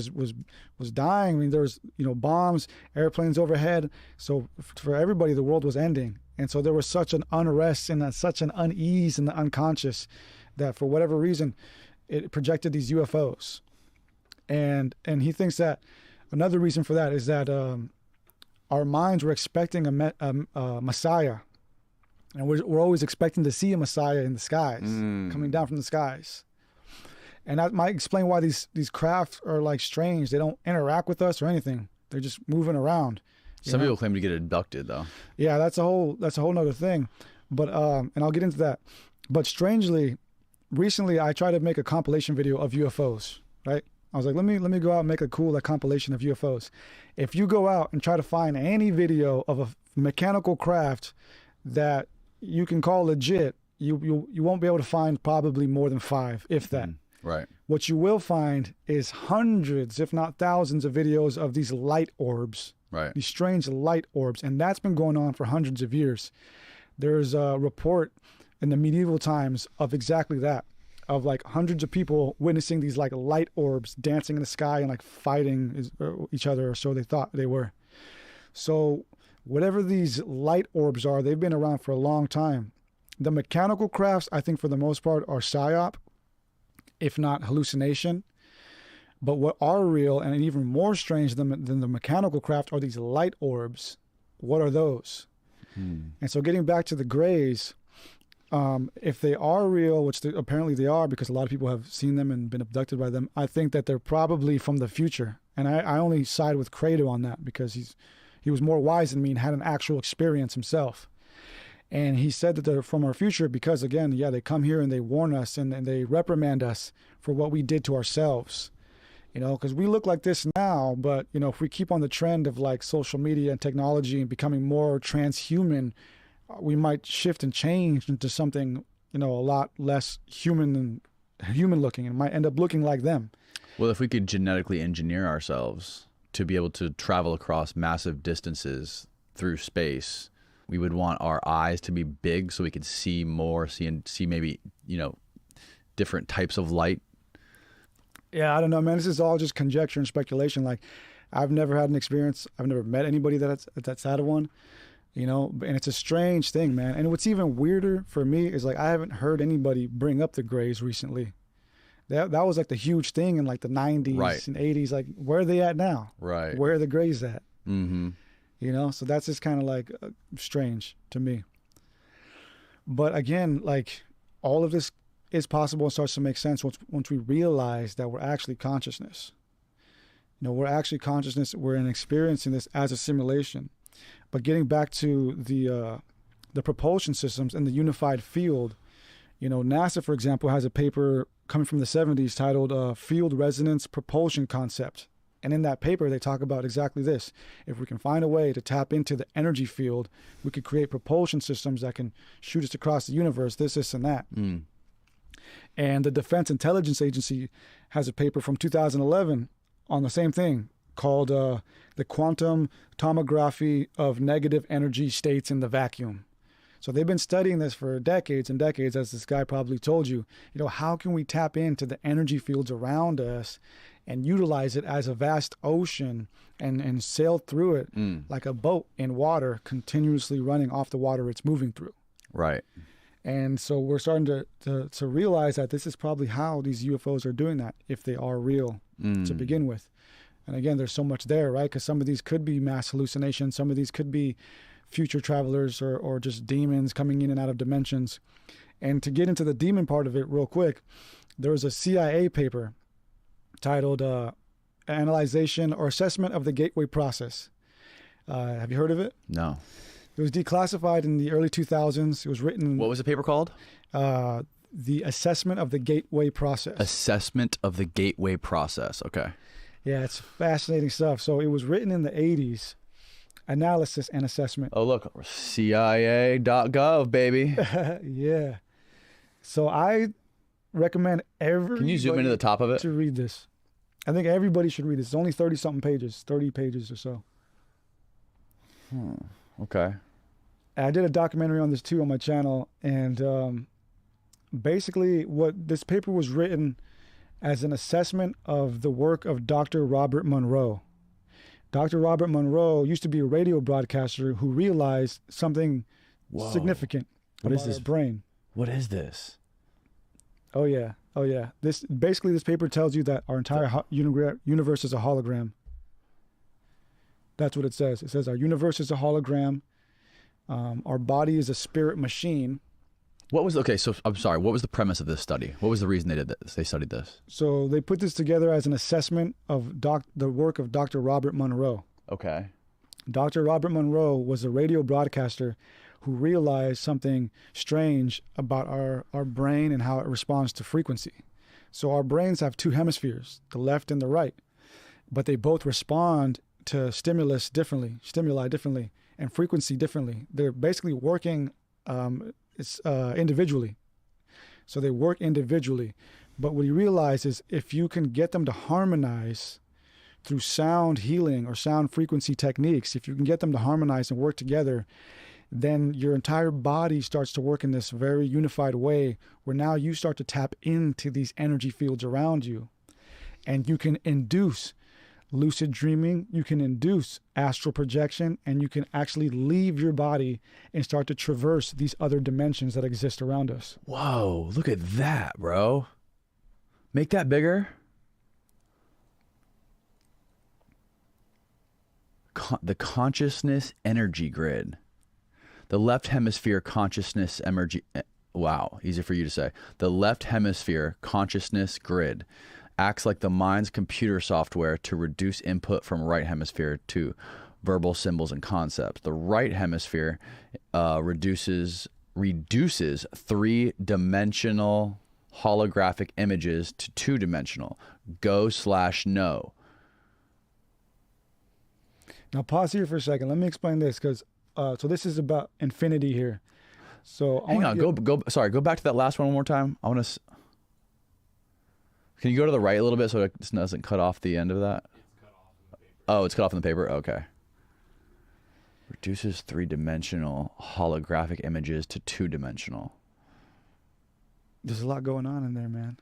dying. I mean, there was, bombs, airplanes overhead. So for everybody, the world was ending. And so there was such an unrest and such an unease in the unconscious that for whatever reason, it projected these UFOs. And he thinks that another reason for that is that our minds were expecting a Messiah. And we're always expecting to see a Messiah in the skies, coming down from the skies. And that might explain why these crafts are like strange. They don't interact with us or anything. They're just moving around. Some people claim to get abducted, though. Yeah, that's a whole nother thing. But and I'll get into that. But strangely, recently I tried to make a compilation video of UFOs. Right? I was like, let me go out and make a cool compilation of UFOs. If you go out and try to find any video of a mechanical craft that you can call legit, you won't be able to find probably more than 5, if that. Right. What you will find is hundreds, if not thousands, of videos of these light orbs. Right. These strange light orbs. And that's been going on for hundreds of years. There's a report in the medieval times of exactly that, of like hundreds of people witnessing these like light orbs dancing in the sky and like fighting each other, or so they thought they were. So whatever these light orbs are, they've been around for a long time. The mechanical crafts, I think for the most part, are psyop, if not hallucination. But what are real and even more strange than the mechanical craft are these light orbs. What are those? And so getting back to the Greys, if they are real, which apparently they are, because a lot of people have seen them and been abducted by them, I think that they're probably from the future. And I only side with Credo on that, because he was more wise than me and had an actual experience himself. And he said that they're from our future because, again, they come here and they warn us and they reprimand us for what we did to ourselves. Because we look like this now, but, if we keep on the trend of like social media and technology and becoming more transhuman, we might shift and change into something a lot less human looking, and might end up looking like them. Well, if we could genetically engineer ourselves to be able to travel across massive distances through space, we would want our eyes to be big so we could see more, see maybe, different types of light. Yeah, I don't know, man. This is all just conjecture and speculation. Like, I've never had an experience. I've never met anybody that's had one, and it's a strange thing, man. And what's even weirder for me is like I haven't heard anybody bring up the Greys recently. That was like the huge thing in like the 90s and 80s. Like, where are they at now? Right. Where are the Greys at? Mm-hmm. So that's just kind of like strange to me. But again, like all of this is possible and starts to make sense once we realize that we're actually consciousness. We're actually consciousness. We're experiencing this as a simulation. But getting back to the propulsion systems and the unified field, NASA, for example, has a paper coming from the 70s titled Field Resonance Propulsion Concept. And in that paper, they talk about exactly this. If we can find a way to tap into the energy field, we could create propulsion systems that can shoot us across the universe, this, and that. Mm. And the Defense Intelligence Agency has a paper from 2011 on the same thing called the Quantum Tomography of Negative Energy States in the Vacuum. So they've been studying this for decades and decades, as this guy probably told you. How can we tap into the energy fields around us and utilize it as a vast ocean and sail through it like a boat in water, continuously running off the water it's moving through. Right. And so we're starting to realize that this is probably how these UFOs are doing that, if they are real to begin with. And again, there's so much there, right? Because some of these could be mass hallucinations. Some of these could be future travelers or just demons coming in and out of dimensions. And to get into the demon part of it real quick, there was a CIA paper titled Analyzation or Assessment of the Gateway Process. Have you heard of it? No. It was declassified in the early 2000s. It was written... What was the paper called? The Assessment of the Gateway Process. Assessment of the Gateway Process. Okay. Yeah, it's fascinating stuff. So it was written in the 80s. Analysis and assessment. Oh, look. CIA.gov, baby. Yeah. So I recommend everybody... Can you zoom into the top of it? ...to read this. I think everybody should read this. It's only 30-something pages, 30 pages or so. Okay. I did a documentary on this too on my channel, and basically what this paper was written as an assessment of the work of Dr. Robert Monroe. Dr. Robert Monroe used to be a radio broadcaster who realized something significant about our brain. What is this? Oh yeah. This paper tells you that our entire universe is a hologram. That's what it says. It says our universe is a hologram. Our body is a spirit machine. So I'm sorry, what was the premise of this study? What was the reason they did this? They studied this? So they put this together as an assessment of the work of Dr. Robert Monroe. Okay. Dr. Robert Monroe was a radio broadcaster who realized something strange about our brain and how it responds to frequency. So our brains have two hemispheres, the left and the right, but they both respond to stimuli differently, and frequency differently. They're basically working individually. So they work individually. But what he realized is if you can get them to harmonize through sound healing or sound frequency techniques, if you can get them to harmonize and work together, then your entire body starts to work in this very unified way where now you start to tap into these energy fields around you. And you can induce lucid dreaming, you can induce astral projection, and you can actually leave your body and start to traverse these other dimensions that exist around us. Whoa, look at that, bro. Make that bigger. The consciousness energy grid. The left hemisphere consciousness energy. Wow, easy for you to say. The left hemisphere consciousness grid acts like the mind's computer software to reduce input from right hemisphere to verbal symbols and concepts. The right hemisphere reduces three-dimensional holographic images to two-dimensional. Go/no. Now pause here for a second. Let me explain this because so this is about infinity here. So Hang on, go back to that last one more time. I want to. Can you go to the right a little bit so it doesn't cut off the end of that? Oh, it's cut off in the paper. Okay. Reduces 3-dimensional holographic images to 2-dimensional. There's a lot going on in there, man.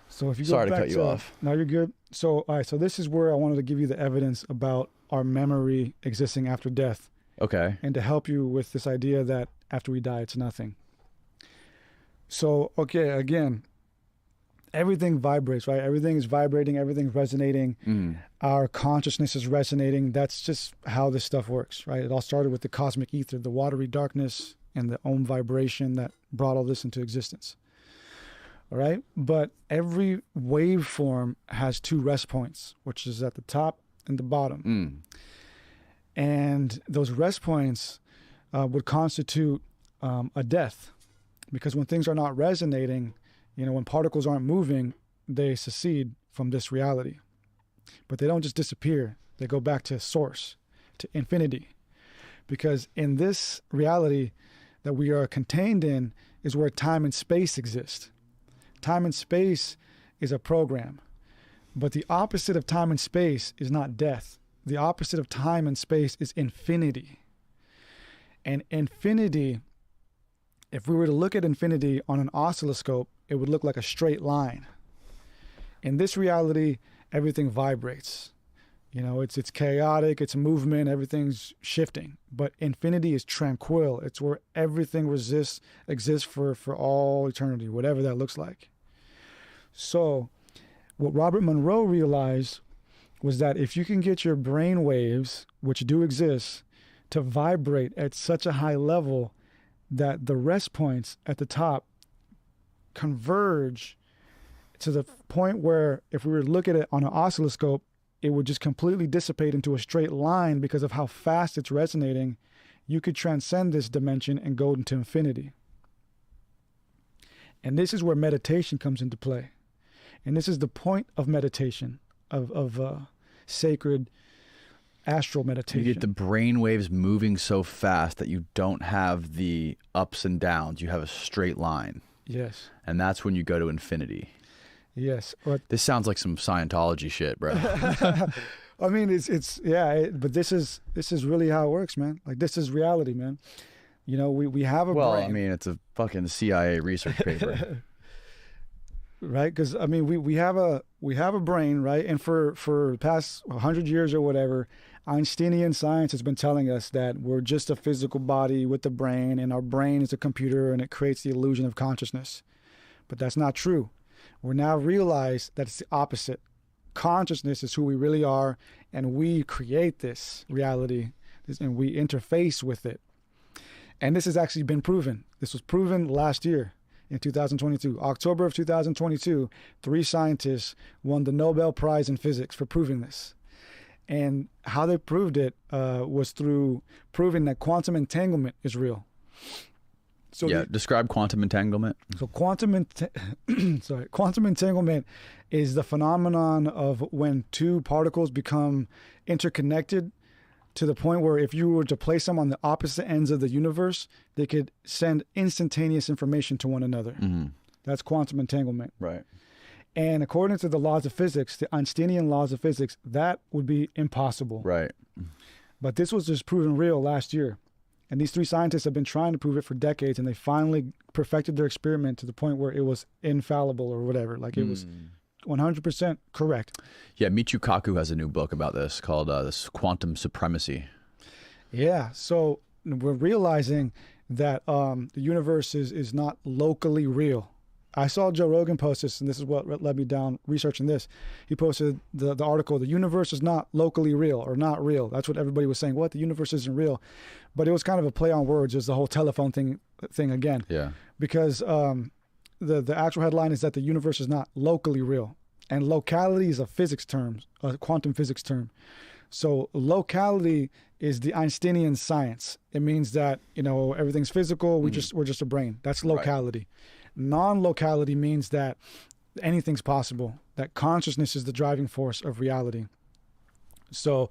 So if you Sorry go to back cut you off. No, you're good. So all right, so this is where I wanted to give you the evidence about our memory existing after death, Okay. and to help you with this idea that after we die, it's nothing. So okay, again, everything vibrates, right? Everything is vibrating, everything's resonating. Our consciousness is resonating. That's just how this stuff works, right? It all started with the cosmic ether, the watery darkness, and the Om vibration that brought all this into existence. All right? But every waveform has 2 rest points, which is at the top and the bottom. And those rest points would constitute a death, because when things are not resonating, when particles aren't moving, they secede from this reality. But they don't just disappear. They go back to source, to infinity. Because in this reality that we are contained in is where time and space exist. Time and space is a program. But the opposite of time and space is not death. The opposite of time and space is infinity. And infinity, if we were to look at infinity on an oscilloscope, it would look like a straight line. In this reality, everything vibrates. It's chaotic, it's movement, everything's shifting. But infinity is tranquil. It's where everything exists for all eternity, whatever that looks like. So what Robert Monroe realized was that if you can get your brain waves, which do exist, to vibrate at such a high level that the rest points at the top converge to the point where if we were to look at it on an oscilloscope, it would just completely dissipate into a straight line because of how fast it's resonating, you could transcend this dimension and go into infinity. And this is where meditation comes into play. And this is the point of meditation, of sacred astral meditation. You get the brain waves moving so fast that you don't have the ups and downs. You have a straight line. Yes. And that's when you go to infinity. Yes. But this sounds like some Scientology shit, bro. I mean, but this is really how it works, man. Like, this is reality, man. We have a brain. Well, I mean, it's a fucking CIA research paper. Right? Because I mean, we have a brain, right? And for the past 100 years or whatever, Einsteinian science has been telling us that we're just a physical body with a brain, and our brain is a computer, and it creates the illusion of consciousness. But that's not true. We now realize that it's the opposite. Consciousness is who we really are, and we create this reality, and we interface with it. And this has actually been proven. This was proven last year in 2022. October of 2022, 3 scientists won the Nobel Prize in Physics for proving this. And how they proved it was through proving that quantum entanglement is real. So describe quantum entanglement. So quantum entanglement is the phenomenon of when 2 particles become interconnected to the point where if you were to place them on the opposite ends of the universe, they could send instantaneous information to one another. Mm-hmm. That's quantum entanglement. Right. And according to the laws of physics, the Einsteinian laws of physics, that would be impossible. Right. But this was just proven real last year. And these 3 scientists have been trying to prove it for decades, and they finally perfected their experiment to the point where it was infallible or whatever. Like, it was 100% correct. Yeah, Michio Kaku has a new book about this called this Quantum Supremacy. Yeah, so we're realizing that the universe is not locally real. I saw Joe Rogan post this, and this is what led me down researching this. He posted the article, "The universe is not locally real," or not real. That's what everybody was saying. What? The universe isn't real. But it was kind of a play on words. It was the whole telephone thing again. Yeah. Because the actual headline is that the universe is not locally real. And locality is a physics term, a quantum physics term. So locality is the Einsteinian science. It means that, everything's physical. We're just a brain. That's locality. Right. Non-locality means that anything's possible, that consciousness is the driving force of reality. So,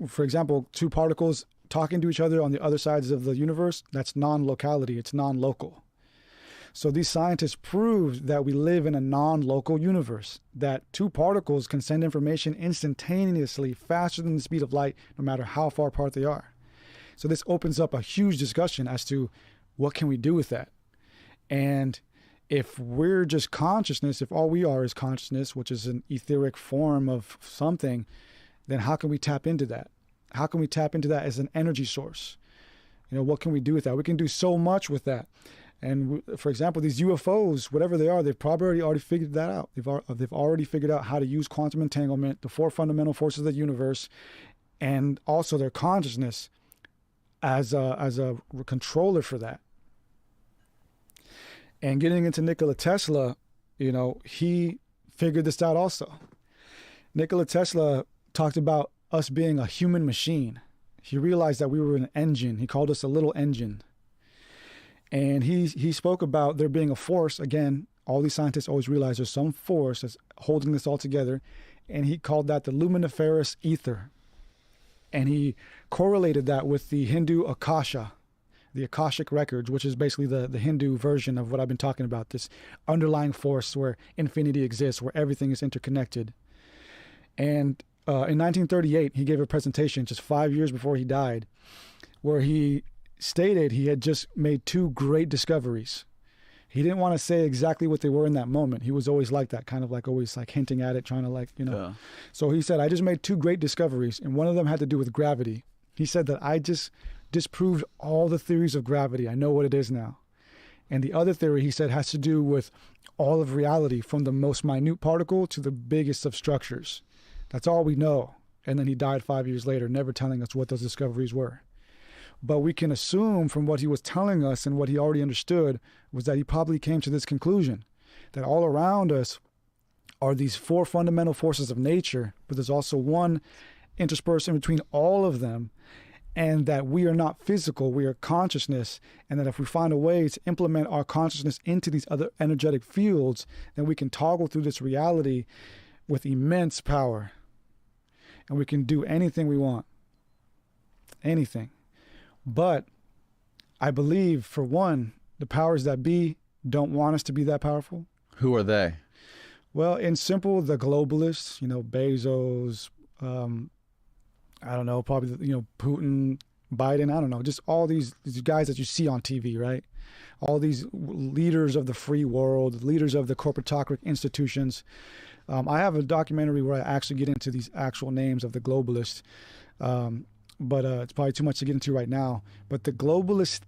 for example, 2 particles talking to each other on the other sides of the universe, that's non-locality, it's non-local. So these scientists proved that we live in a non-local universe, that two particles can send information instantaneously faster than the speed of light, no matter how far apart they are. So this opens up a huge discussion as to what can we do with that. And if we're just consciousness, if all we are is consciousness, which is an etheric form of something, then how can we tap into that? How can we tap into that as an energy source? You know, what can we do with that? We can do so much with that. And for example, these UFOs, whatever they are, they've probably already figured that out. They've already figured out how to use quantum entanglement, the four fundamental forces of the universe, and also their consciousness as a controller for that. And getting into Nikola Tesla, you know, he figured this out also. Nikola Tesla talked about us being a human machine. He realized that we were an engine. He called us a little engine. And he spoke about there being a force. Again, all these scientists always realize there's some force that's holding this all together. And he called that the luminiferous ether. And he correlated that with the Hindu Akasha, the Akashic records, which is basically the Hindu version of what I've been talking about, this underlying force where infinity exists, where everything is interconnected. And in 1938, he gave a presentation just 5 years before he died, where he stated he had just made two great discoveries. He didn't want to say exactly what they were in that moment. He was always like that, kind of like always like hinting at it, trying to like, you know. Yeah. So he said, I just made two great discoveries, and one of them had to do with gravity. He said that I just disproved all the theories of gravity. I know what it is now. And the other theory, he said, has to do with all of reality, from the most minute particle to the biggest of structures. That's all we know. And then he died 5 years later, never telling us what those discoveries were. But we can assume from what he was telling us and what he already understood was that he probably came to this conclusion, that all around us are these four fundamental forces of nature, but there's also one interspersed in between all of them, and that we are not physical, we are consciousness, and that if we find a way to implement our consciousness into these other energetic fields, then we can toggle through this reality with immense power. And we can do anything we want. Anything. But I believe, for one, the powers that be don't want us to be that powerful. Who are they? Well, in simple, the globalists, you know, Bezos, I don't know, probably, you know, Putin, Biden, I don't know, just all these guys that you see on TV, right? All these leaders of the free world, leaders of the corporatocratic institutions. I have a documentary where I actually get into these actual names of the globalists. But it's probably too much to get into right now. But the globalist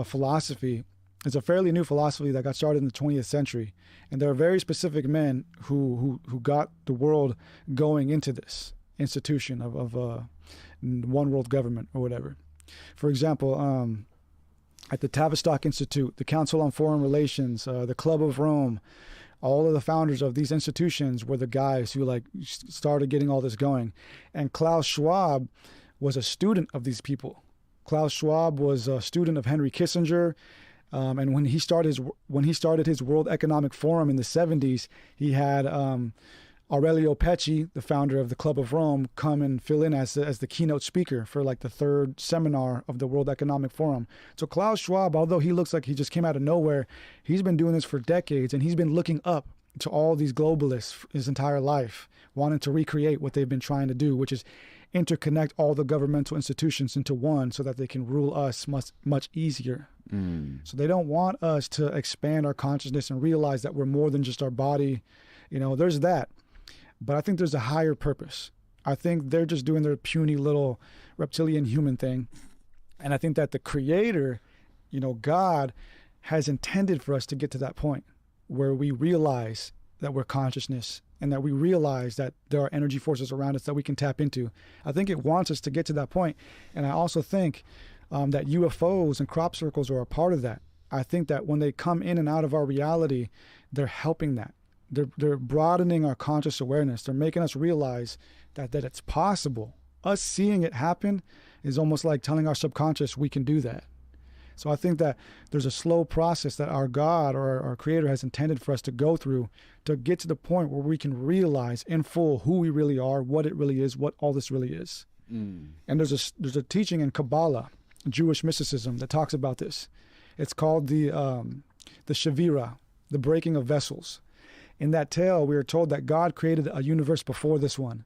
philosophy is a fairly new philosophy that got started in the 20th century. And there are very specific men who got the world going into this institution of one world government or whatever. For example, at the Tavistock Institute, the Council on Foreign Relations, the Club of Rome, all of the founders of these institutions were the guys who like started getting all this going. And Klaus Schwab was a student of these people. Klaus Schwab was a student of Henry Kissinger, and when he started his World Economic Forum in the 70s, he had Aurelio Pecci, the founder of the Club of Rome, come and fill in as the keynote speaker for like the third seminar of the World Economic Forum. So Klaus Schwab, although he looks like he just came out of nowhere, he's been doing this for decades, and he's been looking up to all these globalists his entire life, wanting to recreate what they've been trying to do, which is interconnect all the governmental institutions into one so that they can rule us much easier. So they don't want us to expand our consciousness and realize that we're more than just our body. You know, there's that. But I think there's a higher purpose. I think they're just doing their puny little reptilian human thing. And I think that the Creator, you know, God, has intended for us to get to that point where we realize that we're consciousness and that we realize that there are energy forces around us that we can tap into. I think it wants us to get to that point. And I also think that UFOs and crop circles are a part of that. I think that when they come in and out of our reality, they're helping that. They're broadening our conscious awareness. They're making us realize that it's possible. Us seeing it happen is almost like telling our subconscious we can do that. So I think that there's a slow process that our God or our Creator has intended for us to go through to get to the point where we can realize in full who we really are, what it really is, what all this really is. And there's a teaching in Kabbalah, Jewish mysticism, that talks about this. It's called the Shavira, the breaking of vessels. In that tale, we are told that God created a universe before this one,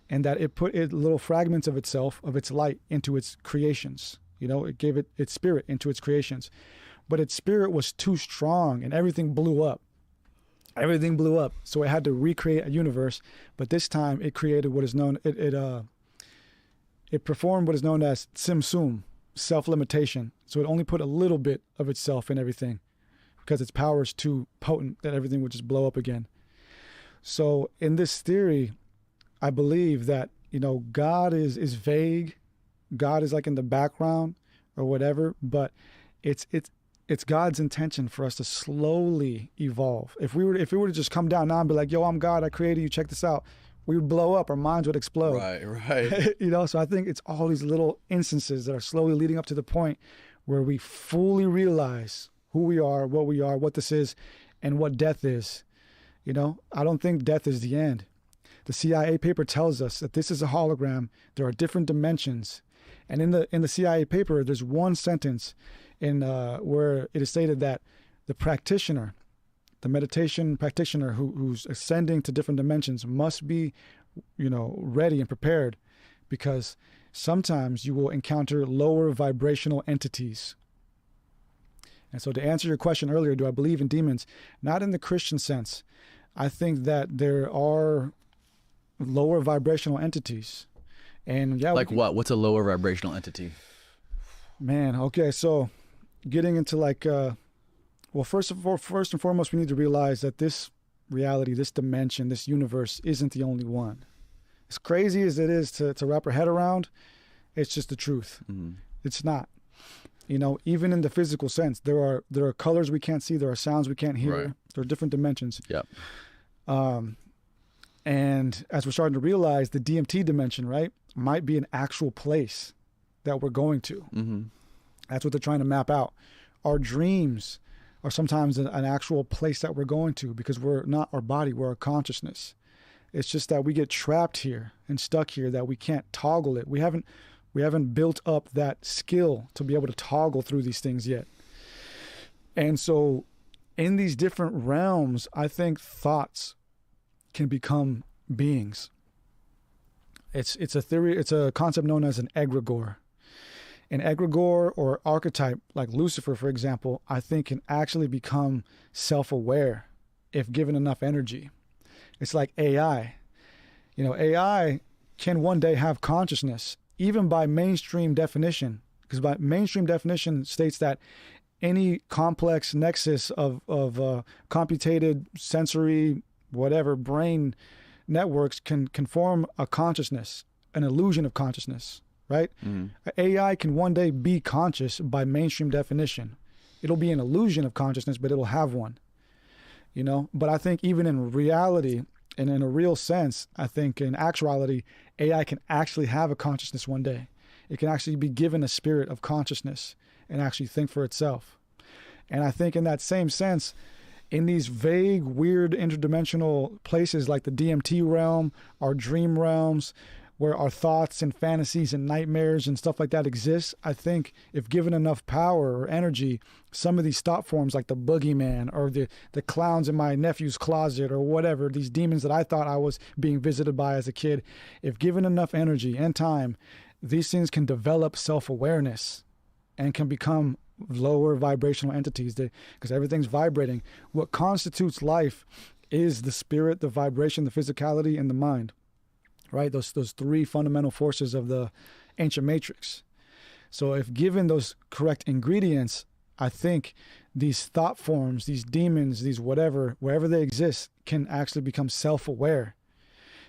and that it put little fragments of itself, of its light, into its creations. You know, it gave it its spirit into its creations. But its spirit was too strong, and everything blew up. Everything blew up, so it had to recreate a universe. But this time, it created what is known. It performed what is known as Tzimtzum, self-limitation. So it only put a little bit of itself in everything, because its power is too potent that everything would just blow up again. So in this theory, I believe that, you know, God is vague. God is like in the background or whatever, but it's God's intention for us to slowly evolve. If we were to just come down now and be like, yo, I'm God, I created you, check this out, we would blow up, our minds would explode. Right. You know, so I think it's all these little instances that are slowly leading up to the point where we fully realize who we are, what this is, and what death is. You know, I don't think death is the end. The CIA paper tells us that this is a hologram. There are different dimensions. And in the CIA paper, there's one sentence in where it is stated that the practitioner, the meditation practitioner who's ascending to different dimensions must be, you know, ready and prepared, because sometimes you will encounter lower vibrational entities. And so to answer your question earlier, do I believe in demons? Not in the Christian sense. I think that there are lower vibrational entities. And yeah, like what? What's a lower vibrational entity? Man, okay, so getting into like, well, first and foremost, we need to realize that this reality, this dimension, this universe isn't the only one. As crazy as it is to wrap our head around, it's just the truth. It's not. You know, even in the physical sense, there are colors we can't see, there are sounds we can't hear, Right. There are different dimensions. Yep. And as we're starting to realize, the DMT dimension, right, might be an actual place that we're going to. That's what they're trying to map out. Our dreams are sometimes an actual place that we're going to, because we're not our body, we're our consciousness. It's just that we get trapped here and stuck here, that we can't toggle it. We haven't built up that skill to be able to toggle through these things yet. And so in these different realms, I think thoughts can become beings. It's a theory, it's a concept known as an egregore. An egregore or archetype like Lucifer, for example, I think can actually become self-aware if given enough energy. It's like AI. You know, AI can one day have consciousness, even by mainstream definition, because by mainstream definition states that any complex nexus of computated sensory, whatever, brain networks can form a consciousness, an illusion of consciousness, right? AI can one day be conscious by mainstream definition. It'll be an illusion of consciousness, but it'll have one, you know? But I think even in reality and in a real sense, I think in actuality, AI can actually have a consciousness one day. It can actually be given a spirit of consciousness and actually think for itself. And I think in that same sense, in these vague, weird, interdimensional places like the DMT realm, our dream realms, where our thoughts and fantasies and nightmares and stuff like that exist, I think if given enough power or energy, some of these thought forms like the boogeyman or the clowns in my nephew's closet or whatever, these demons that I thought I was being visited by as a kid, if given enough energy and time, these things can develop self-awareness and can become lower vibrational entities, because everything's vibrating. What constitutes life is the spirit, the vibration, the physicality, and the mind. Right? Those three fundamental forces of the ancient matrix. So if given those correct ingredients, I think these thought forms, these demons, these whatever, wherever they exist, can actually become self-aware.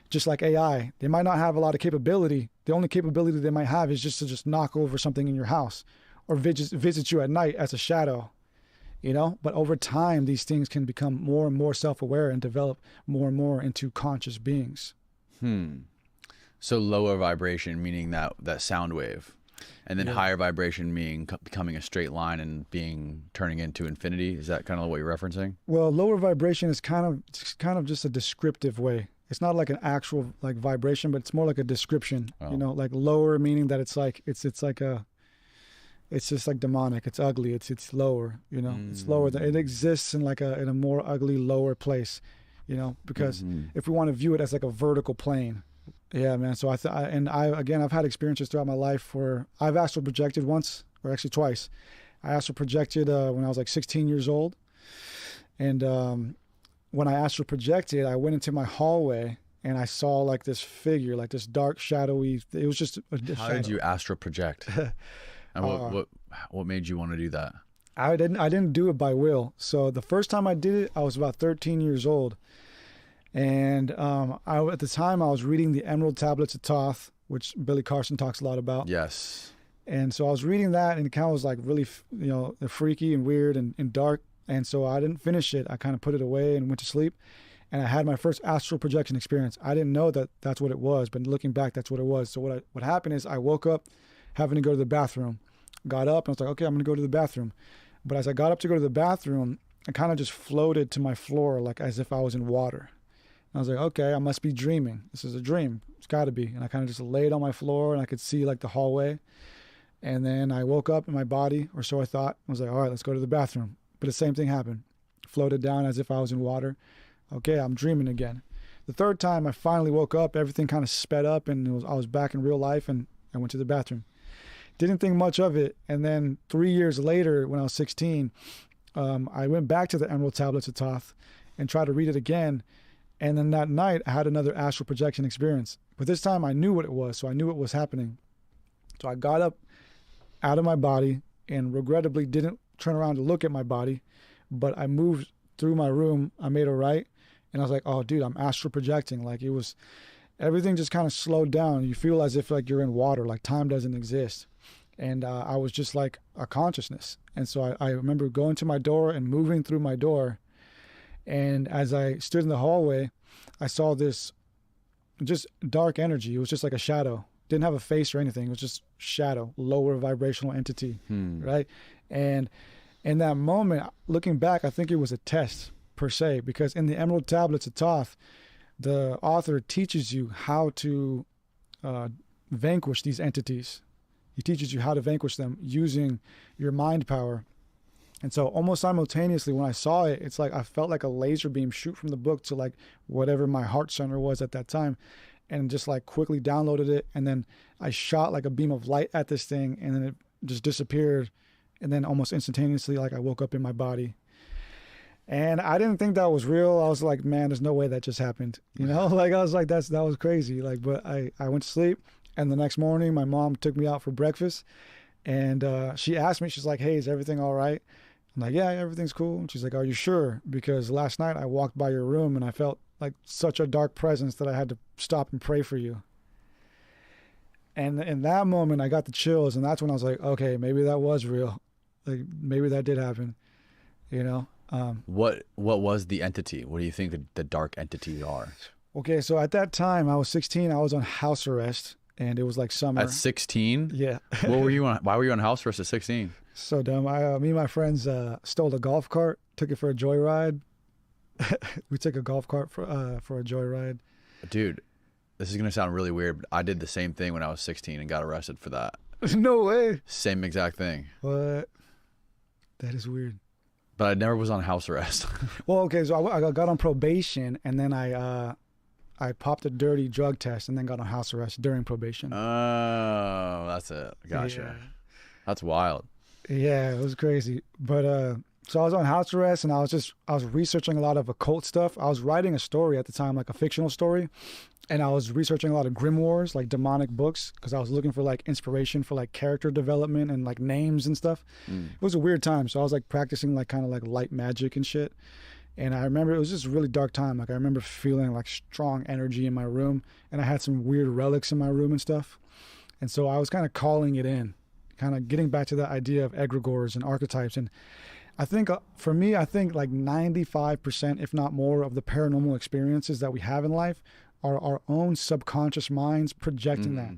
Just like AI, they might not have a lot of capability. The only capability they might have is just to knock over something in your house or visit you at night as a shadow, you know? But over time, these things can become more and more self-aware and develop more and more into conscious beings. So lower vibration, meaning that sound wave, and then higher vibration meaning becoming a straight line and turning into infinity. Is that kind of what you're referencing? Well, lower vibration is kind of just a descriptive way. It's not like an actual like vibration, but it's more like a description. Oh. You know, like lower meaning that it's like it's like a, it's just like demonic. It's ugly. It's lower. You know, it's lower. It exists in like a more ugly lower place. You know, because if we want to view it as like a vertical plane. Yeah, man. So I've had experiences throughout my life where I've astral projected once, or actually twice. I astral projected when I was like 16 years old, and when I astral projected, I went into my hallway and I saw like this figure, like this dark, shadowy. It was just a How shadow. did you astral project? And what made you want to do that? I didn't do it by will. So the first time I did it, I was about 13 years old. And at the time, I was reading the Emerald Tablets of Thoth, which Billy Carson talks a lot about. Yes. And so I was reading that, and it kind of was like really, freaky and weird and dark. And so I didn't finish it. I kind of put it away and went to sleep. And I had my first astral projection experience. I didn't know that that's what it was, but looking back, that's what it was. So what happened is I woke up having to go to the bathroom. Got up, and I was like, okay, I'm going to go to the bathroom. But as I got up to go to the bathroom, I kind of just floated to my floor like as if I was in water. I was like, okay, I must be dreaming. This is a dream. It's got to be. And I kind of just laid on my floor, and I could see like the hallway. And then I woke up in my body, or so I thought. I was like, all right, let's go to the bathroom. But the same thing happened. Floated down as if I was in water. Okay, I'm dreaming again. The third time I finally woke up, everything kind of sped up, and I was back in real life, and I went to the bathroom. Didn't think much of it. And then 3 years later, when I was 16, I went back to the Emerald Tablets of Thoth and tried to read it again. And then that night, I had another astral projection experience. But this time, I knew what it was, so I knew what was happening. So I got up out of my body and regrettably didn't turn around to look at my body, but I moved through my room. I made a right, and I was like, oh, dude, I'm astral projecting. Like it was, everything just kind of slowed down. You feel as if like you're in water, like time doesn't exist. And I was just like a consciousness. And so I remember going to my door and moving through my door. And as I stood in the hallway, I saw this just dark energy. It was just like a shadow. Didn't have a face or anything. It was just shadow, lower vibrational entity, right? And in that moment, looking back, I think it was a test per se, because in the Emerald Tablets of Thoth, the author teaches you how to vanquish these entities. He teaches you how to vanquish them using your mind power. And so almost simultaneously when I saw it, it's like I felt like a laser beam shoot from the book to like whatever my heart center was at that time, and just like quickly downloaded it. And then I shot like a beam of light at this thing, and then it just disappeared. And then almost instantaneously, like I woke up in my body. And I didn't think that was real. I was like, man, there's no way that just happened. You know, like I was like, that was crazy. Like, but I went to sleep, and the next morning my mom took me out for breakfast, and she asked me, she's like, hey, is everything all right? I'm like, yeah, everything's cool. And she's like, are you sure? Because last night I walked by your room and I felt like such a dark presence that I had to stop and pray for you. And in that moment, I got the chills, and that's when I was like, okay, maybe that was real. Like maybe that did happen, you know? What was the entity? What do you think the dark entities are? Okay, so at that time, I was 16. I was on house arrest, and it was like summer. At 16? Yeah. What were you on? Why were you on house arrest at 16? So dumb. Me and my friends stole a golf cart, took it for a joyride. We took a golf cart for a joyride. Dude, this is gonna sound really weird, but I did the same thing when I was 16 and got arrested for that. No way. Same exact thing. What? That is weird. But I never was on house arrest. Well, okay, so I got on probation, and then I popped a dirty drug test, and then got on house arrest during probation. Oh, that's it. Gotcha. Yeah. That's wild. Yeah, it was crazy. But so I was on house arrest, and I was researching a lot of occult stuff. I was writing a story at the time, like a fictional story, and I was researching a lot of grimoires, like demonic books, because I was looking for like inspiration for like character development and like names and stuff. It was a weird time, so I was like practicing like kind of like light magic and shit. And I remember it was just a really dark time. Like I remember feeling like strong energy in my room, and I had some weird relics in my room and stuff. And so I was kind of calling it in, kind of getting back to that idea of egregores and archetypes. And I think for me, I think like 95%, if not more, of the paranormal experiences that we have in life are our own subconscious minds projecting that.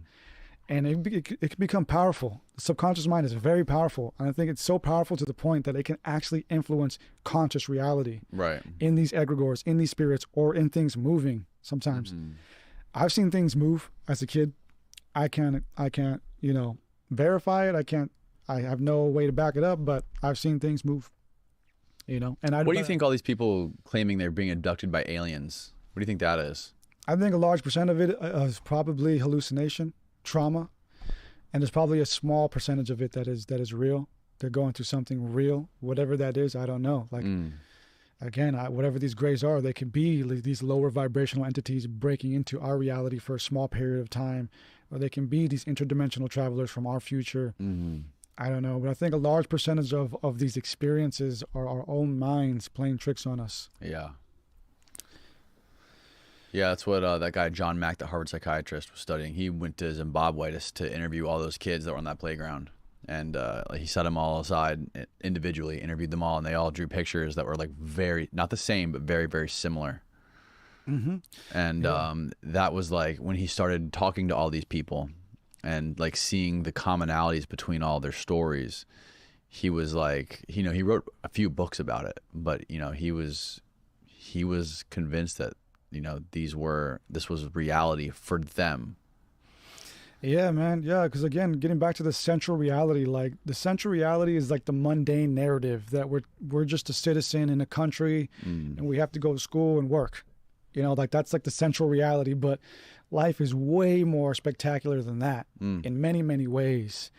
and it can become powerful. The subconscious mind is very powerful, and I think it's so powerful to the point that it can actually influence conscious reality Right. in these egregores, in these spirits, or in things moving sometimes. I've seen things move as a kid. I can't, verify it. I have no way to back it up, but I've seen things move, and What do you think all these people claiming they're being abducted by aliens, what do you think that is? I think a large percent of it is probably hallucination, trauma, and there's probably a small percentage of it that is real. They're going through something real, whatever that is. I don't know. Like, again, whatever these grays are, they could be these lower vibrational entities breaking into our reality for a small period of time, or they can be these interdimensional travelers from our future. I don't know, but I think a large percentage of these experiences are our own minds playing tricks on us. Yeah. Yeah, that's what that guy John Mack, the Harvard psychiatrist, was studying. He went to Zimbabwe to interview all those kids that were on that playground. And he set them all aside individually, interviewed them all, and they all drew pictures that were like very, not the same, but very, very similar. And that was like when he started talking to all these people and like seeing the commonalities between all their stories. He was like, he wrote a few books about it, but he was convinced that this was reality for them. Yeah, man. Yeah, because again, getting back to the central reality, like the central reality is like the mundane narrative that we're just a citizen in a country and we have to go to school and work. Like that's like the central reality, but life is way more spectacular than that in many, many ways.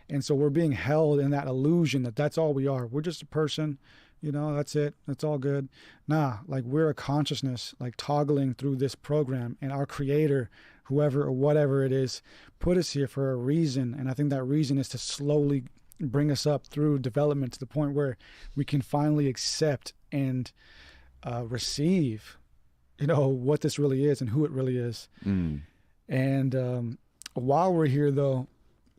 And so we're being held in that illusion that that's all we are. We're just a person, that's it. That's all good. Nah, like we're a consciousness, like toggling through this program, and our creator, whoever or whatever it is, put us here for a reason. And I think that reason is to slowly bring us up through development to the point where we can finally accept and receive, what this really is and who it really is. And while we're here, though,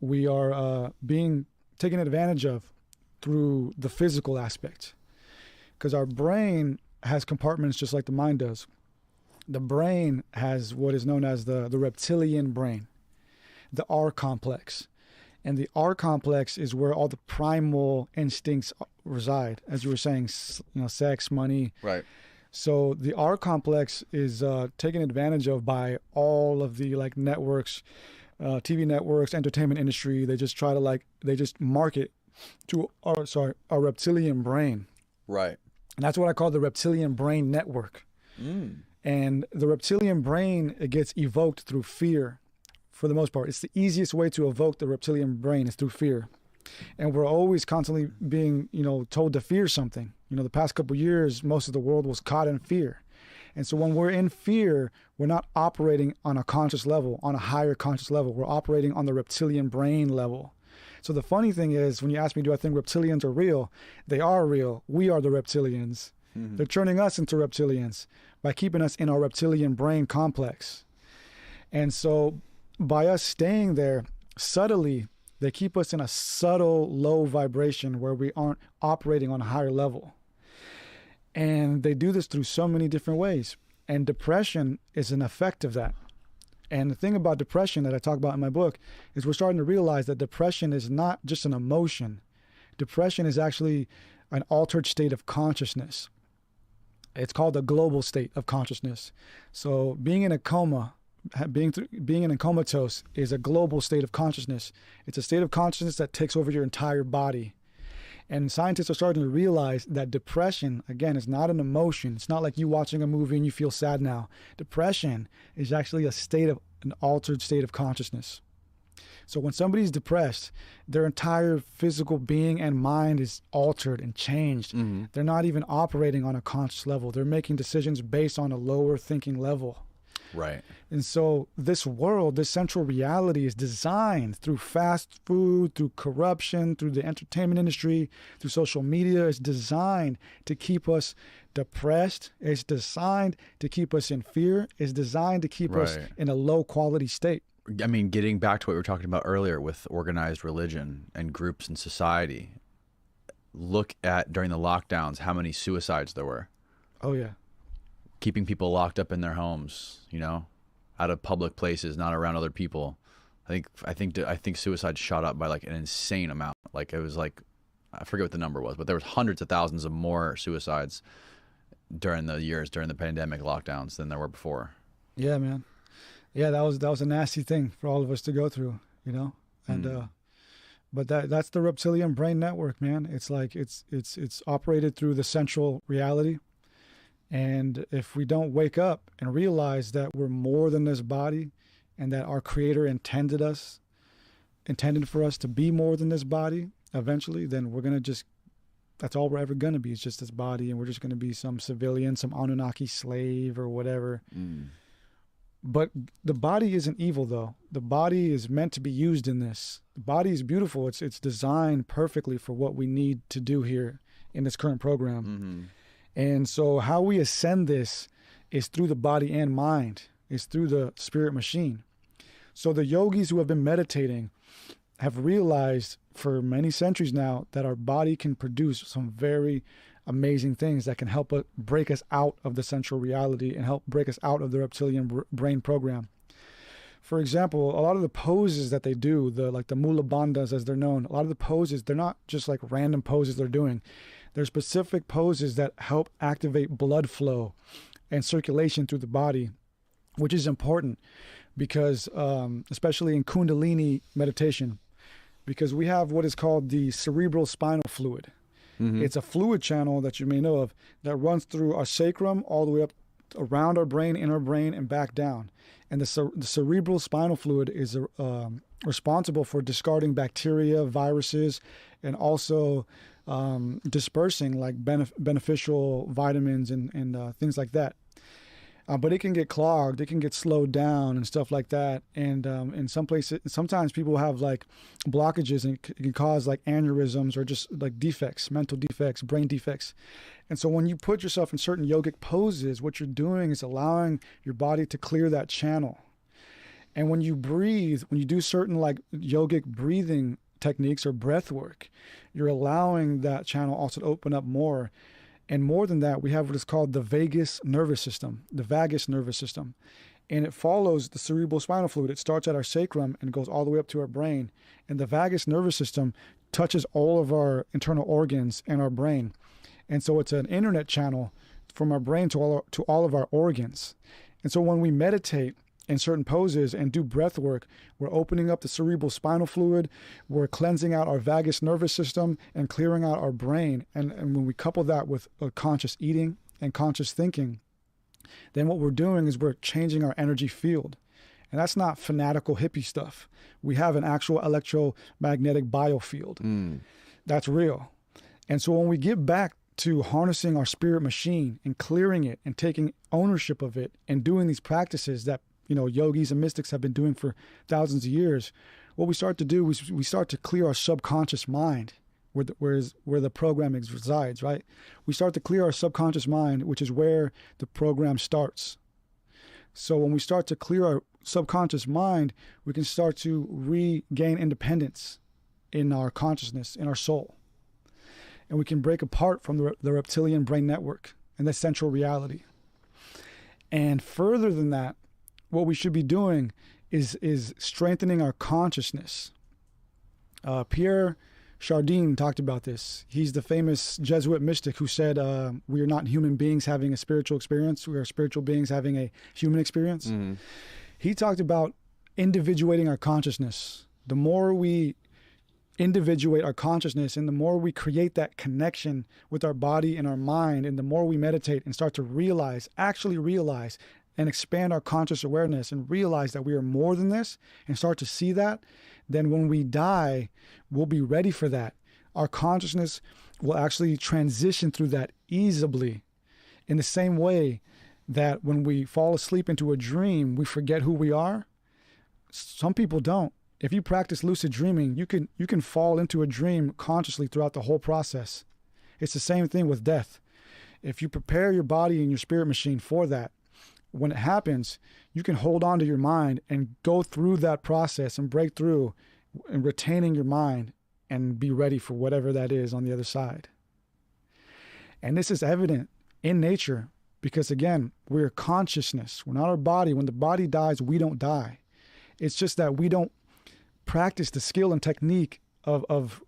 we are being taken advantage of through the physical aspect, because our brain has compartments just like the mind does. The brain has what is known as the reptilian brain, the R complex. And the R complex is where all the primal instincts reside, as you were saying, sex, money. Right. So the R complex is taken advantage of by all of the like networks, TV networks, entertainment industry. They just try to they just market to our reptilian brain. Right. And that's what I call the reptilian brain network. And the reptilian brain, it gets evoked through fear for the most part. It's the easiest way to evoke the reptilian brain is through fear. And we're always constantly being, told to fear something. The past couple of years, most of the world was caught in fear. And so when we're in fear, we're not operating on a conscious level, on a higher conscious level. We're operating on the reptilian brain level. So the funny thing is, when you ask me, do I think reptilians are real? They are real. We are the reptilians. They're turning us into reptilians by keeping us in our reptilian brain complex. And so by us staying there subtly, they keep us in a subtle low vibration where we aren't operating on a higher level. And they do this through so many different ways. And depression is an effect of that. And the thing about depression that I talk about in my book is we're starting to realize that depression is not just an emotion. Depression is actually an altered state of consciousness. It's called a global state of consciousness. So being in a coma, being in a comatose is a global state of consciousness. It's a state of consciousness that takes over your entire body. And scientists are starting to realize that depression, again, is not an emotion. It's not like you watching a movie and you feel sad now. Depression is actually an altered state of consciousness. So when somebody's depressed, their entire physical being and mind is altered and changed. They're not even operating on a conscious level. They're making decisions based on a lower thinking level. Right. And so this world, this central reality is designed through fast food, through corruption, through the entertainment industry, through social media. It's designed to keep us depressed. It's designed to keep us in fear. It's designed to keep us in a low quality state. I mean, getting back to what we were talking about earlier with organized religion and groups in society, look at during the lockdowns how many suicides there were. Oh, yeah. Keeping people locked up in their homes, out of public places, not around other people. I think suicide shot up by like an insane amount. Like it was like, I forget what the number was, but there was hundreds of thousands of more suicides during the pandemic lockdowns than there were before. Yeah, man. Yeah, that was a nasty thing for all of us to go through, you know. And but that's the reptilian brain network, man. It's like it's operated through the central reality. And if we don't wake up and realize that we're more than this body, and that our Creator intended for us to be more than this body eventually, then we're gonna that's all we're ever gonna be. It's just this body, and we're just gonna be some civilian, some Anunnaki slave or whatever. But the body isn't evil, though. The body is meant to be used in this. The body is beautiful. It's designed perfectly for what we need to do here in this current program. And so how we ascend this is through the body and mind. It's through the spirit machine. So the yogis who have been meditating have realized for many centuries now that our body can produce some very amazing things that can help break us out of the central reality and help break us out of the reptilian brain program. For example, a lot of the poses that they do, like the Mula Bandhas as they're known, a lot of the poses, they're not just like random poses they're doing. They're specific poses that help activate blood flow and circulation through the body, which is important because, especially in Kundalini meditation, because we have what is called the cerebral spinal fluid. It's a fluid channel that you may know of that runs through our sacrum all the way up around our brain, in our brain, and back down. And the cerebral spinal fluid is responsible for discarding bacteria, viruses, and also dispersing like beneficial vitamins and things like that. But it can get clogged, it can get slowed down and stuff like that. And in some places, sometimes people have like blockages, and it can cause like aneurysms or just like defects, mental defects, brain defects. And so when you put yourself in certain yogic poses, what you're doing is allowing your body to clear that channel. And when you breathe, when you do certain like yogic breathing techniques or breath work, you're allowing that channel also to open up more. And more than that, we have what is called the vagus nervous system, the vagus nervous system. And it follows the cerebral spinal fluid. It starts at our sacrum and goes all the way up to our brain. And the vagus nervous system touches all of our internal organs and our brain. And so it's an internet channel from our brain to all of our organs. And so when we meditate in certain poses and do breath work, we're opening up the cerebral spinal fluid, we're cleansing out our vagus nervous system and clearing out our brain. And when we couple that with conscious eating and conscious thinking, then what we're doing is we're changing our energy field. And that's not fanatical hippie stuff. We have an actual electromagnetic biofield. That's real. And so when we get back to harnessing our spirit machine and clearing it and taking ownership of it and doing these practices that yogis and mystics have been doing for thousands of years, what we start to do is we start to clear our subconscious mind, where the program resides, right? We start to clear our subconscious mind, which is where the program starts. So when we start to clear our subconscious mind, we can start to regain independence in our consciousness, in our soul. And we can break apart from the reptilian brain network and the central reality. And further than that, what we should be doing is strengthening our consciousness. Pierre Chardin talked about this. He's the famous Jesuit mystic who said, we are not human beings having a spiritual experience. We are spiritual beings having a human experience. He talked about individuating our consciousness. The more we individuate our consciousness and the more we create that connection with our body and our mind, and the more we meditate and start to actually realize and expand our conscious awareness and realize that we are more than this and start to see that, then when we die, we'll be ready for that. Our consciousness will actually transition through that easily, in the same way that when we fall asleep into a dream, we forget who we are. Some people don't. If you practice lucid dreaming, you can fall into a dream consciously throughout the whole process. It's the same thing with death. If you prepare your body and your spirit machine for that, when it happens, you can hold on to your mind and go through that process and break through and retaining your mind and be ready for whatever that is on the other side. And this is evident in nature because, again, we're consciousness. We're not our body. When the body dies, we don't die. It's just that we don't practice the skill and technique of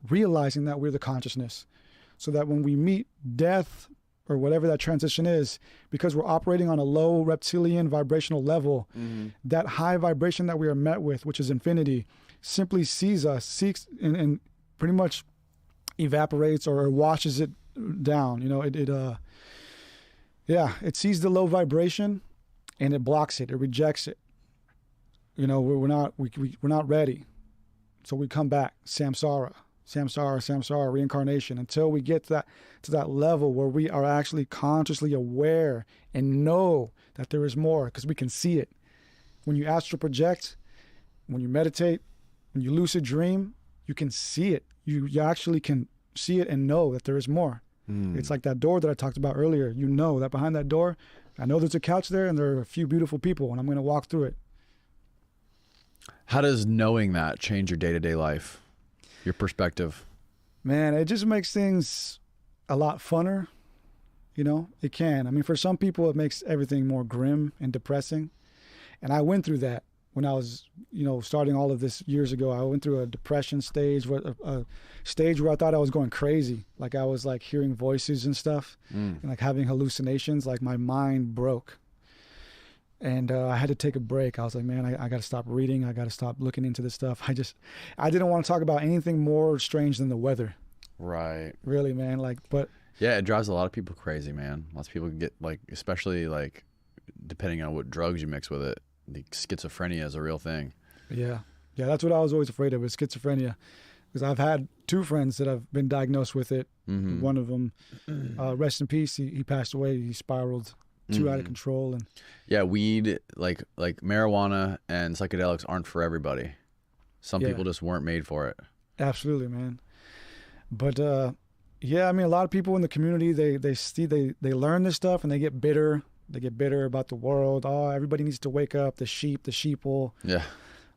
realizing that we're the consciousness, so that when we meet death or whatever that transition is, because we're operating on a low reptilian vibrational level, that high vibration that we are met with, which is infinity, simply sees us, seeks, and pretty much evaporates or washes it down. You know, it sees the low vibration and it blocks it, it rejects it. You know, we're not ready. So we come back, samsara, reincarnation, until we get to that level where we are actually consciously aware and know that there is more, because we can see it. When you astral project, when you meditate, when you lucid dream, you can see it. You actually can see it and know that there is more. It's like that door that I talked about earlier. You know that behind that door, I know there's a couch there and there are a few beautiful people, and I'm going to walk through it. How does knowing that change your day-to-day life, your perspective? Man, it just makes things a lot funner. You know, it can. I mean, for some people, it makes everything more grim and depressing. And I went through that when I was, you know, starting all of this years ago. I went through a depression stage, a stage where I thought I was going crazy. Like I was like hearing voices and stuff, and like having hallucinations. Like my mind broke. And I had to take a break. I was like, man, I got to stop reading. I got to stop looking into this stuff. I didn't want to talk about anything more strange than the weather. Right. Really, man. Like, but yeah, it drives a lot of people crazy, man. Lots of people get like, especially like, depending on what drugs you mix with it, the schizophrenia is a real thing. Yeah, that's what I was always afraid of, is schizophrenia, because I've had 2 friends that have been diagnosed with it. One of them, rest in peace, he passed away. He spiraled too out of control. And yeah, weed, like marijuana and psychedelics aren't for everybody. Some people just weren't made for it. Absolutely, man. But yeah, I mean, a lot of people in the community, they learn this stuff and they get bitter. They get bitter about the world. Oh, everybody needs to wake up. The sheeple. Yeah.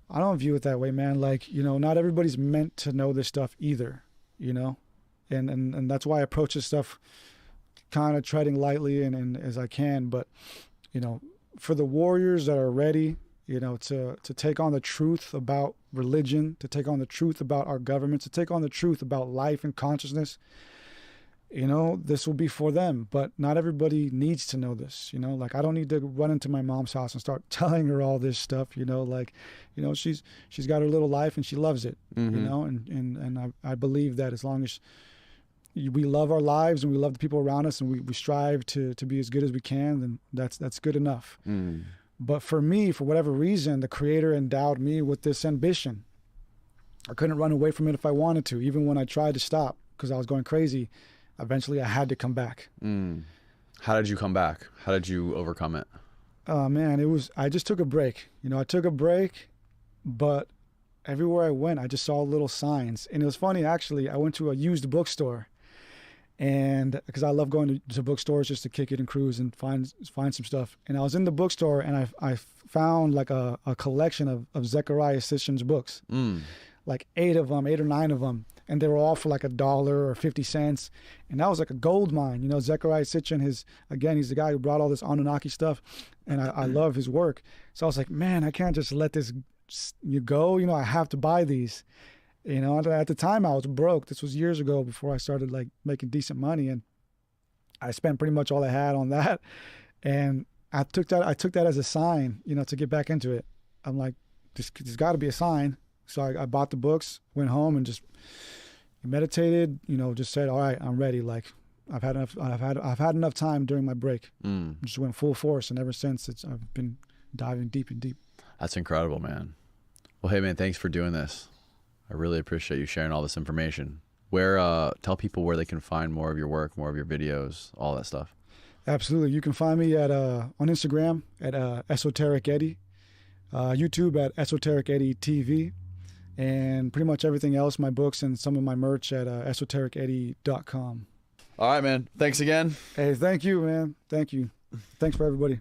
I don't view it that way, man. Like, you know, not everybody's meant to know this stuff either, you know? And that's why I approach this stuff kind of treading lightly and as I can. But, you know, for the warriors that are ready, you know, to take on the truth about religion, to take on the truth about our government, to take on the truth about life and consciousness, you know, this will be for them. But not everybody needs to know this, you know? Like, I don't need to run into my mom's house and start telling her all this stuff, you know? Like, you know, she's got her little life and she loves it, you know? And I believe that as long as we love our lives and we love the people around us and we strive to be as good as we can, then that's good enough. But for me, for whatever reason, the Creator endowed me with this ambition. I couldn't run away from it if I wanted to. Even when I tried to stop because I was going crazy, eventually I had to come back. How did you come back? How did you overcome it? Man, I just took a break. You know, I took a break, but everywhere I went, I just saw little signs. And it was funny, actually. I went to a used bookstore, and because I love going to bookstores just to kick it and cruise and find some stuff. And I was in the bookstore, and I found like a collection of Zecharia Sitchin's books, like 8 or 9 of them. And they were all for like $1 or 50 cents. And that was like a gold mine. You know, Zecharia Sitchin, he's the guy who brought all this Anunnaki stuff. And I love his work. So I was like, man, I can't just let this go. You know, I have to buy these. You know, at the time I was broke. This was years ago before I started like making decent money. And I spent pretty much all I had on that. And I took that as a sign, you know, to get back into it. I'm like, there's got to be a sign. So I bought the books, went home, and just meditated. You know, just said, "All right, I'm ready." Like I've had enough time during my break. Just went full force, and ever since I've been diving deep and deep. That's incredible, man. Well, hey, man, thanks for doing this. I really appreciate you sharing all this information. Tell people where they can find more of your work, more of your videos, all that stuff. Absolutely, you can find me on Instagram at Esoteric Eddie, YouTube at Esoteric Eddie TV. And pretty much everything else, my books and some of my merch at esotericeddie.com. All right, man. Thanks again. Hey, thank you, man. Thank you. Thanks for everybody.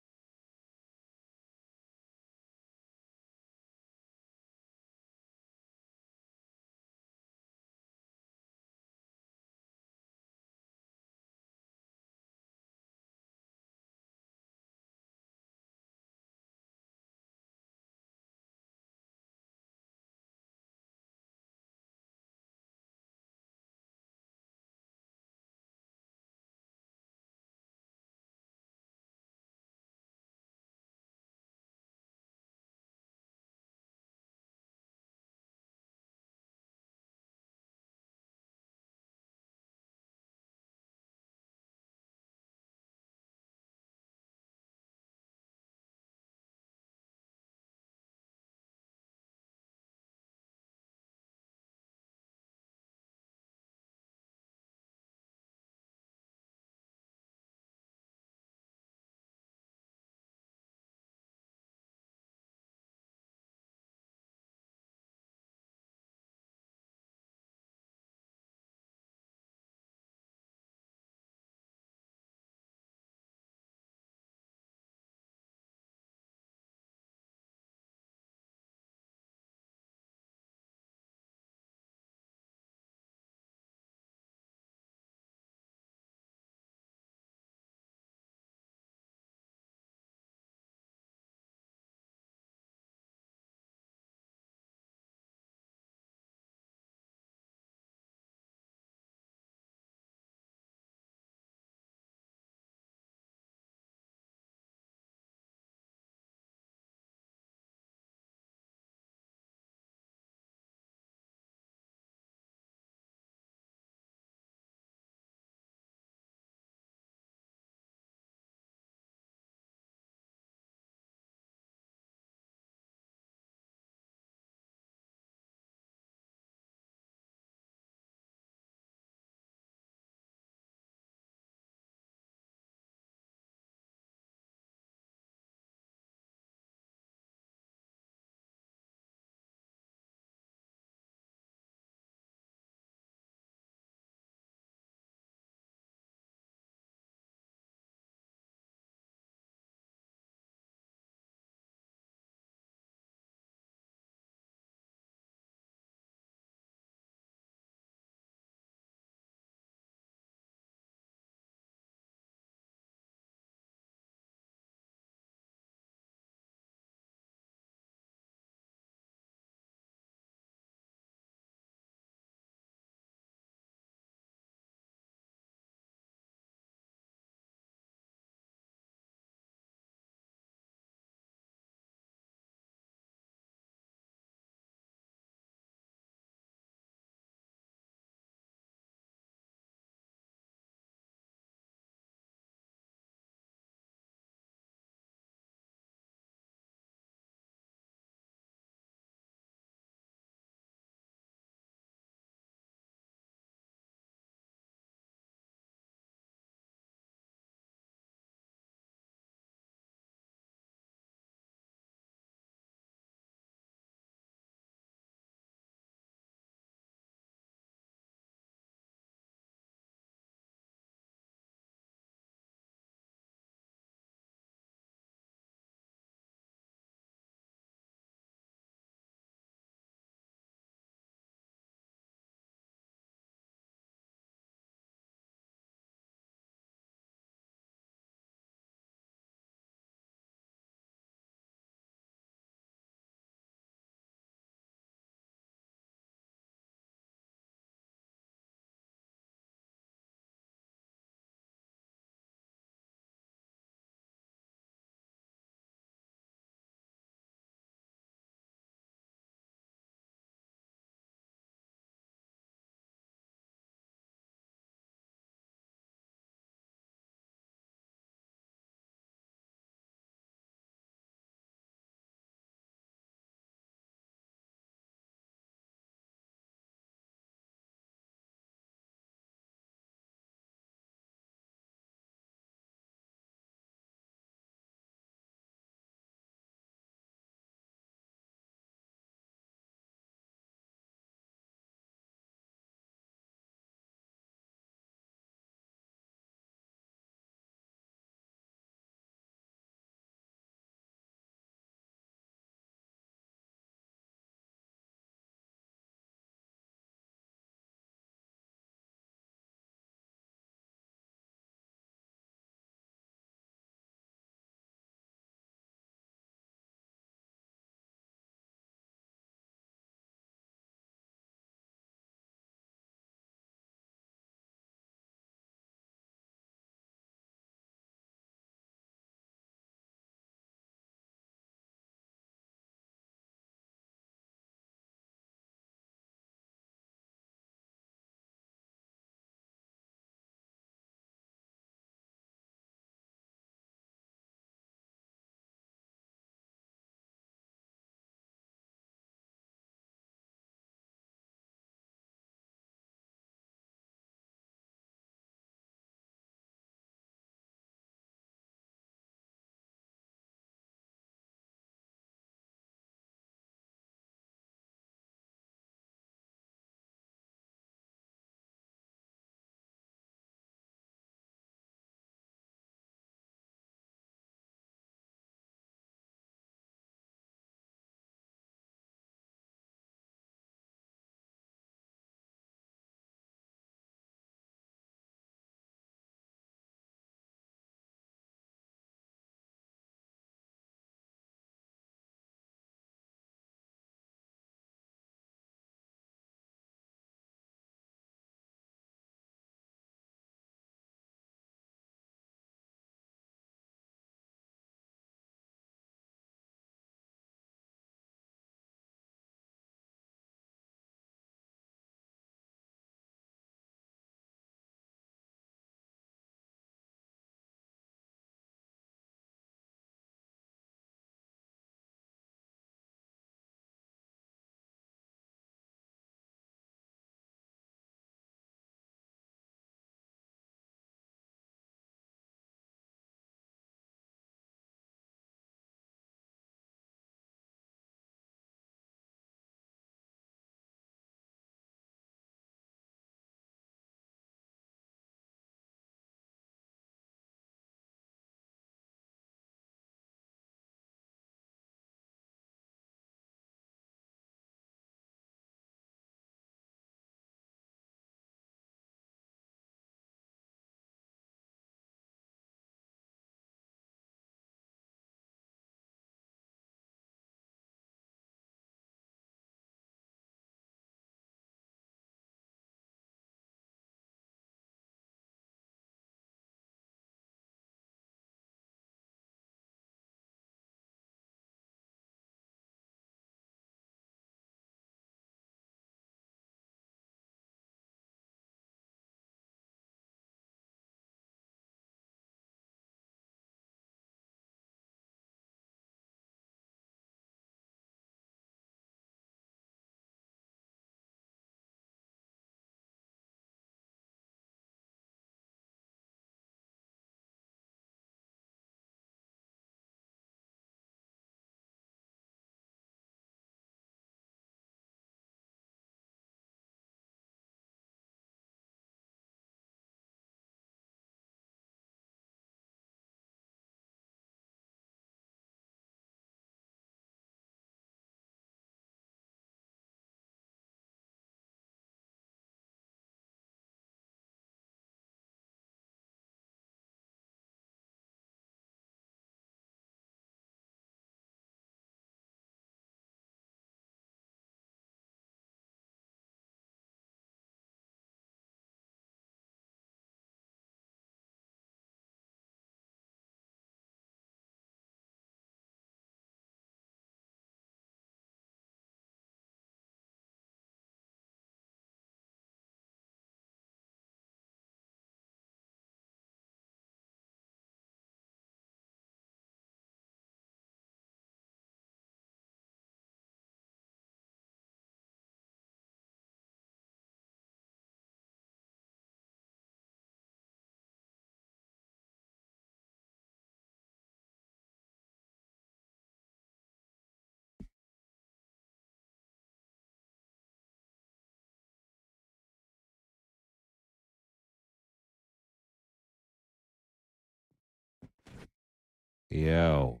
Yo.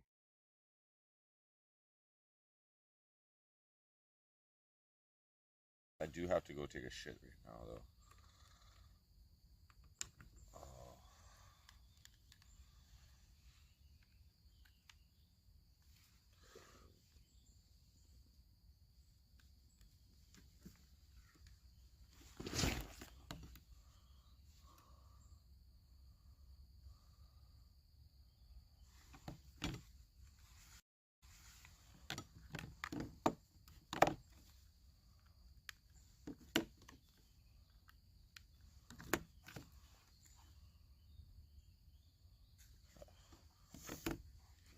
I do have to go take a shit right now, though. Oh.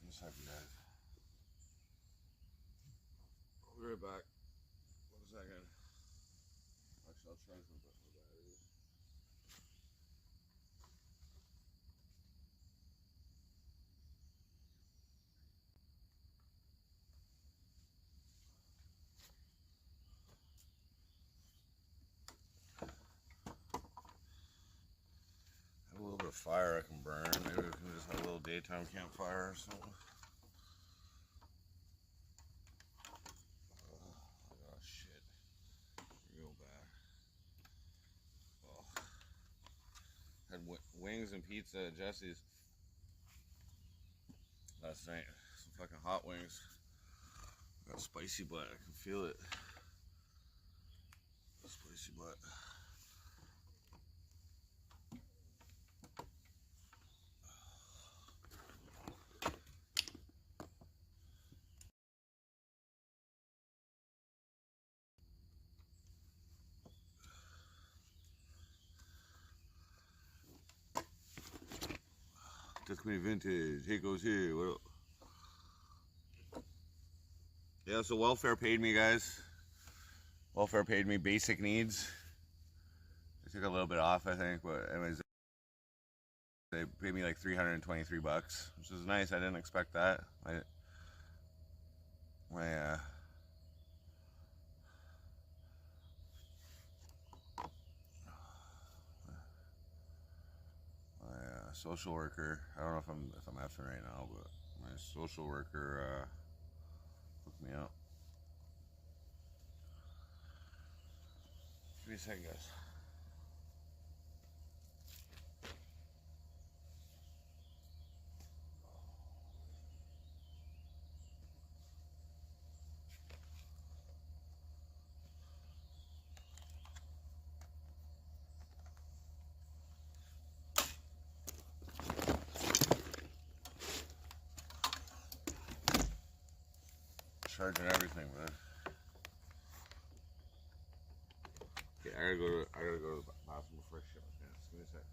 What's up, you guys? I'll be right back. 1 second. Actually, I'll charge my batteries. I have a little bit of fire I can burn. Maybe we can just have a little daytime campfire or something. Oh, shit. Real bad. Oh. Had wings and pizza at Jesse's last night. Some fucking hot wings. Got spicy butt. I can feel it. Spicy butt. Tuscany Vintage. Hey, goes here. What up? Yeah, so welfare paid me, guys. Welfare paid me basic needs. They took a little bit off, I think, but anyways, they paid me like $323, which is nice. I didn't expect that. My social worker. I don't know if I'm effing right now, but my social worker hooked me up. Give me a second, guys. Charging everything, man. Okay, I gotta go to the bathroom before I shit my pants. Give me a sec.